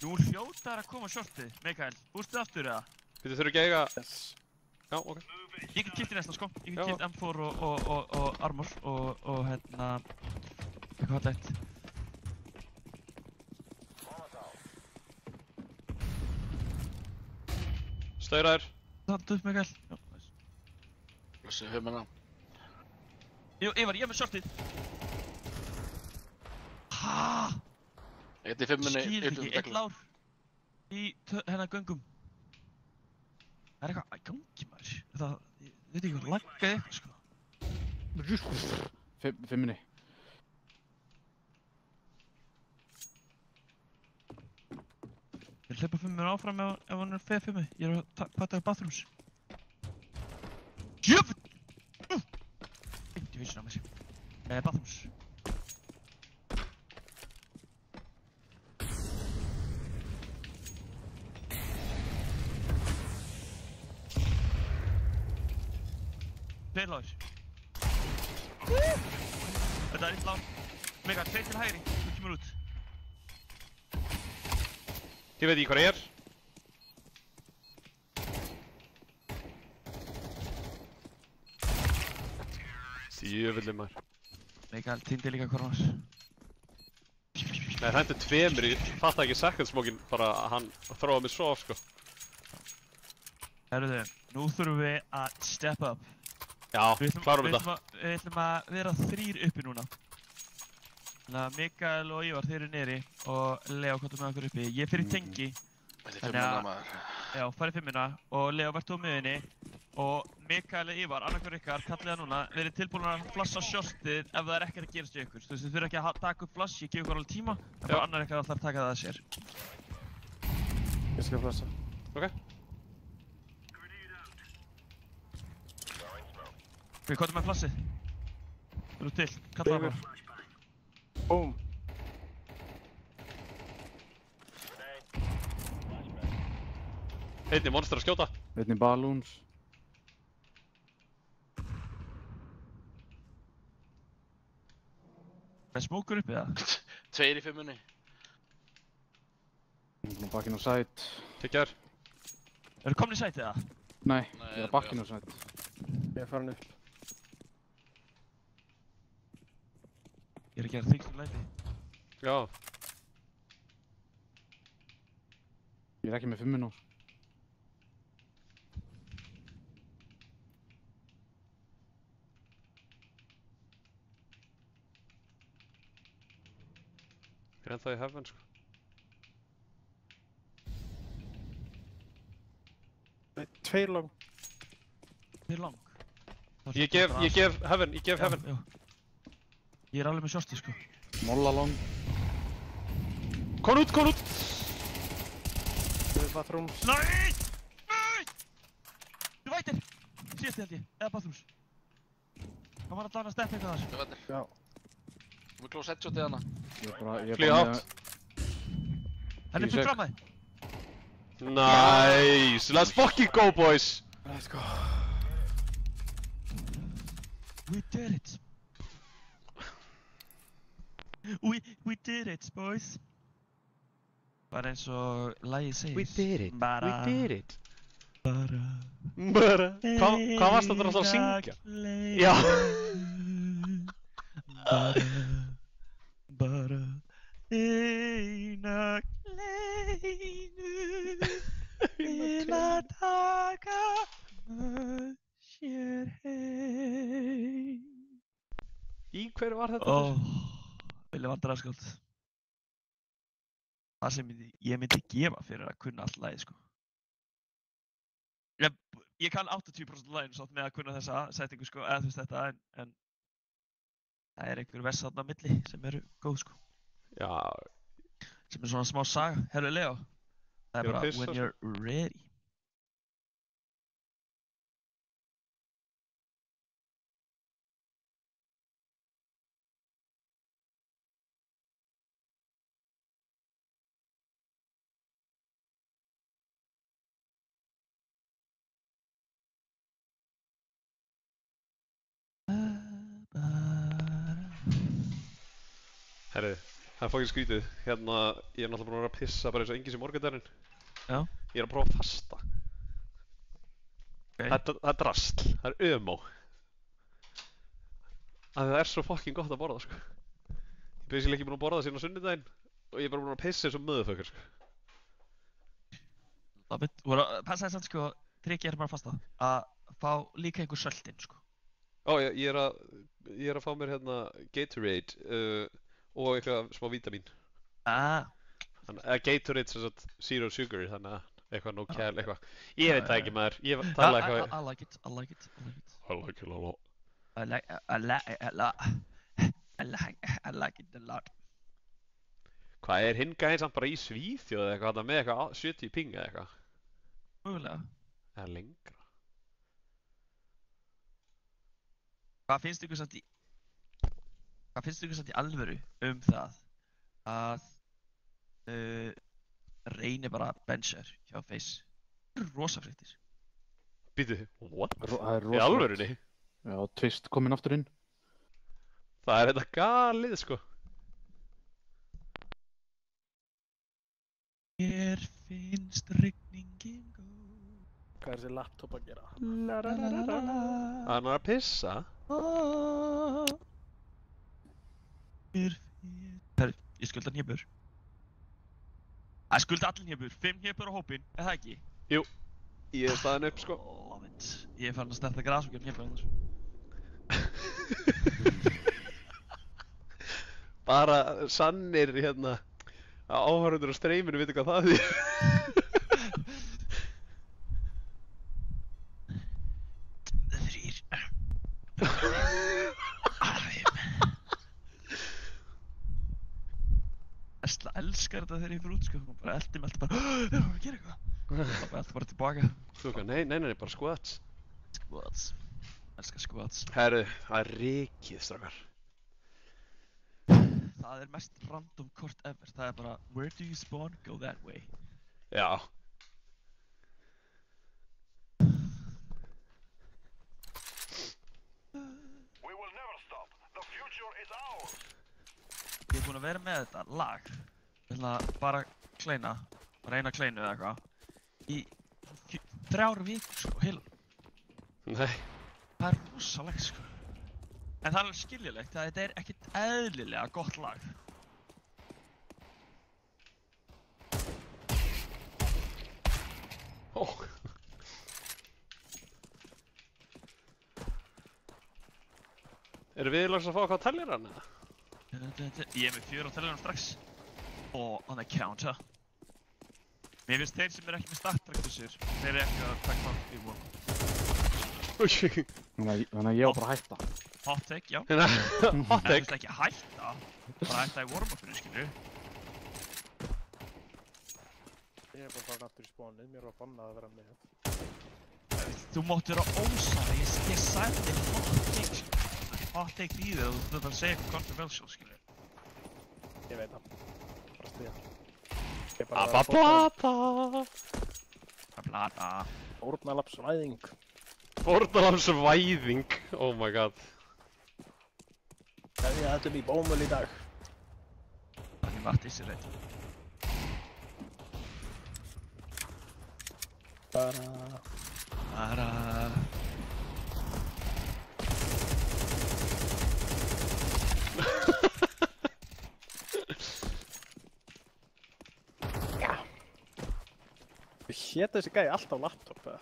Nú hljótar að koma shortið, Mikael. Bústu aftur, eða? Þið þurfum ekki að eiga... Yes. Já, ok. Ég get kippt í næsta, sko. Ég Já. get kippt M4 og armor og hérna... eitthvað haldægt. Stauraður. Þannig upp, Mikael. Já, nice. Blessi humana. Jú, Ívar, ég er með shortið. Hæ? Eitt í 5 minni. Skil ekki, 1 lár í hennar göngum. Það er eitthvað í gangi, maður. Þetta, ég veit ekki hvað laggaði eitthvað, sko. 5 minni. Ég hleypa 5 minni áfram ef hann er feð 5. Ég er að pata í bathrooms. Jöfn! Eitt í vissu. Bathrooms. Tveir lágur. Þetta er eitt lán. Mega, tveir til hægri. Þú kemur út. Ég veit ekki hvað ég er. Djöfullinn maður. Mega, týndi líka hvað hann var. Nei, það hendur tveimur, ég fatt ekki second smokin bara að hann þróa mig svo oft, sko. Herruðu, nú þurfum við að step up. Já, klárum þetta. Við ætlum að vera 3 uppi núna. Þannig að Mikael og Ívar, þeir eru niðri og Leo komdu með okkur uppi. Ég fer í tengi. Þetta er 5 manna maður. Já, farið 5 og Leo verður á miðunni. Og Mikael og Ívar, annarkur ykkar, kallið það núna, verið tilbúin að flassa shortið ef það er ekkert að gerast í ykkur. Þú veist, þið þurfum ekki að taka upp flass, ég gef ykkur alveg tíma, en bara annar ykkar þarf að taka það að sér. Ég skal flassa. Ok. Ok, hvað er með flassið? Þú til, kalla það bara. Búm. Einni monster að skjóta. Einni balloons. Er smókur uppi það? 2 í 5-unni. Ég er búinn að bakkinn á sæt. Kekjar. Eru komin í sætið það? Nei, ég er að bakkinn á sæt. Ég er farin upp. Ég er að gera þingstum læti. Já. Ég er ekki með 5 minúr. Ég er ennþá í heaven, sko. Tveir lang. Þið er lang. Ég gef heaven, ég gef heaven. Já. Ég er alveg með shortið, sko. Molla long. Kon út, kon út! Tveir bathrooms. Nei! Nei! Þú vætir! Síðasti held ég, eða bathrooms. Hann var allan að steppa eitthvað þar. Ég veitir. Já. Þú með close headshotið hana. Ég er bara Flýja með... átt. Henni er fyrir fram að þið. Nice! Let's fucking go, boys! Let's go. We did it. We did it, boys. Bara eins og lagið segir. We did it, Bara. we did it. Bara. Bara. Hvað varst þetta alltaf að syngja? Já. Bara eina kleinu til að taka með sér heim. Í hverju var þetta? Vilja vandræðaskáld. Það sem ég myndi gefa fyrir að kunna allt lagið, sko. Ég kann 80% laginu sátt með að kunna þessa settingu, sko, eða þú veist þetta, en það er einhver vers þarna á milli sem eru góð, sko. Já. Sem er svona smá saga. Herru Leo, það er bara when you're ready. Herri, það er fokkinn skrítið. Hérna, ég er náttúrulega búinn að vera að pissa bara eins og enginn sem morgundagurinn. Já. Ég er að prófa að fasta. Okay. Það er drasl, það er ömó. Það er svo fucking gott að borða, sko. Ég er basically ekki búinn að borða síðan á sunnudaginn og ég er bara búinn að pissa eins og motherfucker, sko. Það passaði samt, sko, trikið er bara fasta að fá líka einhver söltinn, sko. Ó, ég er að fá mér hérna Gatorade og eitthvað smá vítamín. Gatorade sem sagt zero sugar, þannig að eitthvað no cal, eitthvað. Ég veit það ekki, maður. Ég tala eitthvað. I like it, I like it, I like it. I like it a lot. I like it a lot. Hvað er hinn gæðin samt bara í Svíþjóð eða eitthvað með eitthvað 70 ping eða eitthvað? Mögulega. Eða lengra. Hvað finnst ykkur samt í? Hvað finnst ykkur samt í alvöru það að Reyni bara benchar hjá Face? Það eru rosa fréttir. Býtu, what? Það er Í alvörunni? Já, Twist kominn aftur inn. Það er þetta galið, sko. Mér finnst rigningin góð. Hvað er þessi laptop að gera? Hann er að pissa. Herri, ég skulda hnébur. Það skulda allir hnébur. 5 hnébur á hópinn, er það ekki? Jú, ég er staðinn upp, sko. Love it. Ég er farin að snerta gras og gera hnébur annars. Bara sannir, hérna, að áhörundur á streyminu viti hvað það þýðir. Esla elskar þetta þegar ég fyrir út, sko. Hún bara eldi mig alltaf bara, erum við að gera eitthvað? Það bara alltaf bara tilbaka. Þú veist, nei, bara squats. Squats. Elskar squats. Herru, það er rikið, strákar. Það er mest random kort ever. Það er bara, where do you spawn? Go that way. Já. Ég er búinn að vera með þetta lag, bara kleina, bara eina kleinu eða eitthvað, í 3 vikur, sko, heilan. Nei. Það er rosalegt, sko. En það er alveg skiljulegt, þetta er ekkert eðlilega gott lag. Eru við loks að fá hvað tellir hann, eða? Ég er með 4 á tellinum strax. Og on the counter. Mér finnst þeir sem eru ekki með startræktusir, þeir eru ekki að taka þátt í warm-up. Þannig að ég var bara að hætta. Hot take, já. Hot En þú take. veist ekki hætta, bara hætta í warm-upinu, skilur. Ég er bara farin aftur í spónið, mér var bannað að vera með. Þú mátt vera ósari, ég sagði þér hot take, skilur. Hot take í þig og þú þarf að segja eitthvað controversial, skilur. Ég veit það. Bara stíða. Ég er bara að Abablata. Blata. Fórnarlappsvæðing. Fórnarlampsvæðing. Oh my god. Ég ætlum í bómul í dag. Þannig vatni sér reitt. Bara... Hét þessi gæi alltaf laptop, eða?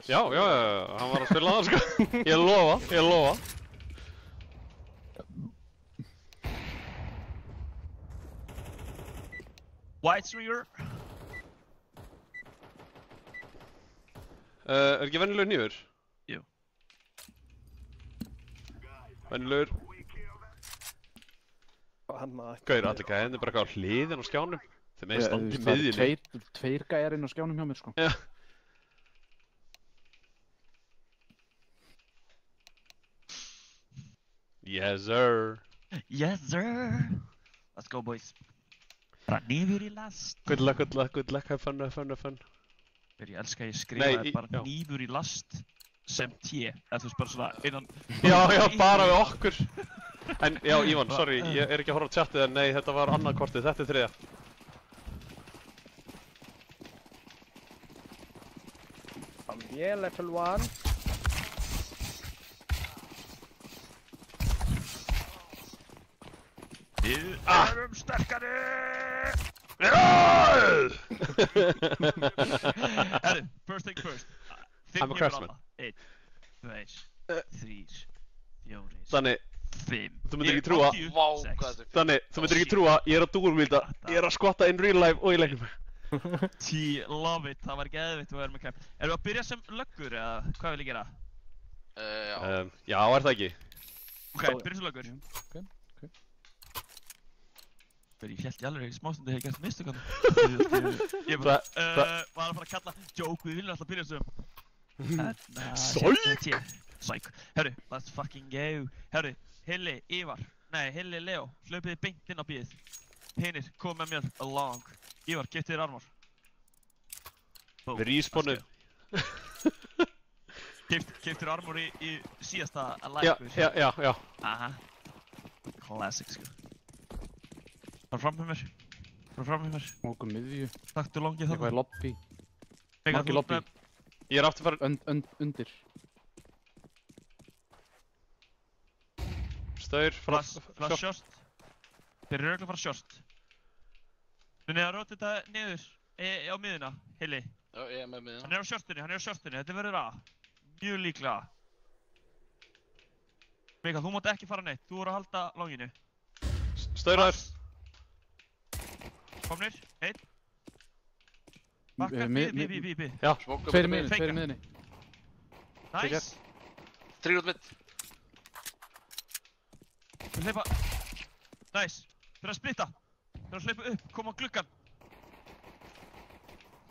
Já, hann var að spila það, sko. Ég lofa. White Swinger. Er ekki venjulegur hnífur? Jú. Venjulegur. Gaur, allir gæðin er bara eitthvað á hliðin á skjánum. Þeir með standi í miðjunni. Það eru tveir gæjar inn á skjánum hjá mér, sko. Já. Yes, sir. Yes, sir. Let's go, boys. Bara nýfur í last. Good luck, have fun. Ég elska að ég skrifaði bara já. nýfur í last sem T. Eða þú veist bara svona innan... Já, bara við okkur. En, já, Ívan, sorry, ég er ekki að horfa á chatið en nei, þetta var annað kortið, þetta er 3. Ég level 1. Við erum sterkari! Herri, first thing first. I'm a craftsman. 1, 2, 3, 4, Þannig, 5. þú myndir ekki trúa. Vá, hvað þetta er. Þannig, þú myndir ekki trúa, ég er að dúrmýta, ég er að skotta in real life og í leiknum. Love it, það var geðvitt að vera með camp. Erum við að byrja sem löggur eða hvað vil ég gera? Já. Já, er það ekki? Ok, byrja sem löggur. Ég held í alveg smástundu hefði gert mistök hann. Ég var að fara að kalla joke, við viljum alltaf byrja sem Psyk! Psyk. Herru, let's fucking go. Herru, Hilli, Ívar, nei, Hilli, Leo, hlaupið þið beint inn á bíð. Hinir, kom með mér along. Ívar, getið þér armor. Við respawnum. Keyptir armor í síðasta Já, live. já. Aha. Classic, sko. Fara fram með mér. Mókum miðju. Taktu longið Eitthvað í þarna. lobby. Megan, Margir þú ert lobby. með- Ég er aftur farin. Undir. Staur, Flash short. short. Þeir eru örugglega að fara short. Munið að róta þetta niður á miðuna, Hilli. Já, ég er með miðina. Hann er á shortinu, þetta verður A. Mjög líklega A. Megan, þú mátt ekki fara neitt, þú voru að halda longinu. Stauraður. Komnir, einn. Bakka, bí. Já. Smóka Tveir í með miðinni. Nice. 3 út mitt. Við hleypa. Nice. Þeir að splitta. Þeir að hleypa upp, koma á gluggan.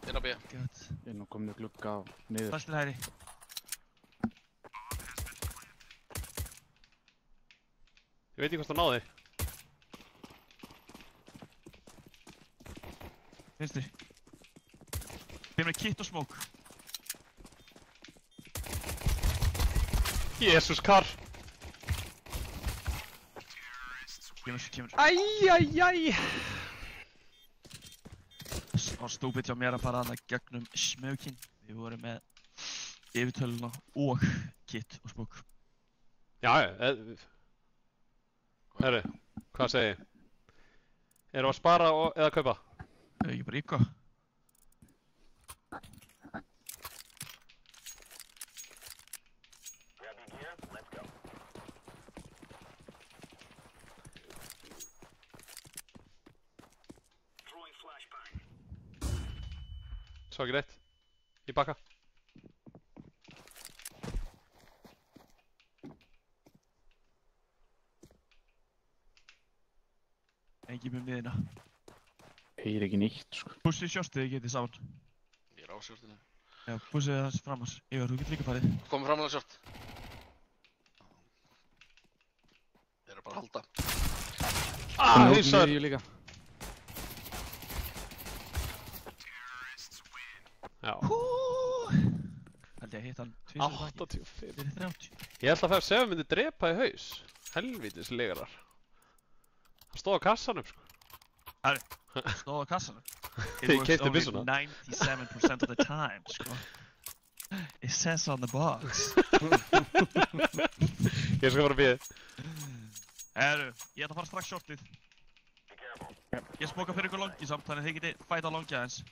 Inn á B. Gött. Ég er nú komin að glugga á niður. Fast til hægri. Ég veit ekki hvort það náði. Vinstri. Þeir með kit og smók. Jesús, Karl. Kemur. Æ. Það var stúpid hjá mér að fara hana gegnum smökinn. Við vorum með yfirtöluna og kit og smók. Já. Herru, hvað segi ég? Erum við að spara eða kaupa? Hefur ekki bara íkva? Sá ekki reitt. Ég bakka. Engin með miðina. Heyr ekki neitt, sko. Pussið shortið þið getið saman. Ég er á shortinu. Já, pussið það framar. Ívar, þú getur líka farið. Komum framlega short. Þeir eru bara að halda. Hausaður. Miðju líka. Já. Held ég að hitt hann tvisvar baki. 85. Fyrir 30. Ég held að 5-7 myndi drepa í haus. Helvítis legarar. Hann stóð á kassanum, sko. Stóð á kassanum. Þið keyptu byssuna. 97% of the time, sko. It says on the box. Ég skal fara að bíða. Herru, ég ætla að fara strax shortið. Ég smóka fyrir ykkur longi samt, þannig að þið getið fæta longi aðeins.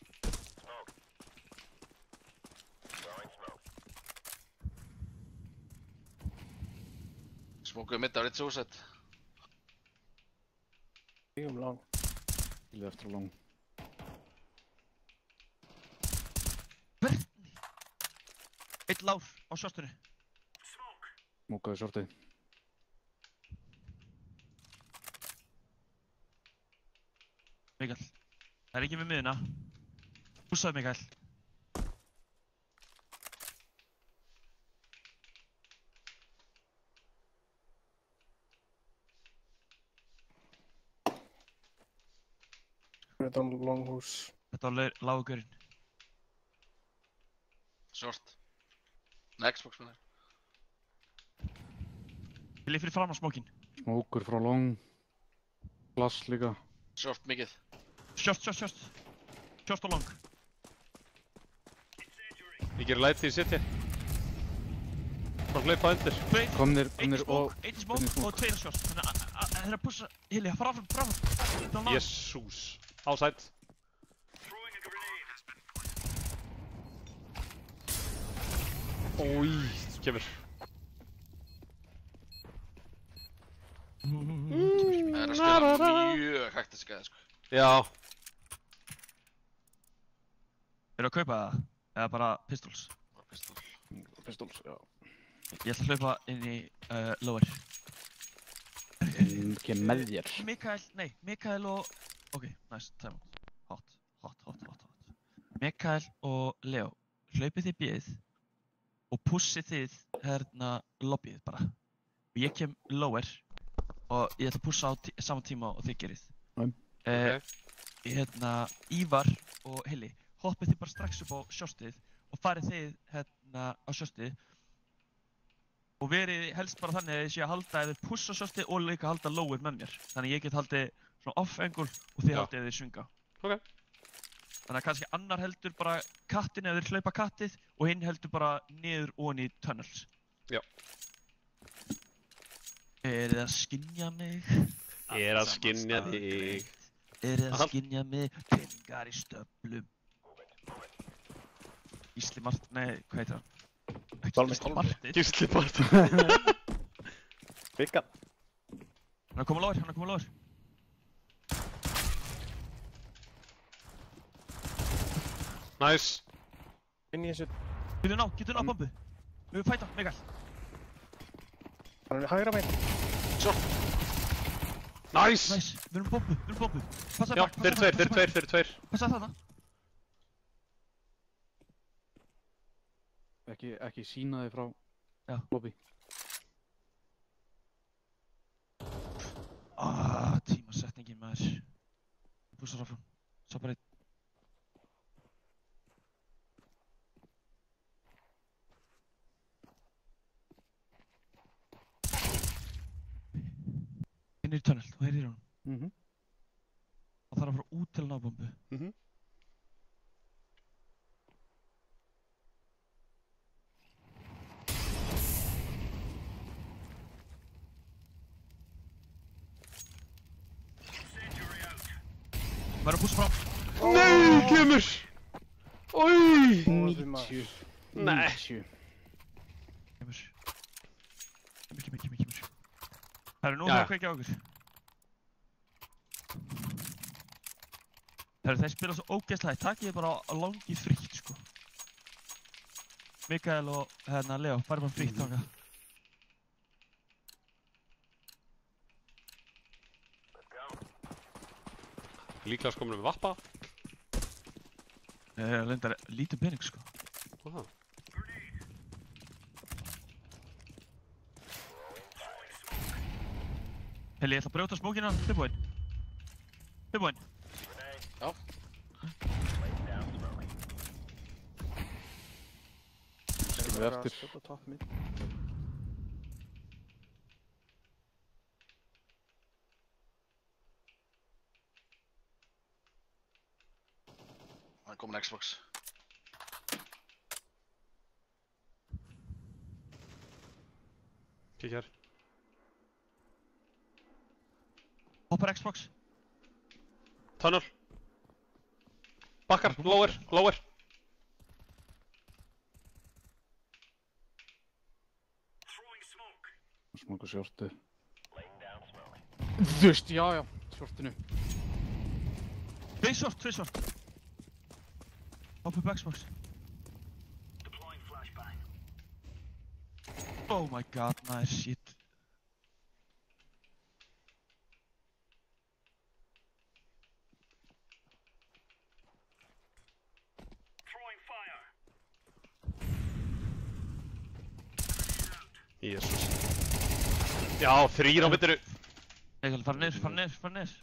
Smókuðu mitt á Ritz húsett. Stígum lang. Ég er eftir á long. Eitt lár á shortinu. Mókaði shortið. Mikael, það er ekki með miðina. Pússaðu Mikael. Þetta er langhús. Þetta var lágurinn. Short. Nei, Xbox minnar. Vil ég fyrir fram á smókinn? Mókur frá long. Glass líka. Short mikið. Short. Short og long. Ég gerir læti í sitja. Bara hlaupa undir. Komnir Einn og... smók og tveir short. Þannig að þeir eru að pussa Hilli, fram. Jesús. Ásætt. Ói, kemur. Það er að spila mjög hægt að skæða, sko. Já. Eru að kaupa það? Eða bara pistols? Bara pistol. Pistols, já. Ég ætla að hlaupa inn í lower. Ekki með þér. Mikael og... Ok, nice, time out. Hot. Mikael og Leo, hlaupið þið bíðið og pussið þið hérna lobbyið bara. Og ég kem lower og ég ætla að pússa á sama tíma og þið gerið. Ok. Ívar og Hilli, hoppið þið bara strax upp á sjóstið og farið þið á sjóstið og verið helst bara þannig að þið séu að halda ef þið pussa sjóstið og líka halda lóið með mér. Þannig ég get haldið svona off-angle og þið haldið ef þið svinga. Ok. Þannig að kannski annar heldur bara kattinn ef þeir hlaupa kattið og hinn heldur bara niður ofan í tunnels. Já. Þið að skynja mig? Ég að skynja þig. Þið að skynja mig? Peningar í stöflum. Gísli Martin, nei, hvað heitir hann? Ekki Gísli Martin. Gísli Martin. Byggan. Hann er að koma lóður, Nice. Inn í þessu. Getur ná bombu. Við fæta, Mikael. Hann er hægra megin. Svo. Nice. Nice, við erum bombu. Passaði Já, bak, fyrir tveir. Passaði þarna. Ekki sína þig frá lobby. Tímasetningin maður. Pússar áfram. Svo bara einn. Inn í tunnel, þú heyrir hún. Það þarf að fara út til að ná bombu. Verður að pússa frá. Nei, kemur! Oj! 90. Nei. 90. Kemur. Herru, nú þarf að kveikja á okkur. Herru, þeir spila svo ógeðslega, takið þið bara á langi frítt, sko. Mikael og Leo, farið bara frítt þangað. Líklega sko með vappa. Lendar lítið pening, sko. Aha. Helli, ég ætla að brjóta smókina, tilbúinn. Já. Við eftir. Skjóta topp mid. Það er komin Xbox. Kík hér. Hoppar Xbox. Tunnel. Bakkar, lower. Smoka shortu. Þú veist, já, shortinu. Tvei short. Hopp upp Xbox. Oh my god, maður, shit. Jesús. Já, 3 á myndinu. Mikael, fara niður.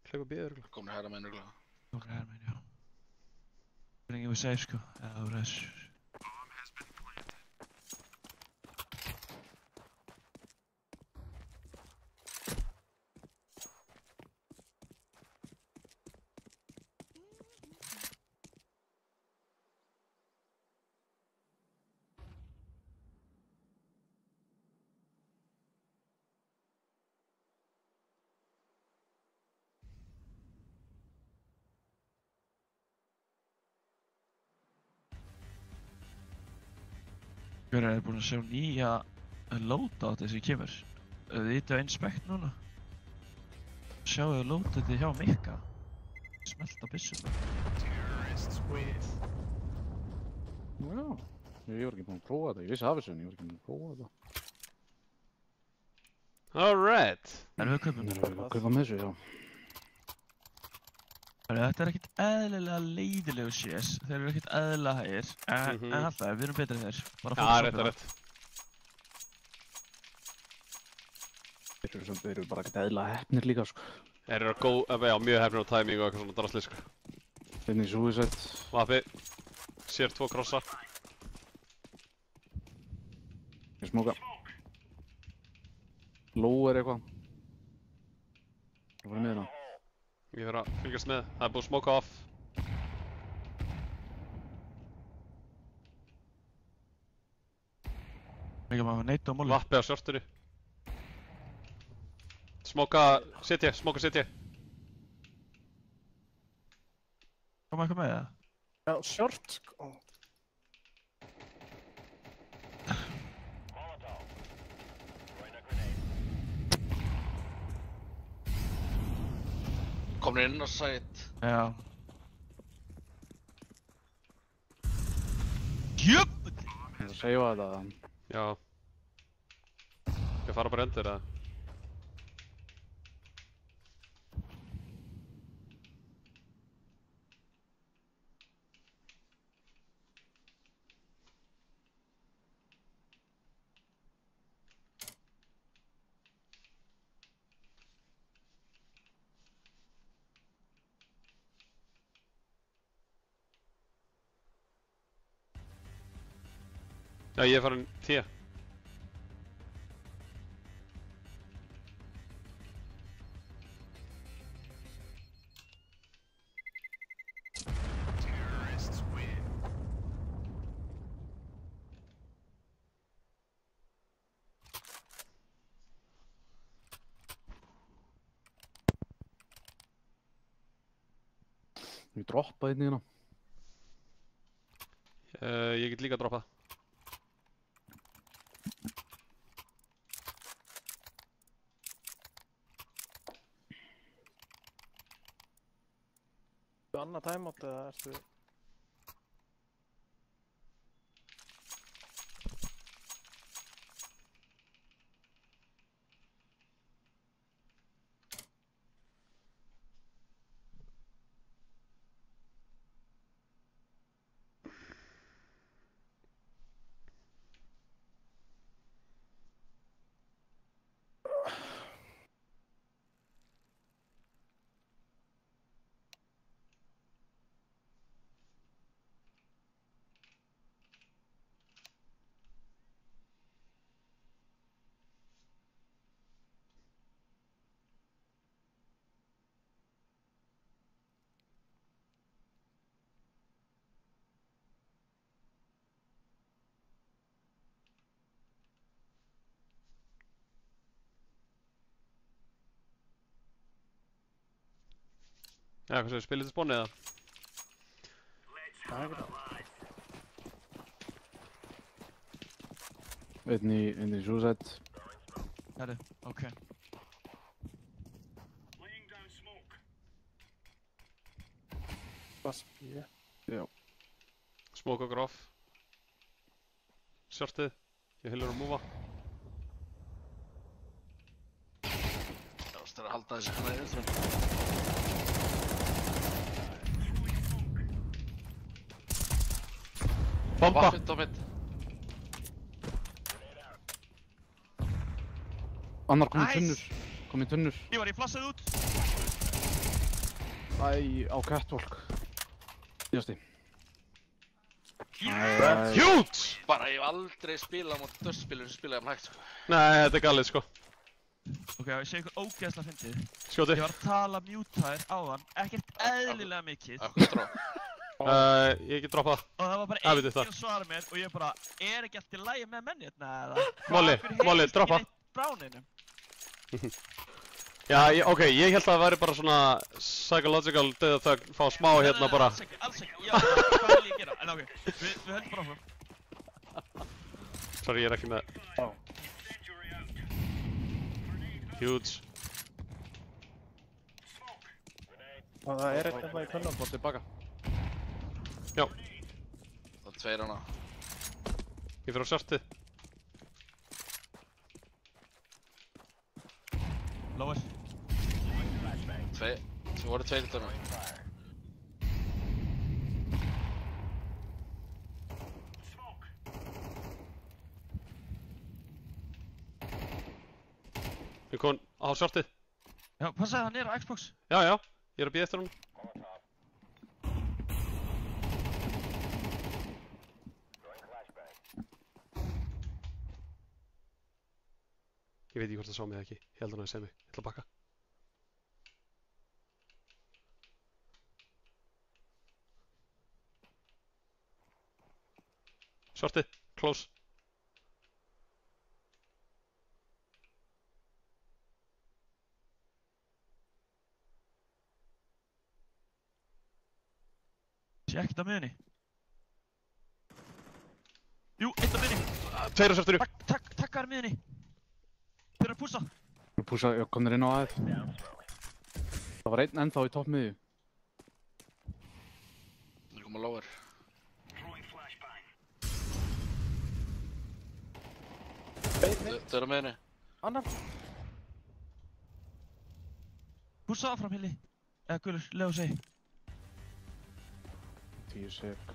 Hlaupa bíður. Komin hægra megin örugglega. Ok, hermenn, já. Það er enginn við segir, sko. Eða þú veist. Hver er búinn að sjá nýja loadoutið sem kemur? Þið íttu að inspect núna. Sjáu loadoutið hjá Mikka. Smelt á byssum. Já, ég var ekki búinn að prófa þetta. Ég vissi af þessu en ég var ekki búinn að prófa þetta. Alright. En við kaupum. Þannig að við kaupa með þessu, já. Þetta er ekkert eðlilega leiðilegu CS. Þeir eru ekkert eðlilega hægir. En alltaf, við erum betri en þeir. Bara Já, fókusum rétt. Þeir eru bara ekkert eðlilega heppnir líka, sko. Þeir eru mjög hefnir á timing og eitthvað svona drasli, sko. Inn í Suicide. Vappi. Sér 2 krossa. Ég smóka. Low er eitthvað. Það var með hérna. Ég fyrir að fylgjast með. Það er búið að smoka off. Mikið maður neitt á móli. Vappi á shortinu. Smoka CT. Koma eitthvað með það? Já, short, sko. Komnir inn á site. Já. Jöp! Það segja þetta. Já. Ég fara bara endur, eða? Já, ég er farin T. Ég droppa einni hérna. Ég get líka droppað. Ertu annað timeout eða ertu... Já, hvað séu, spilið til sponni eða? Það er ekki það. Inn í Suicide. Herri, ok. Basp, ég. Smoke okkur off. Shortið. Ég hylur að múfa. Já, það er að halda þessi hann aðeins. Bomba! Vappitt á mitt. Annar kom í Nice. tunnur. Kom í tunnur. Ég var í flassað út. Æ, á catwalk. Síðasti. Huge! Bara ég hef aldrei spilað á móti dödsspilur sem spilaði hægt, sko. Nei, þetta er galið, sko. Ok, ég sé ykkur ógeðslega fyndið. Skjóti. Ég var að tala mjútaðir áðan, ekkert eðlilega mikið. Akkur drá. Ég get droppað. Og það var bara Veitu enginn það. að svara mér og ég bara, er ekki allt í lagi með menni hérna eða? Molly, droppa. Bráninu. Já, ok, ég held að það væri bara svona psychological dauðaþögn, fá smá hérna bara. Alls ekki, já, hvað vil ég gera? En ok, við höldum bara áfram. Sorry, ég er ekki með. Já. Huge. Það er eitt hérna í kunnan. Bort tilbaka. Já, Það er tveir hana. ég fyrir á shortið. Lower. Það voru tveir í törnum. Ég kom á shortið. Já, passaði hann er á Xbox. Já, já. Ég er að bíða eftir honum. Ég veit ekki hvort það sá mig eða ekki. Ég held hann að það sé mig. Ég ætla að bakka. Shortið. Close. Sé ekkert á miðunni. Jú, eitt á miðunni. Tveir á shortinu. Takkar miðunni. Þeir eru að pússa. Púsa, já, komnir inn á aðeins. Það var einn ennþá í toppmiðju. Það er komið lower. Þau eru með henni. Annar. Pússa áfram, Hilli. Eða Gullur, Leo segi. 10 sek.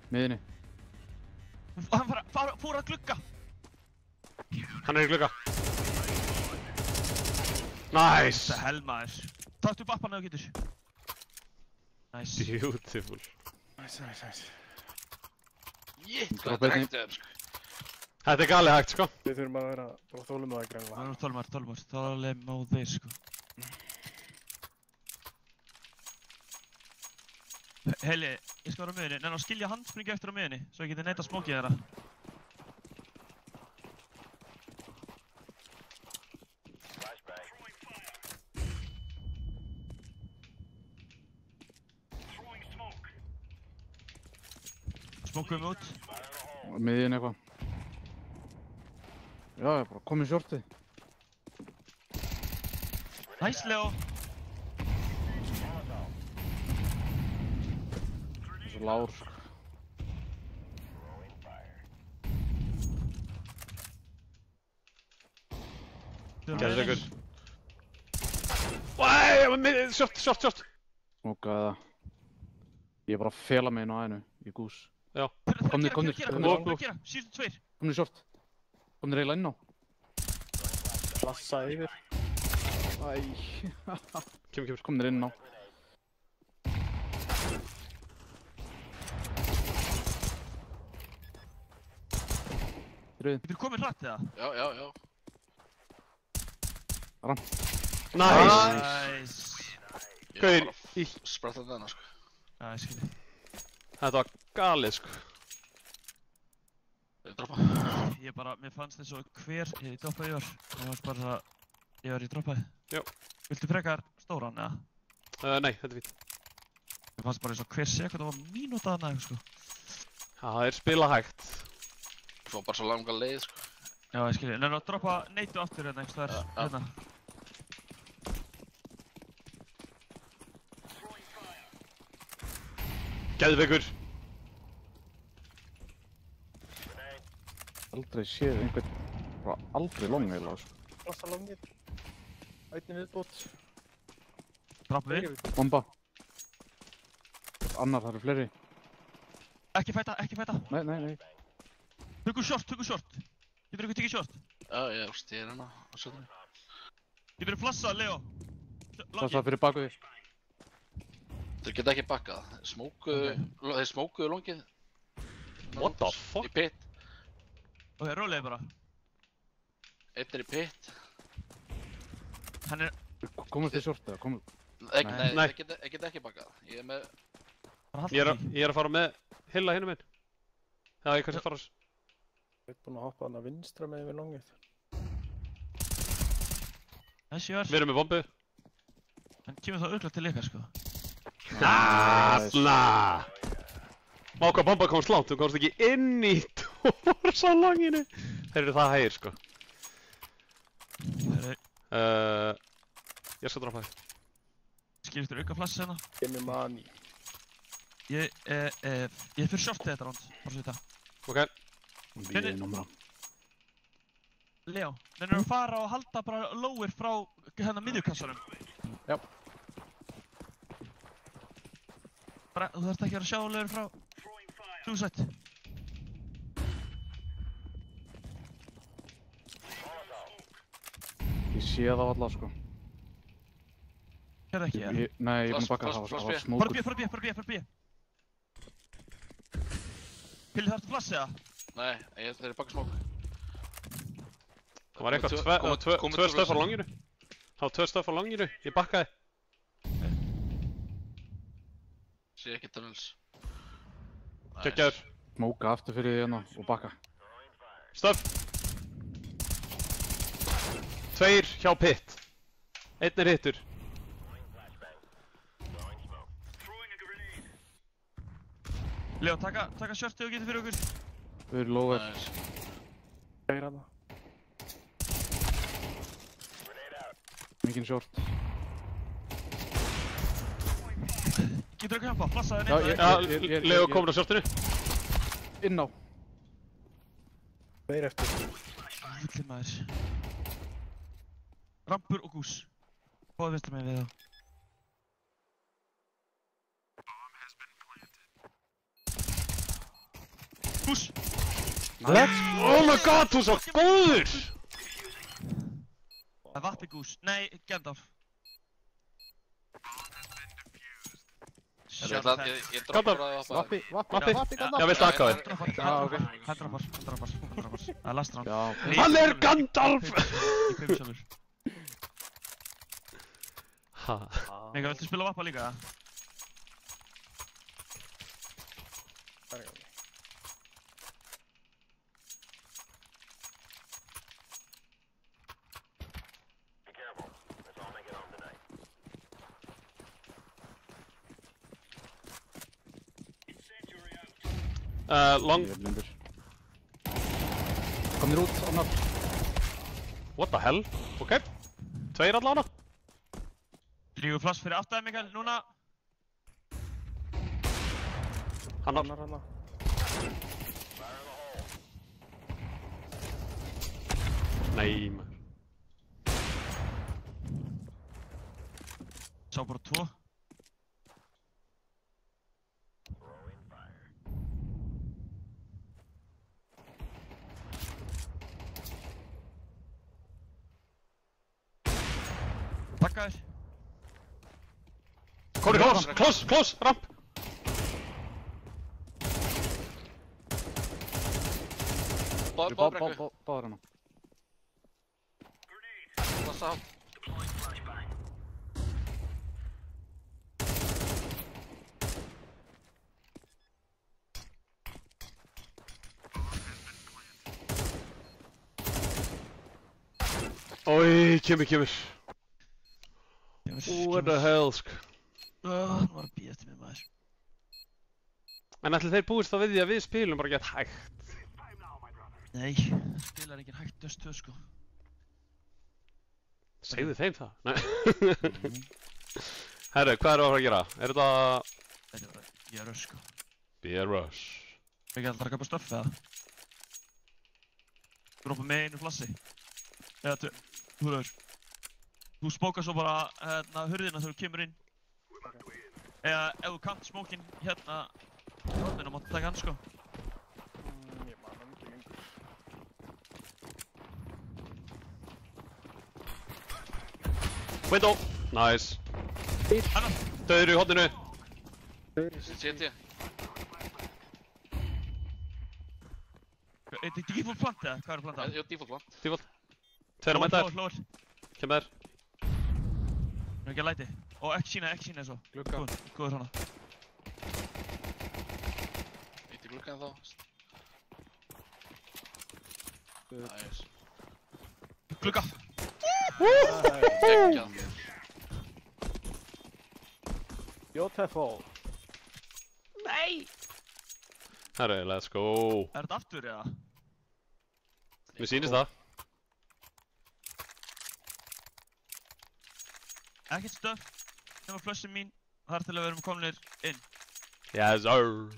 Miðinni. Hann fór að glugga. Hann er í glugga. Nice! Þetta helmaður. Taktu upp appan ef þú getur. Nice. Beautiful. Nice. Jitt, Drop hvað þetta einni. hægt er, sko. Þetta er galið hægt, sko. Við þurfum að vera bara þólum það greinlega. Það er 12 móðir, sko. Heili, ég skal vera á miðunni. Nenna að skilja handspringi eftir á miðunni, svo ég geti neita að smókið þeirra. Smókuðum út. Miðinni eitthvað. Já, ég er bara komið shortið. Næs, Leo. Svo lár, sko. Gerðu ykkur. Væ, short. Smókaði það. Ég er bara að fela mig inn á aðeinu, í gús. Já. Komnir. Hvað er að gera? Síðustu 2. Komnir short. Komnir eiginlega inn á. Klassa yfir. Æ. Kemur. Komnir inn á. Þriðin. Getur komið hratt eða? Já. Nice! Nice. Ég Gaur, er bara sprattað þennan, sko. Já, ég skilji. Þetta var galið, sko. Þeir droppa. Mér fannst eins og hver ég droppaði í ör. Það var bara það, ég droppaði. Já. Viltu frekar stóran eða? Nei, þetta er fínt. Mér fannst bara eins og hver sekund var mínúta þarna eitthvað, sko. Það er spila hægt. Svo bara svo langa leið, sko. Já, ég skilji. Nenna að droppa neitu aftur hérna, einhvers þar, Já. hérna. Geðveikur. Aldrei séð einhvern, bara aldrei long eiginlega, sko. Klassa langið. Einni viðbót. Droppa við. Bomba. Annar, það eru fleiri. Ekki fæta. Nei. Tökum short. Getur ykkur tekið short? Já, ég er hérna á söndunni. Getur ykkur flassa, Leo? Það er fyrir baku því. Þeir geta ekki bakkað. Þeir smókuðu longið. What the fuck? Í pit. Ok, rólegið bara. Einn er í pit. Hann er Komast þið short eða? Nei, Nei. þeir geta ekki bakkað. Ég er með... bara Ég haldið er að fara með Hilla hinum minn. Já, ég kannski fara. Við erum búin að hoppa hann að vinstra með yfir longið. Þessi var. Við erum með bombu. Hann kemur þá örugglega til ykkar, sko. Þarna! Má hvað bomba komst langt, þú komst ekki inn í Tórsálanginu. Þeir eru það hægir, sko. Ég skal droppa þér. Skilur auka flassa hérna. Gimme money. Ég fyrir shortið þetta ránd, bara svo þetta. Ok. Við erum bara. Leo, nennir að fara og halda bara lower frá hérna miðjukassanum. Já. Bara, þú þarft ekki að sjá lower frá suicide. sé það alla, sko. Gerðu ekki, eða? Nei, ég er búinn að baka Flash það var B. smókur. Fara B. Pilli, þarftu flass, eða? Nei, þeir eru baka smók. Það var eitthvað tvö stöð á langinu. Það var 2 stöð á langinu, ég bakkaði. Sé ekki tunnels. Geggjaður. Smóka aftur fyrir því hérna og baka. Stöð. 2 hjá pit. 1 er hittur. Leo, taka shortið og getið fyrir okkur. Við erum lower. Nice. Gæir hana. Mikinn short. Getur ekki hjálpa, flassaði Já, neitt. Já, Leo komin á shortinu. Inn á. Tveir eftir. Lilli maður. Rampur og gús. Báðu vinstra megin við þá. Gús! Oh my god, þú er svo góður! Það er vappi gús. Nei, Gandalf. Ég droppar það að Vappi. Já, viltu akka þér? Hann droppar. Það er last round. Já. Hann er Gandalf! Ég kaupi sjálfur. Ha. Mega, viltu spila vappa líka? Long. Ég er blindur. Komnir út, annar. What the hell? Ok. 2 allavega. Drífu flass fyrir aftaði, Mikael, núna. Hann hana. Nei, maður. Sá bara 2. Bakkaður. Corey, close, ramp. Báðbrekku. Báður hana. Flassa á. Oj, kemur. What the hell, sko. Hann var að bíða eftir mér, maður. En ætli þeir búist þá við því að við spilum bara gett hægt? Nei, það spilar enginn hægt Dust 2, sko. Segðu þeim það? Nei. Herru, hvað erum við að fara að gera? Er þetta... Þetta er bara, ég er rush, sko. Beer Rush. Ekki alltaf að kaupa stöff, eða? Droppa með einu flassi. Eða, þú rauður. Þú smókar svo bara, hurðina þegar þú kemur inn. Eða, ef þú kant smókinn hérna í horninu, máttu taka hann, sko. Ég man hann ekki lengur. Window. Nice. Annar. Dauður í hodninu. CT. Er þetta default plant, eða? Hvað er plantað? Jú, default plant. Default. 2 mætar. Lóður. Kem þær. Nú ekki að læti. Og ekki sína svo. Glugga. Góður svona. Eitt í gluggan þá. Nice. Glugga! Geggjað. Beautiful. Herru, let's go. Er þetta aftur, eða? Mér sýnist það. Ekkert stöff. Nefna flössin mín. Þar til að við erum komnir inn. Yes, sir.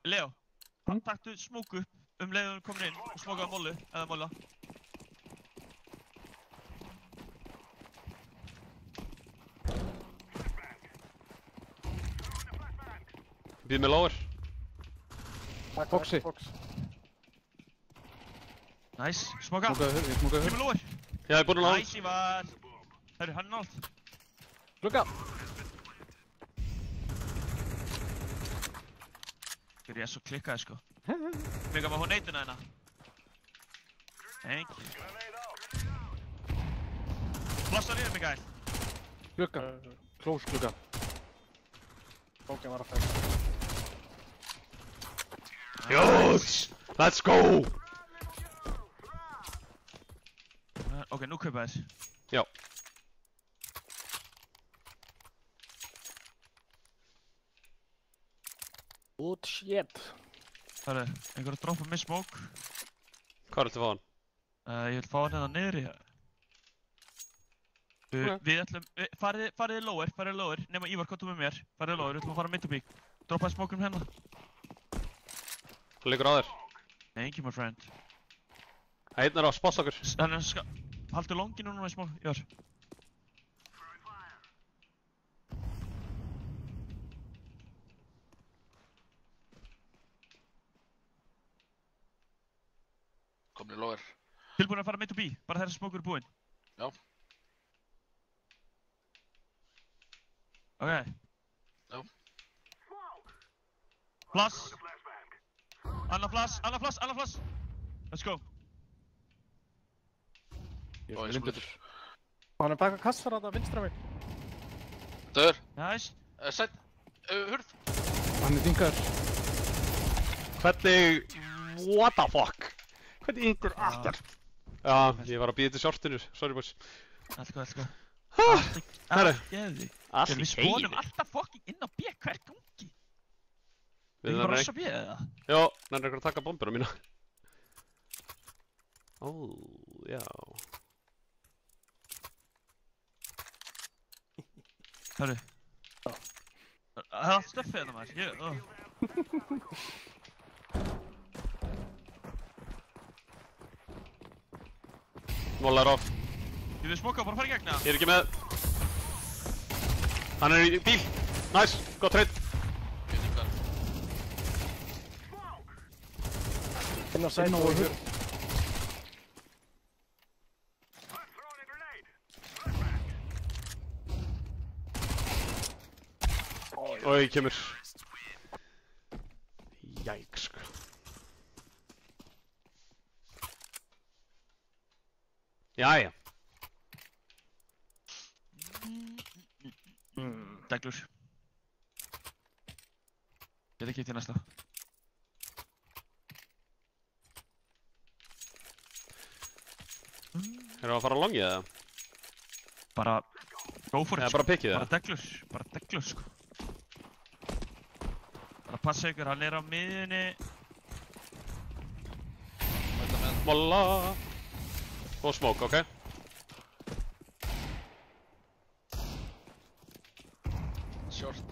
Leo. Taktu smóku upp leið við erum komin inn og smókaðu mollu, eða molla. Býð með lower. Boxi. Nice. Smóka. Smókaðu hurð. Kemur lóður. Ég hef búin að láta. Nice, Ívar. Herru, hann er nátt. Glugga! Ég er svo klikkaði, sko. Mega með hún neituna hérna. Thank you. Blassa niður, Mikael. Glugga. Close glugga. Bókin var að fækka. Jóts! Let's go! Ok, nú kaupa þess. Já. Good shit. Herru, einhver að droppa mig smoke. Hvað viltu fá hann? Ég vil fá hann hérna niðri. Við ætlum, farið lower, nema Ívar, hvað þú með mér? Farið lower, við ætlum að fara mid to peak. Droppaði smoke hérna. Það liggur á þér. Thank you, my friend. Einn er á spots okkur. Haldu longi núna með smá, Ívar. Komni lower. Tilbúin að fara mid to B, bara þegar smoke er búinn. Já. Ok. Já. Flash. Annar flash. Let's go. Ég Og er ég lindur. smutur. Og hann er baka kassar að það vinstra mig. Döður. Nice. Sætt. Hurð. Hann er þingar. Hvernig... What the fuck? Hvernig yngur ekkert? Já, ég var að býða til shortinu. Sorry boys. Let's go. Herru. Geði. Allt Við í spónum heiði. alltaf fucking inn á B hver gangi. Við Við erum bara ekki... rossa B eða? Já, nennir ykkur að taka bombuna mína. Ó, já. Herru. Það er allt stöffið hérna maður. Mollar off. Ég vil smoka, bara fara í gegna. Ég er ekki með. Hann er í bíl. Nice, gott trade. Ég veit ekki hvað. Inn á sæt og hurð. Oj, kemur. Jæks, sko. Jæja. Deglur. Ég er ekki til næsta. Erum við að fara á longið eða? Bara go for it. Eða bara pickið Bara eða? deglur sko. Bara passa ykkur, hann er á miðjunni. Mæta með. Molla. Og smoke, ok? Short.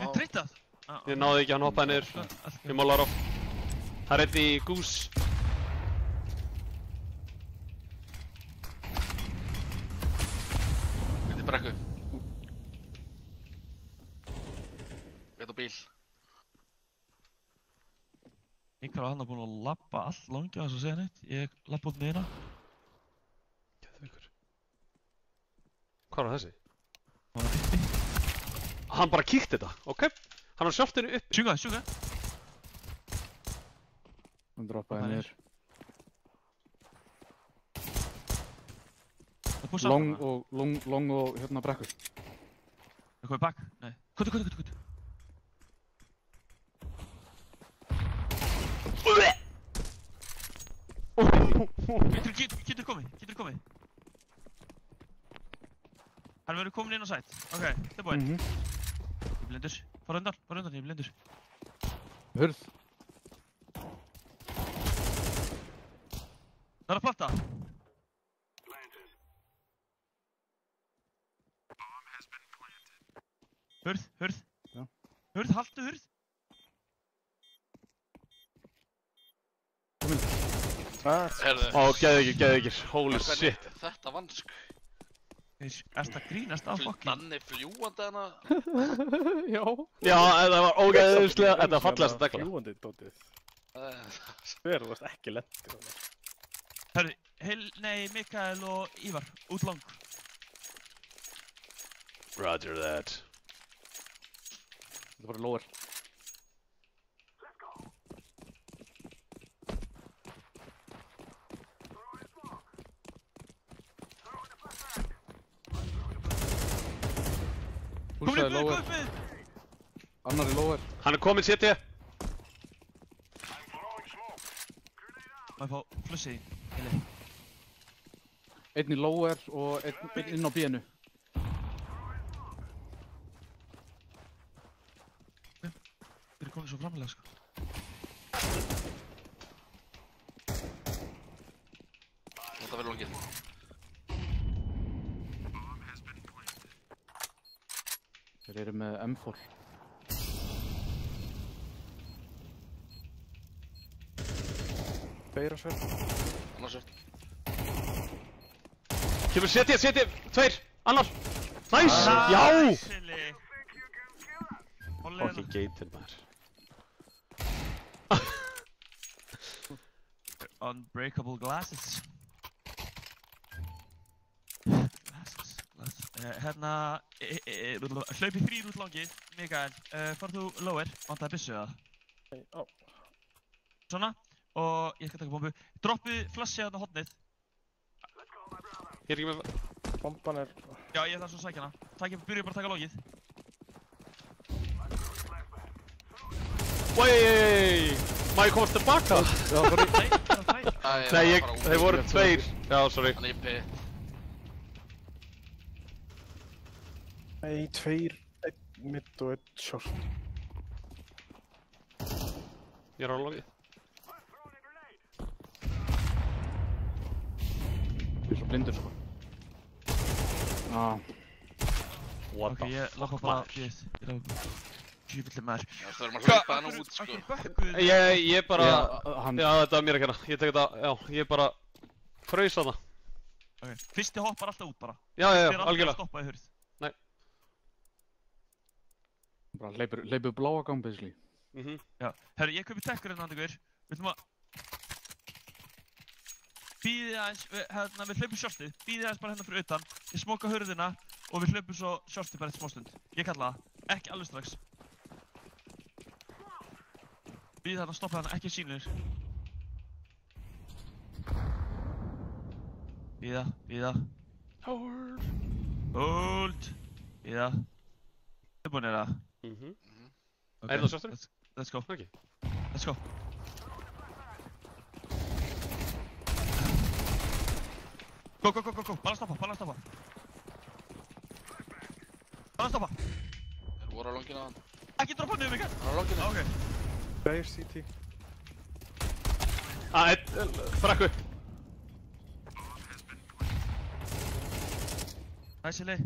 Við treytað. Ég náði ekki, hann hoppaði niður. Ég mollar off. Það er einn í goose. Vildi brekku. Veit á bíl. Einhver var hann búinn að labba allt langið á þess að segja neitt. Ég labba út miðina. Geðveikur. Hvað var þessi? Hann var uppi. Hann bara kíkti þetta, ok? Hann á shortinu upp. Sjunga. Hann droppaði niður. Það er búið saman. Long og hérna brekkur. Það komið back. Nei. Kuttu. Getur komið. Hann verður komin inn á sæt. Ok, þetta er búinn. Ég er blindur. Fara undan, ég er blindur. Hurð. Það er að planta. Hurð. Já. Haltu hurð. Herðu. Ó, geðveikir. Holy shit. Þetta vann sko. Ertu að grínast á fokkin? Danni fljúandi hana. Já. Já, þetta var ógeðslega, þetta var fallegasta dagla. Fljúandi dótið. Hver, þú varst ekki lentur. Herri, Mikael og Ívar, út lang. Roger that. Þetta var lower. Húsaði lower. Annar í lower. Hann kominn CT. Má ég fá flussi í? Einn í lower og einn inn á B-nu. Þeir eru komin svo framlega, sko. Þetta verður longið. Þeir eru með M4. Tveir á svörð. Annars svört. Kemur CT, tveir, annar. Nice, já! Silly. Fucking geitin maður. Unbreakable glasses. Hérna, hlaupi 3 út langið, Mikael, farð þú lower, vantaði byssu eða? Já. Svona, og ég skal taka bombu. Droppið flassi hérna á hotnið. Hér ekki með... Bomban er... Já, ég þarf svo að sækja hana. Byrju bara að taka logið. Wey! Má ég komast tilbaka? Já, sorry. Nei, þeir voru tveir. Já, sorry. Hann er í pit. Nei, tveir, einn midd og einn short. Ég er á logið. Ég er svo blindur, sko. What Ok, ég lappa bara við. Ég lappa bara. Djúvillig maður. Já, það verður maður að hlaupa hana út, sko. Ég bara... Já, Já, þetta var mér að kenna. Ég tek þetta, já, ég bara... fraus hana. Ok, fyrsti hoppar alltaf út bara. Já, Þeir aldrei að algjörlega. stoppa í hurð. bara hleypur bláa gang, basically. Já, herru, ég kaupi tekkur hérna ykkur. Við ætlum að... Bíðið aðeins, við hlaupum shortið. Bíðið aðeins bara hérna fyrir utan. Ég smóka hurðina og við hlaupum svo shortið bara eitt smástund. Ég kalla það. Ekki alveg strax. Bíðið þarna, stoppa þarna, ekki sýnir. Bíða. Hold. Bíða. Tilbúinir það? Er það shortur? Let's go. Ok. Let's go. Go. Bara stoppa. Bara stoppa. Þeir voru á longinu á hann. Ekki droppa niður, Mikael. Hann er á longinu. Ok. Tveir CT. Einn, brakku. Nice, Hilli.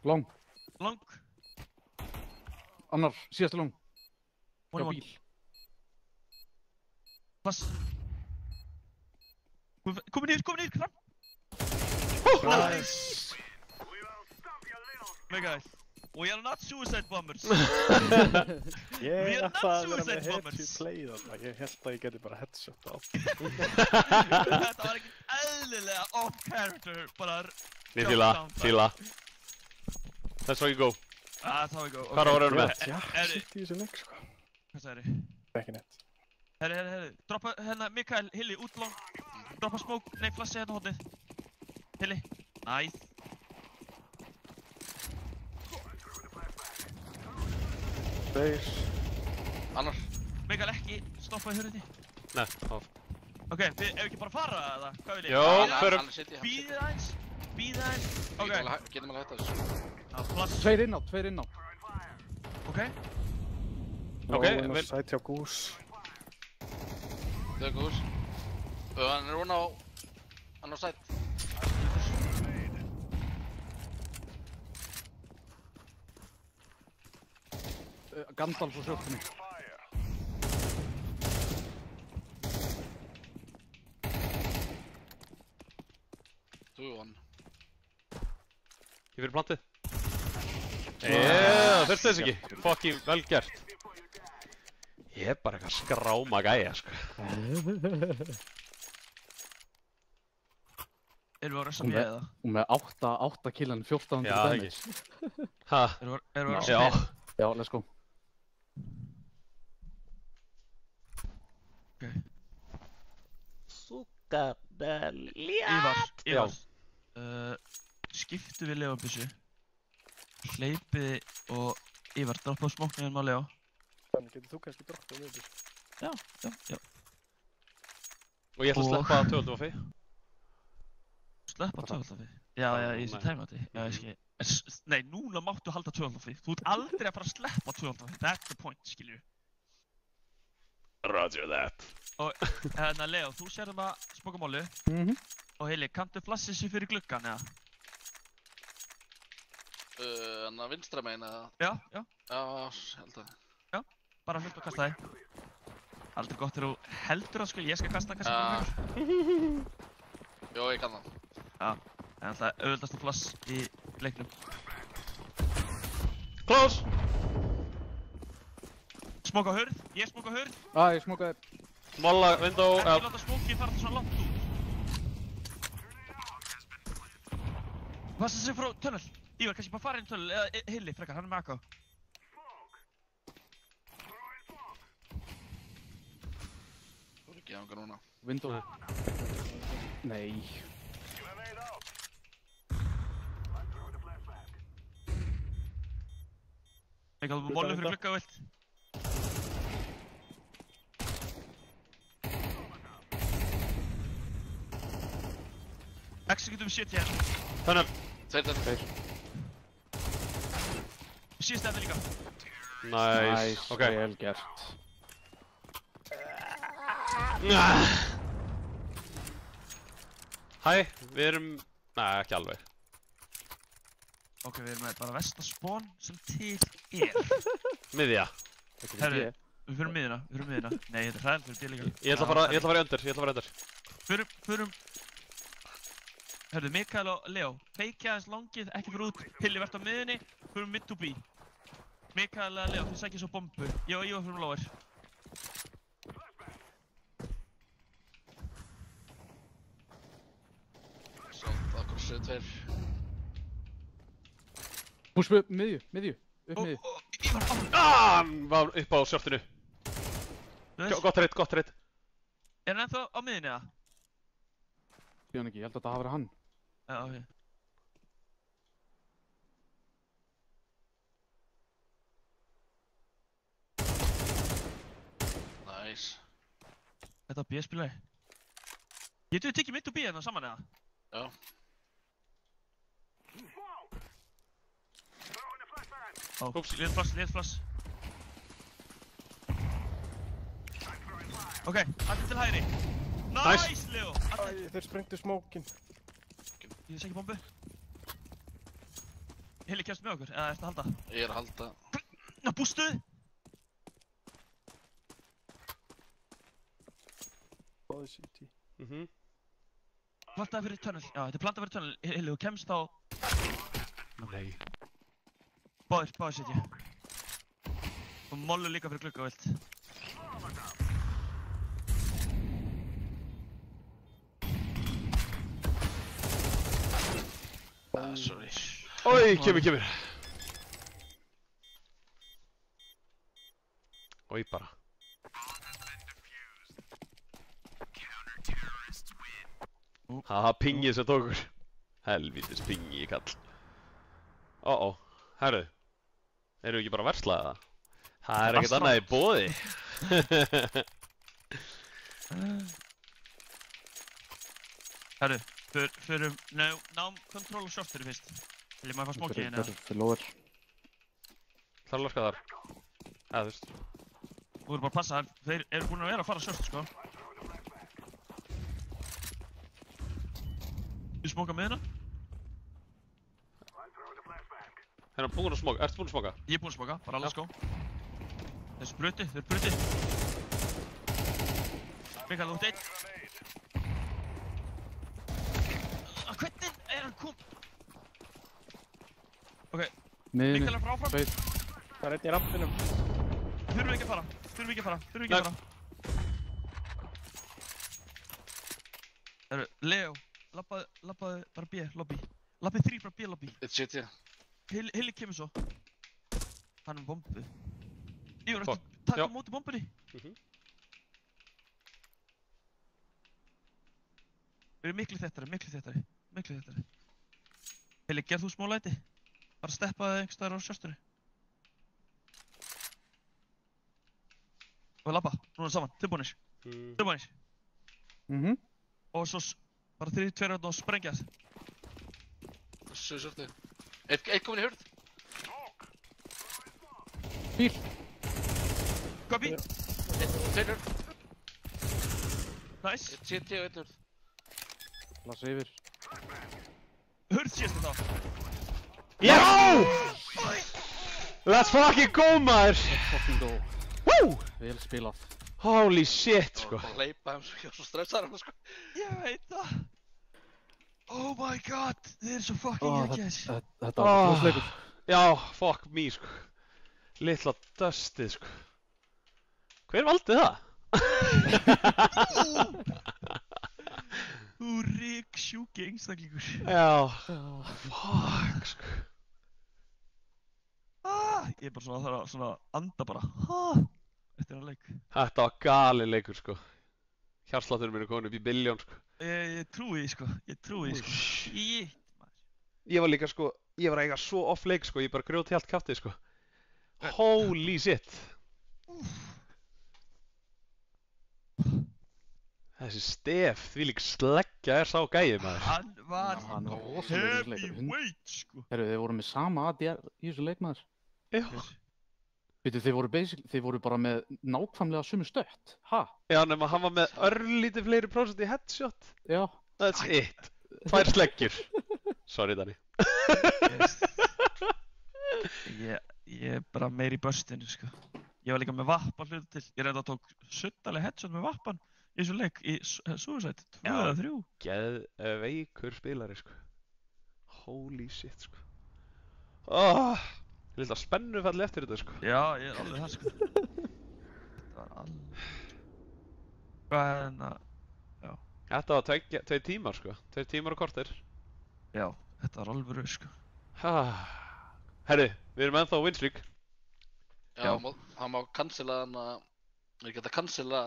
Long. Long. Annar, síðasta long. One Hjá on bíl. Pass. Komið niður, kram. Nice. Mikael. We are not suicide bombers. Ég We are not ætlaði að vera suicide með bombers. headshot play þarna. Ég held að ég geti bara headshot á. Þetta var ekki eðlilega off character, bara... Ég fíla. That's how you go. That's how we go. Hvað voru með? Já, Herri. sitt í þessu leik, sko. Hvað sagði þið? Ekki neitt. Herri. Droppa hérna Mikael, Hilli, út long. Droppa smoke, nei, flassi hérna hóttið. Hilli. Nice. Tveir. Annar. Mikael, ekki stoppa í hurðinni. Nei, off. Ok, ef við ekki bara fara eða? Hvað vil ég? Jó, förum. Hann er sitt í hann. Bíðið aðeins. Ok. Getum alveg hægt þessu. Plus. Tveir inn á. Ok. Ok, Róin og vel. sæti á gús. Þau gús. Hann er hún á... Hann á sætt. Gandalf og sjórtunni. Þú og hann. Ég fyrir plantið. Yeah, þurfti þess ekki. Fucking vel gert. Ég er bara eitthvað skráma gæja, sko. Erum við að rössa B eða? Og með 8 killan, 1400 Já, damage. Ha? Erum við að rössa Já. B? Já, let's go. Ok. Súkadelja. Ívar. Skiptu við Leofbyssu. Hleypið og Ívar, droppa á smóknum á Leo. Þannig getur þú kannski droppað með þessu. Já. Og ég ætla að sleppa 12 og fyrir. Sleppa 12 við. Já, í þessu tæmati. Já, ég skil. Nei, núna máttu halda 12 við. Þú ert aldrei að fara að sleppa 12 við. That's the point, skilju. Roger that. Og Leo, þú sér að smóka mólu. Og Heili, kanntu flassið sér fyrir gluggan, eða? Þannig að vinstra megin eða? Já. Já, held að. Bara hlut og kasta þig. Aldrei gott þegar þú heldur að ég skal kasta kannski bara mjög. Jó, ég kann það. Já, en það er auðvöldast flass í leiknum. Close! Smóka hurð, ég smóka hurð. Ég smókaði. Molla, window, Ekki láta smókið fara svona langt út. Passa sig frá tunnel. Ívar, kannski bara fara inn í tunnel, eða Hilli frekar, hann er með AK. Þú er ekki ánga núna. Window. Nei. Ekki að þú mólu fyrir glugga vilt. Executum shit hér. Tunnel. Tveir. Síðast þetta líka. Nice. Ok. Vel gert. Hæ, við erum... Nei, ekki alveg. Ok, við erum með bara vestaspawn sem til er. Miðja. Herru, við fyrir miðina. Nei, þetta er hræðilegt fyrir bíl líka. Ég ætla að fara í undir. Förum... Herru, Mikael og Leo, feikja aðeins langið, ekki fyrir út. Hilli, verð á miðinni, förum mid to B. Mikael og Leo, þið sækja svo bombu. Ég og Ívar fyrir lower. Sátt að krossuðu tveir. Push upp miðju. Upp miðju. Ívar, Hann var upp á sjortinu. Gott reitt. Er hann ennþá á miðinni eða? Ég hann ekki, ég held að það hafi verið hann. Já, ok. Nice. Þetta var B-spilari. Getur við tekið mitt og B hérna saman eða? Já. Úps, létt flass. Ok, allir til hægri. Nice, Leo! Þeir sprengtu smókin. Ég sé ekki bombu. Hilli, kemst með okkur, eða ertu að halda? Ég er að halda. Ná, bústuð! Báði CT. Plantaði fyrir tunnel. Já, þetta er plantað fyrir tunnel. Hilli, þú kemst á... Nei. Báðir setja. Og mollu líka fyrir glugga vilt. Sorry. Oj, kemur. Oj, bara. Haha, pingið sem tókur. Helvítis pingi, kall. Herru. Erum við ekki bara að versla það? Það er ekkert annað í boði. Herru, förum nám control og short fyrir fyrst. Vil ég maður fá smókið hérna? Fyrir lower. Það er að loska þar. Eða, þú veist. Þú verður bara að passa, þeir eru búin að vera að fara short, sko. Þú smóka með hérna? Er hann búinn að smoka? Ertu búinn að smoka? Ég er búinn að smoka, bara let's go. Þeir eru bruti. Mikael, þú ert einn. Hvernig er hann kom? Miðinni, Mikkel er frá áfram. tveir. Það er einn í rampinum. Þurfum ekki að fara. Þurfum ekki að fara. Þurfum ekki að fara. Leo, labbaðu bara B, lobby. Labbið 3 frá B, lobby. Eitt shit, já. Hilli kemur svo. Hann er með bombu. Ívar, Fuck. takk Já. á móti bombunni. Mhm. Við erum miklu þéttari. Hilli, gerð þú smá læti? Bara steppaði einhvers staðar á sjörtunni. Og labba, núna saman, tilbúinir. Og svo bara 3, 2 og sprengja þess. Svo svolítið. Eitt komin í hurð. Bíl. Hvað bíl? Tveir hurð. Nice. Eitt shit, já, eitt hurð. Lassa yfir. Hurð síðast þá. Já! Let's fucking go, maður! Fucking go. Woo! Vel spilað. Holy shit, sko. Og hleypa þeim svo, ég var svo stressaður hann, sko. Ég veit það. Oh my god, þið eru svo fucking geggjæðis. Þetta var klósleikur. Já, fuck me, sko. Litla dustið, sko. Hver valdi það? Þú ríksjúki einstaklingur. Já, fuck, sko. Ég er bara svona þarf að svona anda bara. Eftir hann leik. Þetta var galið leikur, sko. Hjartslátturinn minn er komin upp í billjón, sko. Ég trúi því, sko. Shit, maður. Ég var líka, sko, ég var að eiga svo off leik, sko. Ég bara grjóti allt kjaftið, sko. Holy shit. Þessi stef, þvílík sleggja sá gæi, maður. Hann var Hann var rosalegur í leikur. heavyweight, sko. Herru, þeir voru með sama ADR í þessu leikmaður. Já. Veitu, þeir voru bara með nákvæmlega sömu stött. Ha? Já, nema hann var með örlítið fleiri prósent í headshot. Já. That's it. 2 sleggjur. Sorry, Danny. Ég er bara meir í börstinu, sko. Ég var líka með vappan hluti til. Ég reynda að tók suttalega headshot með vappan í þessu leik í Suicide 2 eða 3. Geðveikur spilari, sko. Holy shit, sko. Ég held að spennu falli eftir þetta, sko. Já, ég er alveg það, sko. Þetta var alveg... Hvað er hérna... Já. Þetta var 2 tímar, sko. 2 tímar og kortir. Já, þetta var alveg rauð, sko. Herri, við erum ennþá á winstreak. Já, hann má cancela hann að... Ég geta cancela...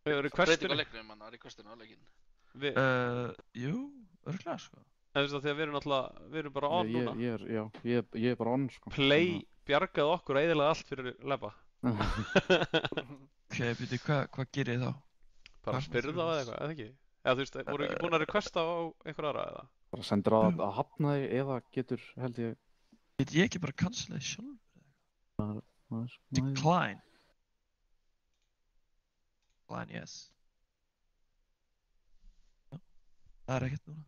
Við erum í breytingu á questinu. leiknum, hann er í questinu á leikinn. Jú, örglega, sko. En þú veist að því að við erum náttúrulega, við erum bara on núna. Ég er bara on, sko. Play bjargaði okkur og eyðilega allt fyrir Lebba. Ok, byrju, hvað gerir ég þá? Bara spyrðu þá eða eitthvað, eða ekki? Eða þú veist, voru ekki búin að requesta á einhver aðra eða? Bara sendir að hafna þig eða getur, held ég... Get ég ekki bara cancela því sjálf? Decline. Decline, yes. Já, það er ekkert núna.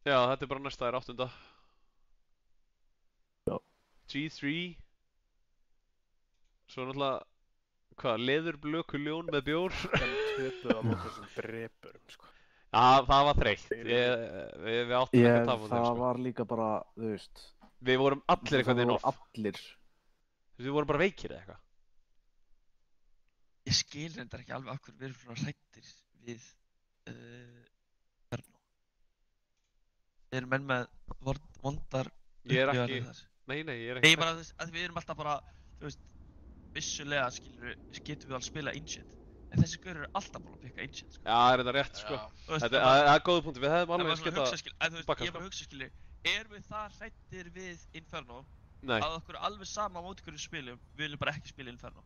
Já, þetta er bara næsta, það er 8. Já. G3. Svo náttúrulega, hvað, leðurblökuljón með bjór? En töpuð á móti þessum drepurum, sko. Já, það var þreytt. Við áttum ekki að tapa á þeim, Það sko. var líka bara, þú veist... Við vorum allir eitthvað inn off. Allir. Við vorum bara veikir eða eitthvað. Ég skil reyndar ekki alveg af hverju við erum svona hrættir við Inferno. Við erum menn með vondar Ég er ekki, upplifanir þar. nei, ég er Nei, ekki. bara að við erum alltaf bara, þú veist, vissulega getum við alveg að spila Ancient. En þessi gaur eru alltaf búin að pikka Ancient, sko. Já, það er þetta rétt, sko. Já. Þú veist, Það er góða punkti, við hefðum alveg skilja, getað þú veist, bakkað, ég sko. bara hugsa, skilja, erum við það hrættir við Inferno Nei, að okkur er alveg sama á móti hverju spilum, við viljum bara ekki spila Inferno.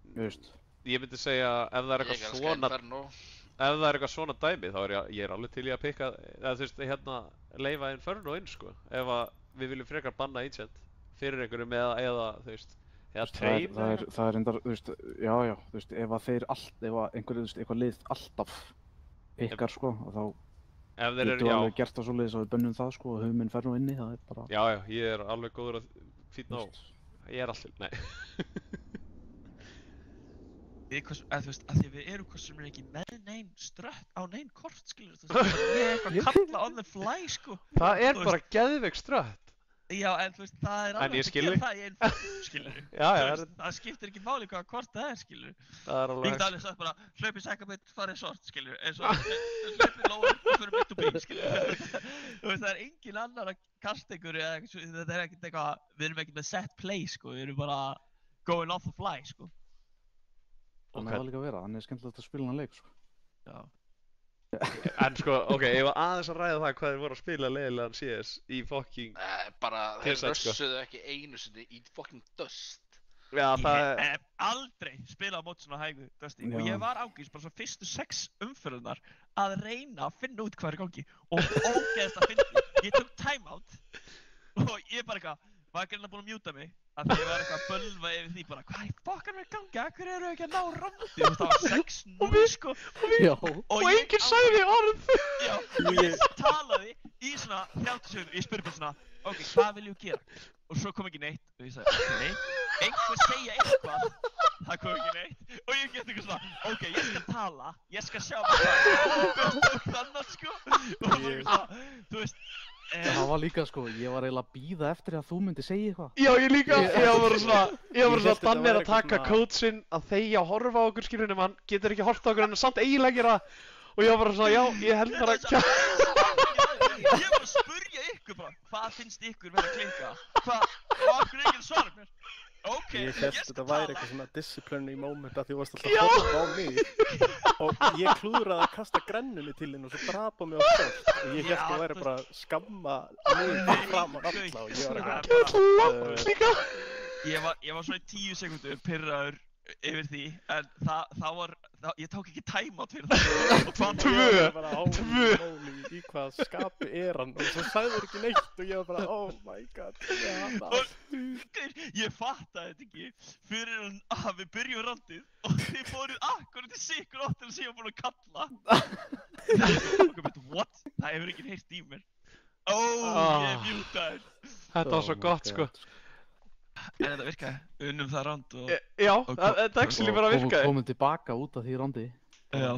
Þú veist. ég myndi segja ef það er Ég eitthvað elska svona, Inferno. ef það er eitthvað svona dæmi þá er ég er alveg til í að pikka, eða þú veist, hérna, leyfa Inferno inn, sko. Ef að við viljum frekar banna Ancient fyrir einhverjum eða, þú veist, eða tveim. Það er reyndar, þú veist, já, þú veist, ef að einhverju, þú veist, eitthvað lið alltaf ykkar, sko, og þá Ef þeir eru, getum við já, alveg gert það svoleiðis að við bönnum það, sko, og höfum Inferno inni, það er bara, já, ég er alveg góður að fýtna á. þú veist. Ég er alltaf, nei. þú veist, að því við erum hvað sem er ekki með neinn strött á neinn kort, skilur, þú veist, ég er eitthvað að kalla on the fly, sko. Það er bara geðveik strött. Já, en þú veist, það er En alveg ég að skil gera þig. það í einn fyrir, skilur. Já, já, Það skiptir ekki máli hvaða kort það er, skilur. það er Ég alveg... get alveg sagt bara, hlaupi sækabit, farið sort, skilur, eins og hlaupi lóður og fyrir mitt og bíl, skilur. Þú veist, það er engin annar að kasta ykkur eða eitthvað, þetta er ekkert eitthvað, við erum ekkert með set play, sko, við erum bara going off the fly, sko. Þannig að það líka að vera, þannig er skemmtilegt að spila hann leik, sko. Já. En sko, ok, ég var aðeins að ræða það hvað þeir voru að spila leiðilegan CS í fucking... Bara, þeir Tilsett, sko. rössuðu ekki einu sinni í fucking dust. Já, það Ég er... hef aldrei spilað á mót svona hægu, Dusty, og Já. ég var ángríns bara svo fyrstu 6 umferðunar að reyna að finna út hvað er í gangi og ógeðst að finna. Ég tók timeout og ég bara eitthvað, var greinlega búinn að mjúta mig að því ég var eitthvað að bölva yfir því bara hvað í fokkan er í gangi, af hverju eru ekki að ná randi? Þú veist, það var 6-0 sko Já. Og enginn sagði orð! Já, og ég talaði í svona 30 sekundur, ég spurði bara svona ok, hvað viljum við gera? Og svo kom ekki neitt og ég sagði, nei, einhver segja eitthvað, það kom ekki neitt og ég get eitthvað svona, ok, ég skal tala, ég skal sjá hvað þannig sko og það var eitthvað svona, þú veist Það var líka, sko, ég var eiginlega að bíða eftir að þú myndi segja eitthvað. Já, ég líka, ég var bara svona, hélt þetta Danni er væri að taka eitthvað svona- kótsinn að þegja og horfa á okkur skilunum, hann getur ekki horft á okkur en samt eiginlega gera það. Og ég var bara svona, já, ég held bara að... Ég var að spurja ykkur bara, hvað finnst ykkur vera að klinka? Hvað okkur er ekki að svara mér? Ok, Ég ég held skal þetta væri tala. eitthvað svona disciplinary moment að því þú varst alltaf Já. að horfa á mig og ég klúðraði að kasta grennunni til henn og svo drapa mig á skott og ég held Já, að það væri þú- bara að skamma mig fram að alla og ég var Það eitthvað er bara- Langt líka! Ég var svona í 10 sekúndur pirraður yfir því, en ég tók ekki timeout fyrir það og hvað Tvö. Ég var bara, holy Tvö. moly, í hvað skapi er hann og svo sagði ekki neitt og ég var bara, oh my god, ég fattaði þetta ekki fyrir að við byrjum randið og þið fóruð akkurat í sikur áttir sem ég var búinn að kalla ok, but what? Það hefur ekki heyrt í mér ég er mjútaður Þetta var svo gott, sko. en þetta virkaði, unnum það rand og Já, Og- þetta actually bara virkaði. Komum tilbaka út af því randi. já,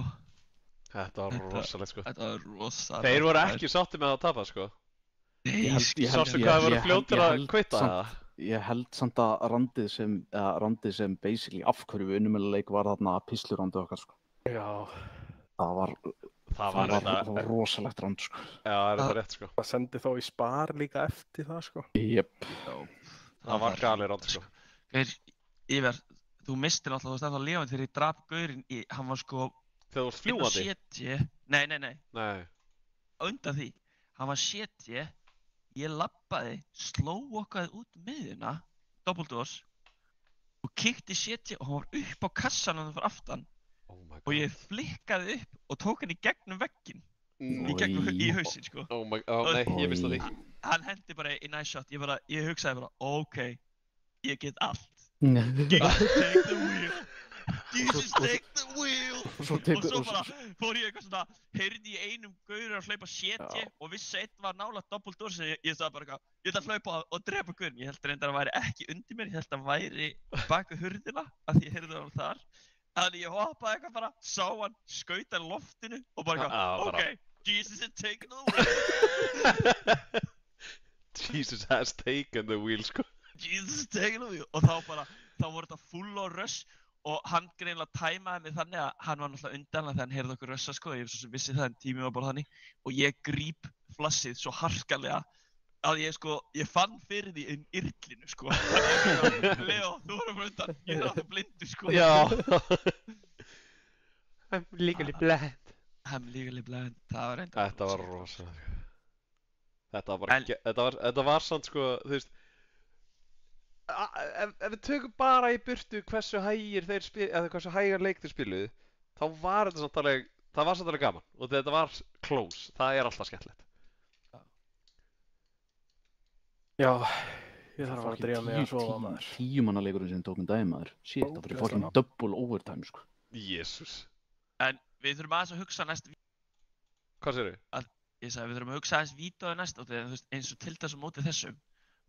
Þetta var rosalegt, sko. þetta var rosa Þeir voru ekki sátti með að tapa, sko. Nei, Sástu hvað þeir voru fljótir að kvitta það? Ég held samt að randið sem basically af hverju við unnum með leik var þarna pislurandið okkar, sko. já, Það var Það var þetta, rosalegt rand, sko. já, það er þetta rétt, sko. það sendi þá í spar líka eftir það sko. Jep. Það var galið rátt, sko. Íver, þú mistir alltaf, þú veist ennþá lifandi þegar ég drap gaurinn í, hann var sko Þegar þú varst inn á fljúandi? setji, nei, Nei. á undan því, hann var setji, ég labbaði, sló okkaði út miðjuna, doppeldoors, og kíkti setji og hann var upp á kassanum fyrir aftan Oh my og ég flikkaði upp og tók hann í gegnum vegginn, í Mm. gegnum Oj. í hausinn sko. Oh my, oh nei, ég mista því. Hann hendi bara í nice shot, ég hugsaði bara, ok, ég get allt. Og Jesus, take the wheel. Jesus, take the wheel. svo Og tekur... svo bara fór ég eitthvað svona, heyrði ég einum gaur að hlaupa setji og vissi einn var nálægt doppeldoor sem ég sagði bara eitthvað, ég ætla að hlaupa og drepa gaurinn. Ég held reyndar að hann væri ekki undir mér, ég held að hann væri bak við hurðina af því ég heyrði hann þar. Þannig ég hoppaði eitthvað bara, sá hann, skaut hann loftinu og bara eitthvað, bara- ok, Jesus is taking the wheel. Jesus has taken the wheel, sko. Jesus is taking the wheel. Og þá voru þetta full á rush og hann greinlega tæmaði mig þannig að hann var náttúrulega undan þegar hann heyrði okkur russa sko, ég svo sem vissi það en tímið var bara þannig og ég gríp flassið svo harkalega að ég fann fyrir því inn yrlinu sko. Leo, þú voru bara undan, ég er alltaf blindu sko. Já. I'm legally blind. I'm legally blind, það var reyndar. Þetta var rosalega. Þetta var bara, þetta var samt sko, þú veist, ef við tökum bara í burtu hversu hægir þeir spiluðu, eða hversu hægar leik þeir spiluðu, þá var þetta samt alveg, það var samt alveg gaman og þetta var close, það er alltaf skemmtilegt. Já, ég þarf að fara að drífa mig að sofa maður. 10 manna leikurinn sem tókum daginn, maður. Shit, það var Ógeðslega fucking langt. double overtime, sko. Jésús. En við þurfum aðeins að hugsa næst, Hvað segirðu? ég sagði við þurfum að hugsa aðeins vídeóið næst og þú veist, eins og til þess að móti þessum,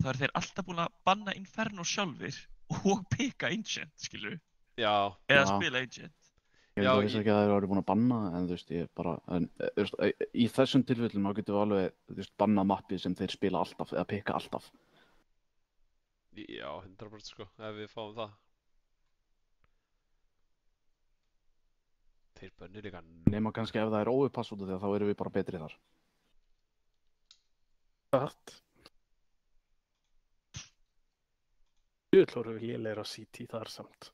þá eru þeir alltaf búin að banna Inferno sjálfir og pika Ancient, skilur við. Já, Eða Já. spila agent. Ég Já, veit að vissi ekki að þeir eru búin að banna, en þú veist, ég bara, í þessum tilfellum þá getum við alveg, þú veist, bannað mappið sem þeir spila alltaf, eða pikka alltaf. já, 100% sko, ef við fáum það. Þeir bönnir líka Nema kannski ef það er óupass út af því að þá erum við bara betri þar. Satt. Djúvill voru við lélegir á CT þar samt.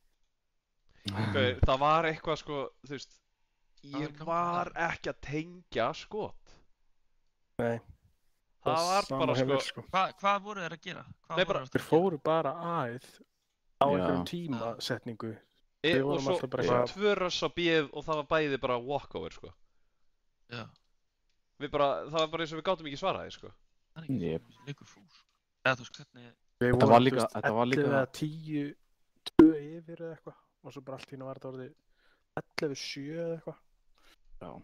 Það var eitthvað sko, þú veist, var ég gaman var þar. ekki að tengja skot. Nei. Það var sama bara hjá sko, mér, sko. Hvað voru þeir að gera? Hvað Nei, voru bara- þeir Þeir að gera? fóru bara aðeð á Já. einhverjum tímasetningu. og Við vorum svo alltaf bara svo eitthvað- 2 röss á bíð og það var bæði bara walkover sko. Já. Það var bara eins og við gátum ekki svaraði sko. Það er ekki Jep. leikur fúl. Eða þú veist hvernig... Við Þetta var vorum, líka- þú veist, þetta var líka- 11 eða 10, 2 yfir eða eitthvað. Og svo bara allt í hérna var þetta orðið 11, 7 eða eitthvað. Já.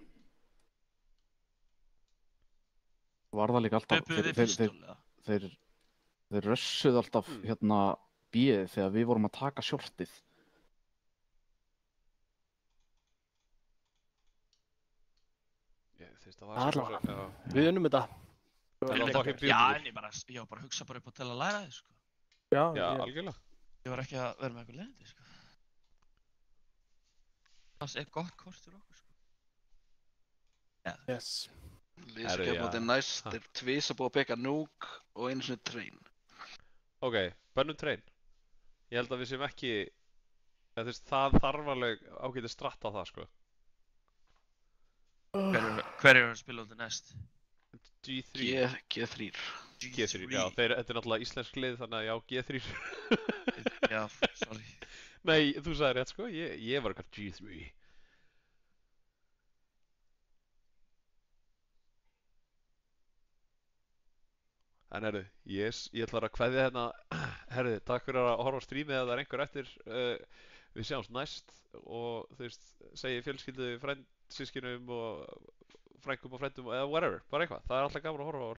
Var það líka alltaf, Töpuðu þið fyrstól eða? þeir rössuðu alltaf hérna bíið þegar við vorum að taka shortið. Þú veist, það var Allavega. svo, já. Við unnum þetta. Það var Þetta- fucking Já, beautiful. en ég var bara að hugsa bara upp á til að læra þið, sko. Já, Já, ég- algjörlega. Ég var ekki að vera með eitthvað leiðindi, sko. Það er gott kort fyrir okkur, sko. Já, yes. Lýsa Herru, kemur já. mótið næst, Ha. er tvisa búið að peka núk og einu sinni train. Ok, bönnum train. Ég held að við séum ekki, þú veist, það þarf alveg ágætið stratt á það sko. hver eru að spila út í næst? G3. G3. G3, já, þetta er náttúrulega íslensk lið, þannig að já, G3. Já, sorry. Nei, þú sagði rétt sko, ég var eitthvað G3. En herru, ég ætla að kveðja hérna, herru, takk fyrir að horfa á strímið ef það er einhver eftir, við sjáumst næst og þú veist, segi fjölskyldu, frændsískinum og frængum og frændum eða whatever, bara eitthvað, það er alltaf gaman að horfa á